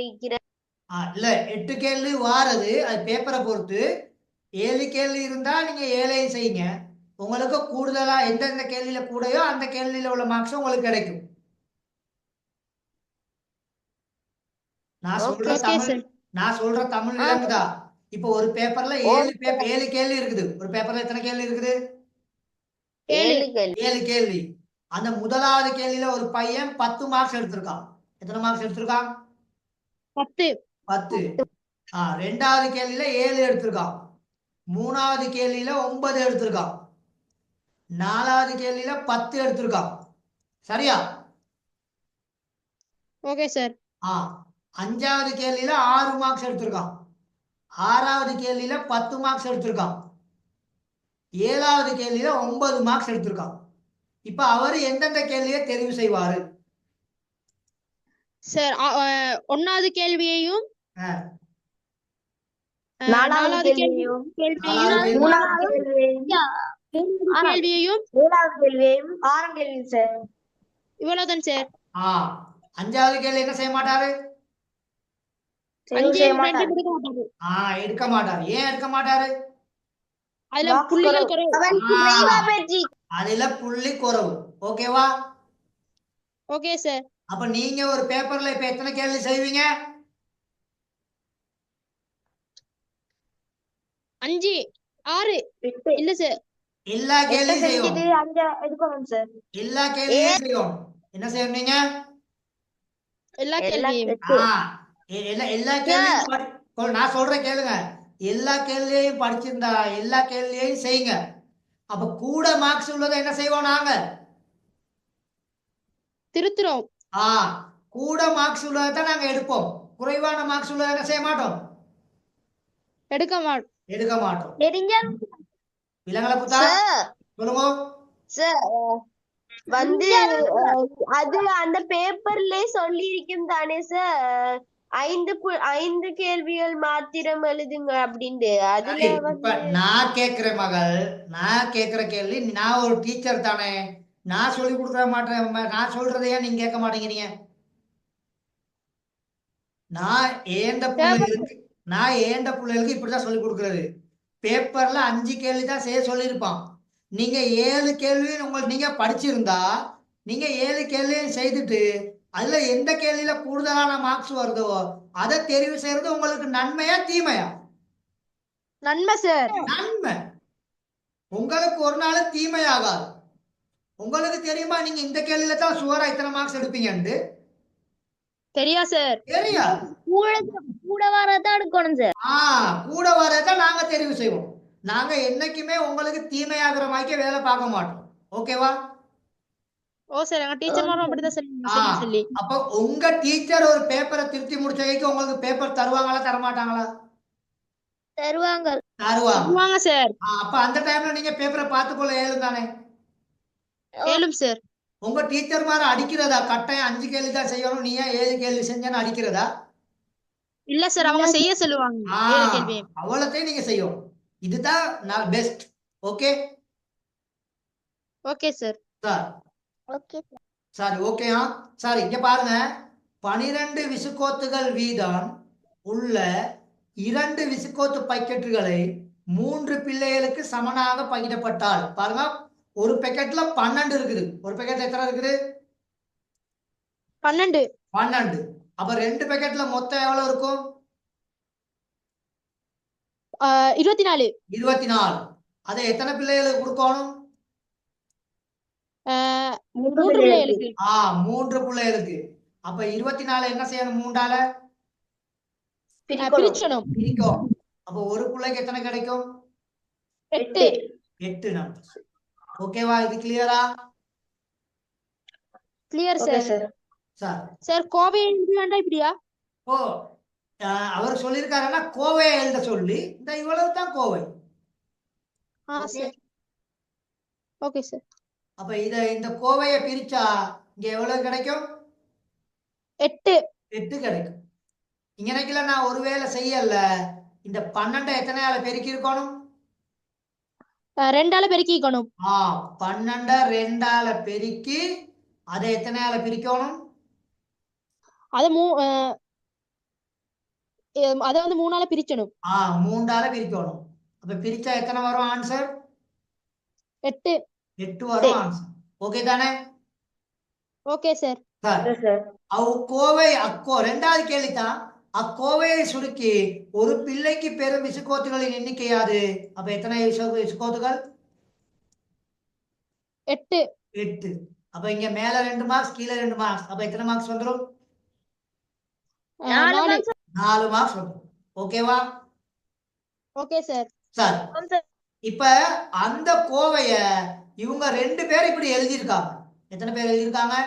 இல்ல, 8 கேள்வி வாரது, அது பேப்பரை பொறுத்து. 7 கேள்வி இருந்தா நீங்க 7ஐயும் செய்யுங்க. உங்களுக்கு கூடுதலா எந்தெந்த கேள்வியில கூடயோ அந்த கேள்வியில உள்ள மார்க்ஸ் உங்களுக்கு கிடைக்கும். நான் சொல்ற தமிழ் விளங்குதா? இப்போ ஒரு பேப்பர்ல 7 கேள்வி இருக்குது. ஒரு பேப்பர்ல எத்தனை கேள்வி இருக்குது? 7 கேள்வி. அந்த முதலாவது கேள்வியில ஒரு பையன் 10 மார்க்ஸ் எடுத்திருக்கான். எத்தனை மார்க்ஸ் எடுத்திருக்கான்? 10. 10. ரெண்டாவது கேள்வியில 7 எடுத்திருக்கான். மூணாவது கேள்வியில 9 எடுத்திருக்கான். நாலாவது கேள்வியில 10 எடுத்திருக்கான். சரியா? Okay sir. அஞ்சாவது கேள்வியில 6 மார்க்ஸ் எடுத்திருக்கான். ஆறாவது கேள்வியில 10 மார்க்ஸ் எடுத்திருக்கான். ஏழாவது கேள்வியில 9 மார்க்ஸ் எடுத்திருக்கான். இப்ப அவர் எந்தெந்த கேள்வியை தெரிவு செய்வாரு? சார் 1வது கேள்வியையும், நாலாவது 4வது கேள்வியையும், 3வது கேள்வியையும், கேள்வியையும், 7வது கேள்வியையும், 6வது கேள்வி சார். இவ்வளவுதான் சார். 5வது கேள்வி என்ன செய்ய மாட்டாரு? 5 எடுக்க மாட்டாரு. ஏன் எடுக்க மாட்டாரு? அதுல புள்ளிகள் குறைவு. அதுல புள்ளி குறைவு. ஓகேவா? Okay sir. அப்ப நீங்க ஒரு பேப்பர்ல இப்ப எத்தனை கேள்வி செய்வீங்க? 5, 6 இல்ல சார். எல்லா கேள்வியும் செய்வோம். 5 எடுக்கணும் சார். எல்லா கேள்வியும் செய்வோம். என்ன செய்யணும் நீங்க? எல்லா கேள்வியும். எல்லா கேள்வியும் நான் சொல்றேன் கேளுங்க. எல்லா கேள்வியையும் படிச்சிருந்தா எல்லா கேள்வியையும் செய்யுங்க. அப்ப கூட மார்க்ஸ் உள்ளதை என்ன செய்வோம்? நாங்க திருத்துறோம். கூட மார்க்ஸ் உள்ளதை தான் நாங்க எடுப்போம். குறைவான மார்க்ஸ் உள்ளதை என்ன செய்ய மாட்டோம்? எடுக்க மாட்டோம். விலங்கல புத்தா சொல்லுங்க சார். வந்து அது அந்த பேப்பர்ல சொல்லி இருக்கும் தானே சார், 5 கேள்விகள் மாத்திரம் எழுதுங்க அப்படின்ட்டு. அதுல இப்ப நான் கேக்குற மகள், நான் கேக்குற கேள்வி, நான் ஒரு டீச்சர் தானே, நான் சொல்லி கொடுக்க மாட்டேன். நான் சொல்றதையா நீங்க கேட்க மாட்டேங்கிறீங்க? நான் ஏண்ட பிள்ளைகளுக்கு இப்படிதான் சொல்லி கொடுக்கறது. பேப்பர்ல 5 கேள்வி தான் செய்ய சொல்லியிருப்பான். நீங்க 7 கேள்வி நீங்க படிச்சிருந்தா நீங்க 7 கேள்வியும் செய்துட்டு அதுல எந்த கேள்வியில கூடுதலான மார்க்ஸ் வருதோ அதை தெரிவு செய்யறது உங்களுக்கு நன்மையா தீமையா? நன்மை சார். நன்மை. உங்களுக்கு ஒரு நாள் தீமையாகாது. உங்களுக்கு தெரியுமா நீங்க இந்த கேள்வியில தான் சுவரா இத்தனை மார்க்ஸ் எடுப்பீங்கன்னு? தெரியா சார்? தெரியா? கூட வரதான் எடுக்கணும் சார். கூட வரதான் நாங்க தெரிவு செய்வோம். நாங்க என்னைக்குமே உங்களுக்கு தீமையாகிற மாதிரி வேலை பார்க்க மாட்டோம். ஓகேவா? ஓ சார் எங்க டீச்சர்மாரும் அப்படிதான் ஆ சொல்லி அப்போ உங்க டீச்சர் ஒரு பேப்பரை திருத்தி முடிச்ச வரைக்கும் உங்களுக்கு பேப்பர் தருவாங்களா தரமாட்டாங்களா? தருவாங்க. தருவாங்க. வாங்க சார். அப்ப அந்த டைம்ல நீங்க பேப்பரை பார்த்துக்கொள்ள ஏழும் தானே? ஏழும் சார். உங்க டீச்சர் மாதிரி அடிக்கிறதா? கட்டாயம் 5 கேள்வி தான் செய்யணும், நீ ஏன் 7 கேள்வி செஞ்சேன்னு அடிக்கிறதா? இல்ல சார் அவங்க செய்ய சொல்லுவாங்க 7 கேள்வி. அவ்வளோத்தையும் நீங்க செய்யணும். இதுதான் நான் best. Okay okay sir. Sir okay. Sorry ஓகேயா? சாரி இங்க பாருங்க, 12 விசுக்கோத்துகள் வீதம் உள்ள 2 விசுக்கோத்து பாக்கெட்டுகளை 3 பிள்ளைகளுக்கு சமனாக பகிரப்பட்டால், பாருங்க ஒரு பாக்கெட்ல 12 இருக்குது. ஒரு பாக்கெட்ல எத்தனை இருக்குது? 12. 12. அப்ப 2 பாக்கெட்ல மொத்தம் எவ்வளவு இருக்கும்? 24. 24. அதை எத்தனை பிள்ளைகளுக்கு கொடுக்கணும்? 3 பிள்ளைகளுக்கு. 3 பிள்ளைகளுக்கு. அப்ப 24 என்ன செய்யணும்? 3ஆல பிரிக்கணும். பிரிக்கும். அப்ப ஒரு பிள்ளைக்கு எத்தனை கிடைக்கும்? 8. 8 நம்பர்ஸ். ஓகேவா? இது கிளியரா? Clear sir. Sir sir Kovai எழுதி வேண்டாம் இப்படியா? ஓ அவர் சொல்லியிருக்காருன்னா கோவையை எழுத சொல்லி, இந்த இவ்வளவு தான் கோவை. சார். Okay sir. அப்ப இந்த கோவையை பிரிச்சா இங்க எவ்வளவு கிடைக்கும்? 8. 8 கிடைக்கும். இங்கனைக்குல நான் ஒருவேளை செய்யல, இந்த 12 எத்தனையால பெருக்கி இருக்கணும்? 2ஆல பெருக்கிக்கணும். 12 2ஆல பெருக்கி அதை எத்தனையால பிரிக்கணும்? அத வந்து 3ஆல பிரிக்கணும். 3ஆல பிரிக்கணும். அப்ப பிரிச்சா எத்தனை வரும் ஆன்சர்? 8. 8 வரும் ஆன்சர். ஓகே தானே? Okay sir. கோவை ரெண்டாவது கேள்விதான். அக்கோவையை சுருக்கி ஒரு பிள்ளைக்கு பெறும் விசுக்கோத்துகளின் எண்ணிக்கையாது. அப்ப எத்தனை விசுக்கோத்துகள்? 8. 8. அப்ப இங்க மேல 2 மார்க்ஸ், கீழே 2 மார்க்ஸ். அப்ப எத்தனை மார்க்ஸ் வந்துடும்? 4 மார்க்ஸ் வந்துடும். ஓகேவா? Okay sir. சார் இப்ப அந்த கோவைய இவங்க 2 பேர் இப்படி எழுதியிருக்காங்க. எத்தனை பேர் எழுதியிருக்காங்க?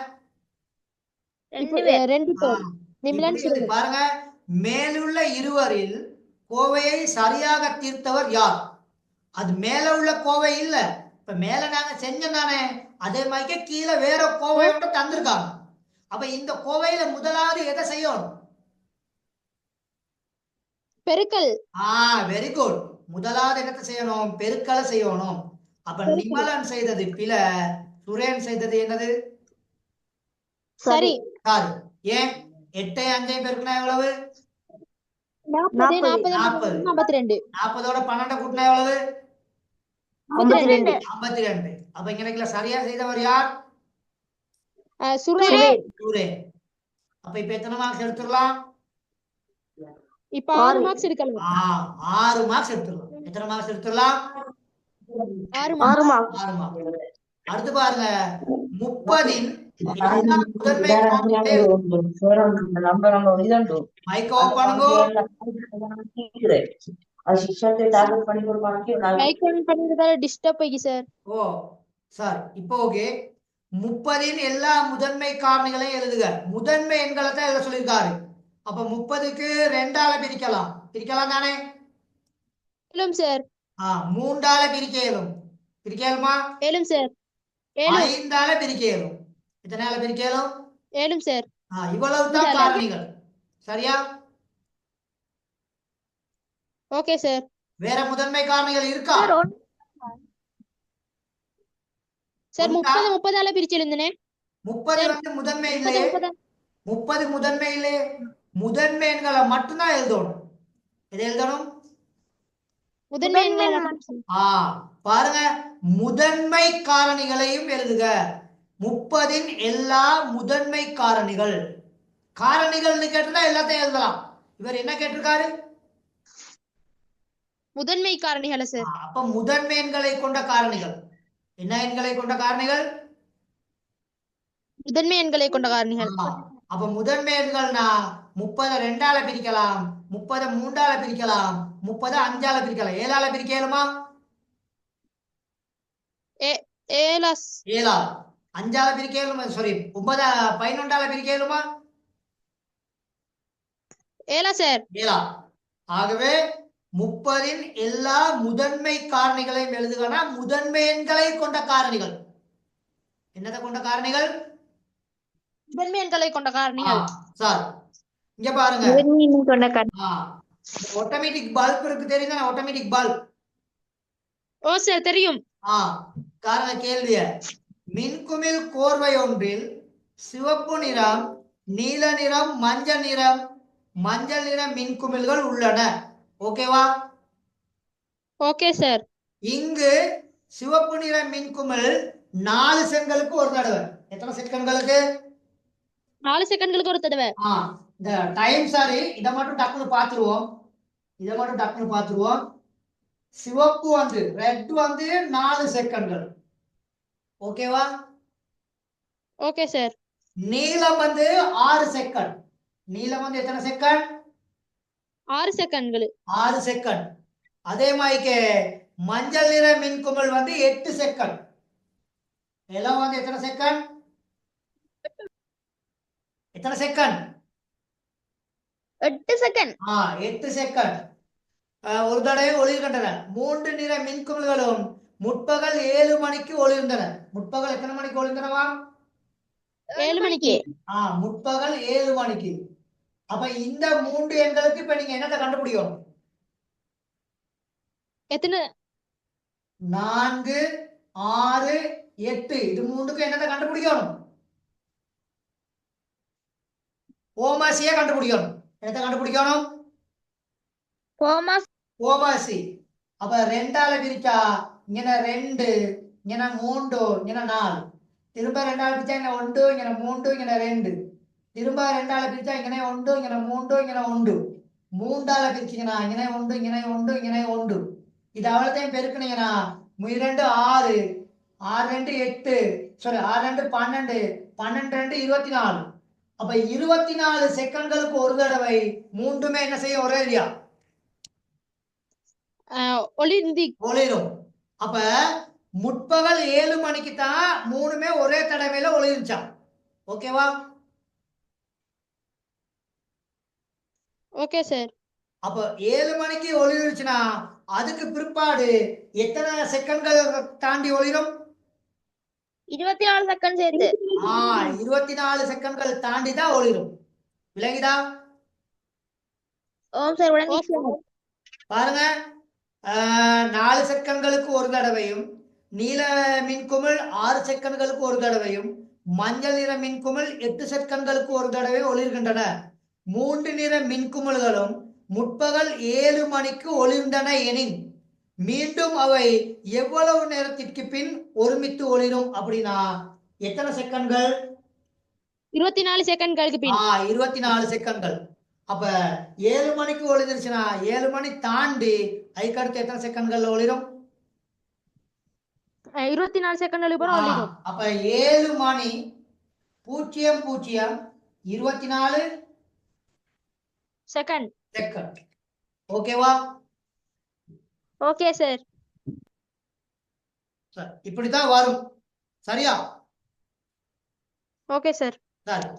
2 பேர். பாருங்க, மேலுள்ள இருவரில் கோவையை சரியாக தீர்த்தவர் யார்? அது மேல உள்ள கோவை இல்ல. இப்ப மேல நாங்க செஞ்சோம் தானே, அதே மாதிரி கீழே வேற கோவையோட தந்திருக்காங்க. அப்ப இந்த கோவையில முதலாவது எதை செய்யணும்? பெருக்கல். Very good. முதலாவது என்னத்தை செய்யணும்? பெருக்கலை செய்யணும். அப்ப நிமலன் செய்தது பில, சுரேன் செய்தது என்னது? சரி. சாரி. ஏன் 8 5 பெருக்குனா எவ்வளவு? 40. 42. 40ஓட 12 கூட்டினா எவ்வளவு? 52. அப்ப இங்க சரியா செய்தவர் யார்? சுரேன். அப்ப இப்ப எத்தனை மார்க்ஸ் எடுத்துடலாம்? இப்ப 6 மார்க்ஸ் எடுக்கலாம். 6 மார்க்ஸ் எடுத்துடலாம். எத்தனை மார்க்ஸ் எடுத்துடலாம்? 6 மார்க்ஸ். 6 மார்க்ஸ். அடுத்து பாருங்க, 30இன் முதன்மை மைக் ஆஃப் பண்ணுங்க. மைக் ஆன் பண்ணிருந்தா டிஸ்டர்ப் ஆகி சார். சார் இப்போ ஓகே. 30இன் எல்லா முதன்மை காரணிகளையும் எழுதுக. முதன்மை எண்களை தான் எழுத சொல்லியிருக்காரு. அப்ப 30க்கு 2ஆல பிரிக்கலாம் தானே? சார். 3ஆல பிரிக்கலுமா? சார். 5ஆல பிரிக்கலும். எத்தனையால பிரிக்கலும்? சார். இவ்வளவுதான் காரணிகள். சரியா? Okay sir. வேற முதன்மை காரணிகள் இருக்கா? சார் 30ஆல பிரிச்சு எழுதுனே. 30 வந்து முதன்மை இல்லையே. 30 முதன்மை இல்லையே. முதன்மை எண்களை மட்டும்தான் எழுதணும். எது எழுதணும்? முதன்மை எண்களை. பாருங்க, முதன்மை காரணிகளையும் எழுதுக. 30இன் எல்லா முதன்மை காரணிகள். காரணிகள்னு கேட்டா எல்லாத்தையும் எழுதலாம். இவர் என்ன கேட்டிருக்காரு? முதன்மை காரணிகள் சார். அப்ப முதன்மை எண்களை கொண்ட காரணிகள். என்ன எண்களை கொண்ட காரணிகள்? முதன்மை எண்களை கொண்ட காரணிகள். அப்ப முதன்மை எண்கள்னா 30 2ஆல பிரிக்கலாம், 30 3ஆல பிரிக்கலாம், 30 5ஆல பிரிக்கலாம். 7ஆல பிரிக்கலுமா? ஏழா ஏழா அஞ்சால பிரிக்கலுமா சாரி 11ஆல பிரிக்கலுமா ஏழா சார் ஏழா ஆகவே 30இன் எல்லா முதன்மை காரணிகளையும் எழுதுகனா முதன்மை எண்களை கொண்ட காரணிகள் என்னதை கொண்ட காரணிகள் முதன்மை எண்களை கொண்ட காரணிகள் சார் இங்க பாருங்க ஆட்டோமேட்டிக் பல்ப் இருக்கு தெரியுதா ஆட்டோமேட்டிக் பல்ப் ஓ சார் தெரியும் காரண கேள்விய மின்குமிழ் கோர்வை ஒன்றில் சிவப்பு நிறம் நீல நிறம் மஞ்சள் நிற மின்குமிழ்கள் உள்ளன ஓகேவா ஓகே சார் இங்கு சிவப்பு நிற மின்குமிழ் 4 செகண்ட்களுக்கு ஒரு தடவை எத்தனை செகண்ட்களுக்கு 4 செகண்ட்களுக்கு ஒரு தடவை இந்த டைம் சாரி இதை மட்டும் டக்குன்னு பார்த்துருவோம் சிவப்பு வந்து ரெட் வந்து 4 செகண்ட்கள் ஓகேவா ஓகே சார் நீலம் வந்து 6 செகண்ட் நீலம் வந்து எத்தனை செகண்ட் 6 செகண்ட்கள் 6 செகண்ட் அதே மாதிரி மஞ்சள் நிற மின்குமிழ் வந்து 8 செகண்ட் எல்லாம் வந்து எத்தனை செகண்ட் 8 செகண்ட் 8 செகண்ட் ஒரு தடவை ஒளிர்கின்றன 3 நிற மின்குமிழ்களும் முற்பகல் 7 மணிக்கு ஒளிர்ந்தன முற்பகல் எத்தனை மணிக்கு ஒளிர்ந்தனவா 7 மணிக்கு முற்பகல் 7 மணிக்கு அப்ப இந்த 3 எண்களுக்கு இப்ப நீங்க என்னத்தை கண்டுபிடிக்கணும் எத்தனை 4 6 8 இது 3க்கு என்னத்தை கண்டுபிடிக்கணும் ஓமாசியை கண்டுபிடிக்கணும் என்னத்தை கண்டுபிடிக்கணும் ஓமாசி அப்ப 2ஆல பிரிச்சா இங்க 2 இங்க 3 இங்க 4 திரும்ப 2ஆல பிரிச்சா இங்க 1 இங்க 3 இங்க 2 திரும்ப 2ஆல பிரிச்சா இங்க 1 இங்க 3 இங்க 1 3ஆல பிரிச்சீங்கன்னா இங்க 1 இங்க 1 இங்க 1 இது அவ்வளத்தையும் பெருக்குனீங்கன்னா 2 6 6 2 8 சாரி 6 2 12 12 2 24 அப்ப 24 செகண்ட்களுக்கு ஒரு தடவை மூன்றுமே என்ன செய்யும் ஒரே இல்லையா ஒளிரும் அப்ப முற்பகல் 7 மணிக்கு தான் மூணுமே ஒரே தடவையில ஒளிர்ச்சான் ஓகேவா ஓகே சார் அப்ப 7 மணிக்கு ஒளிர்ச்சுன்னா அதுக்கு பிற்பாடு எத்தனை செகண்ட்கள் தாண்டி ஒளிரும் 24 செகண்ட் சேர்த்து 24 செகண்ட்கள் தாண்டி தான் ஒளிரும் விளங்கிதா ஓம் சார் விளங்கிச்சு பாருங்க 4 செகண்ட்களுக்கு ஒரு தடவையும் நீல மின்குமிழ் 6 செகண்ட்களுக்கு ஒரு தடவையும் மஞ்சள் நிற மின்குமிழ் 8 செகண்ட்களுக்கு ஒரு தடவை ஒளிர்கின்றன 3 நிற மின்குமிழ்களும் முற்பகல் 7 மணிக்கு ஒளிர்ந்தன எனின் மீண்டும் அவை எவ்வளவு நேரத்திற்கு பின் ஒருமித்து ஒளிரும் அப்படின்னா எத்தனை செகண்ட்கள் 24 செகண்ட்களுக்கு பின் 24 செகண்ட்கள் அப்ப 7 மணிக்கு ஒளிர்ந்துருச்சுன்னா 7 மணி தாண்டி அதுக்கு அடுத்து எத்தனை செகண்ட்கள்ல ஒளிரும் 24 செகண்ட்களுக்கு அப்புறம் ஒளிரும் அப்ப 7 மணி 00 24 செகண்ட் ஓகேவா ஓகே சார் இப்படித்தான் வரும் சரியா ஓகே சார்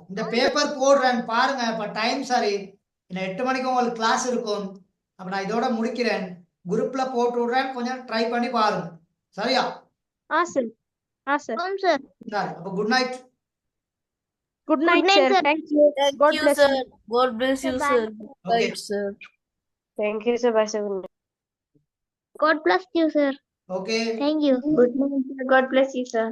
இந்த பேப்பர் போடுறேன் பாருங்க இப்ப டைம் சரி இன்னும் 8 மணிக்கு உங்களுக்கு கிளாஸ் இருக்கும் அப்ப நான் இதோட முடிக்கிறேன் குரூப்ல போட்டு விடுறேன் கொஞ்சம் ட்ரை பண்ணி பாருங்க சரியா சார் ஓம் சார் அப்ப good night good night sir thank you God bless you. God bless you, sir. Okay. Right, sir. Thank you, sir. Bye, sir. God bless you sir okay thank you Good night, sir. God bless you, sir.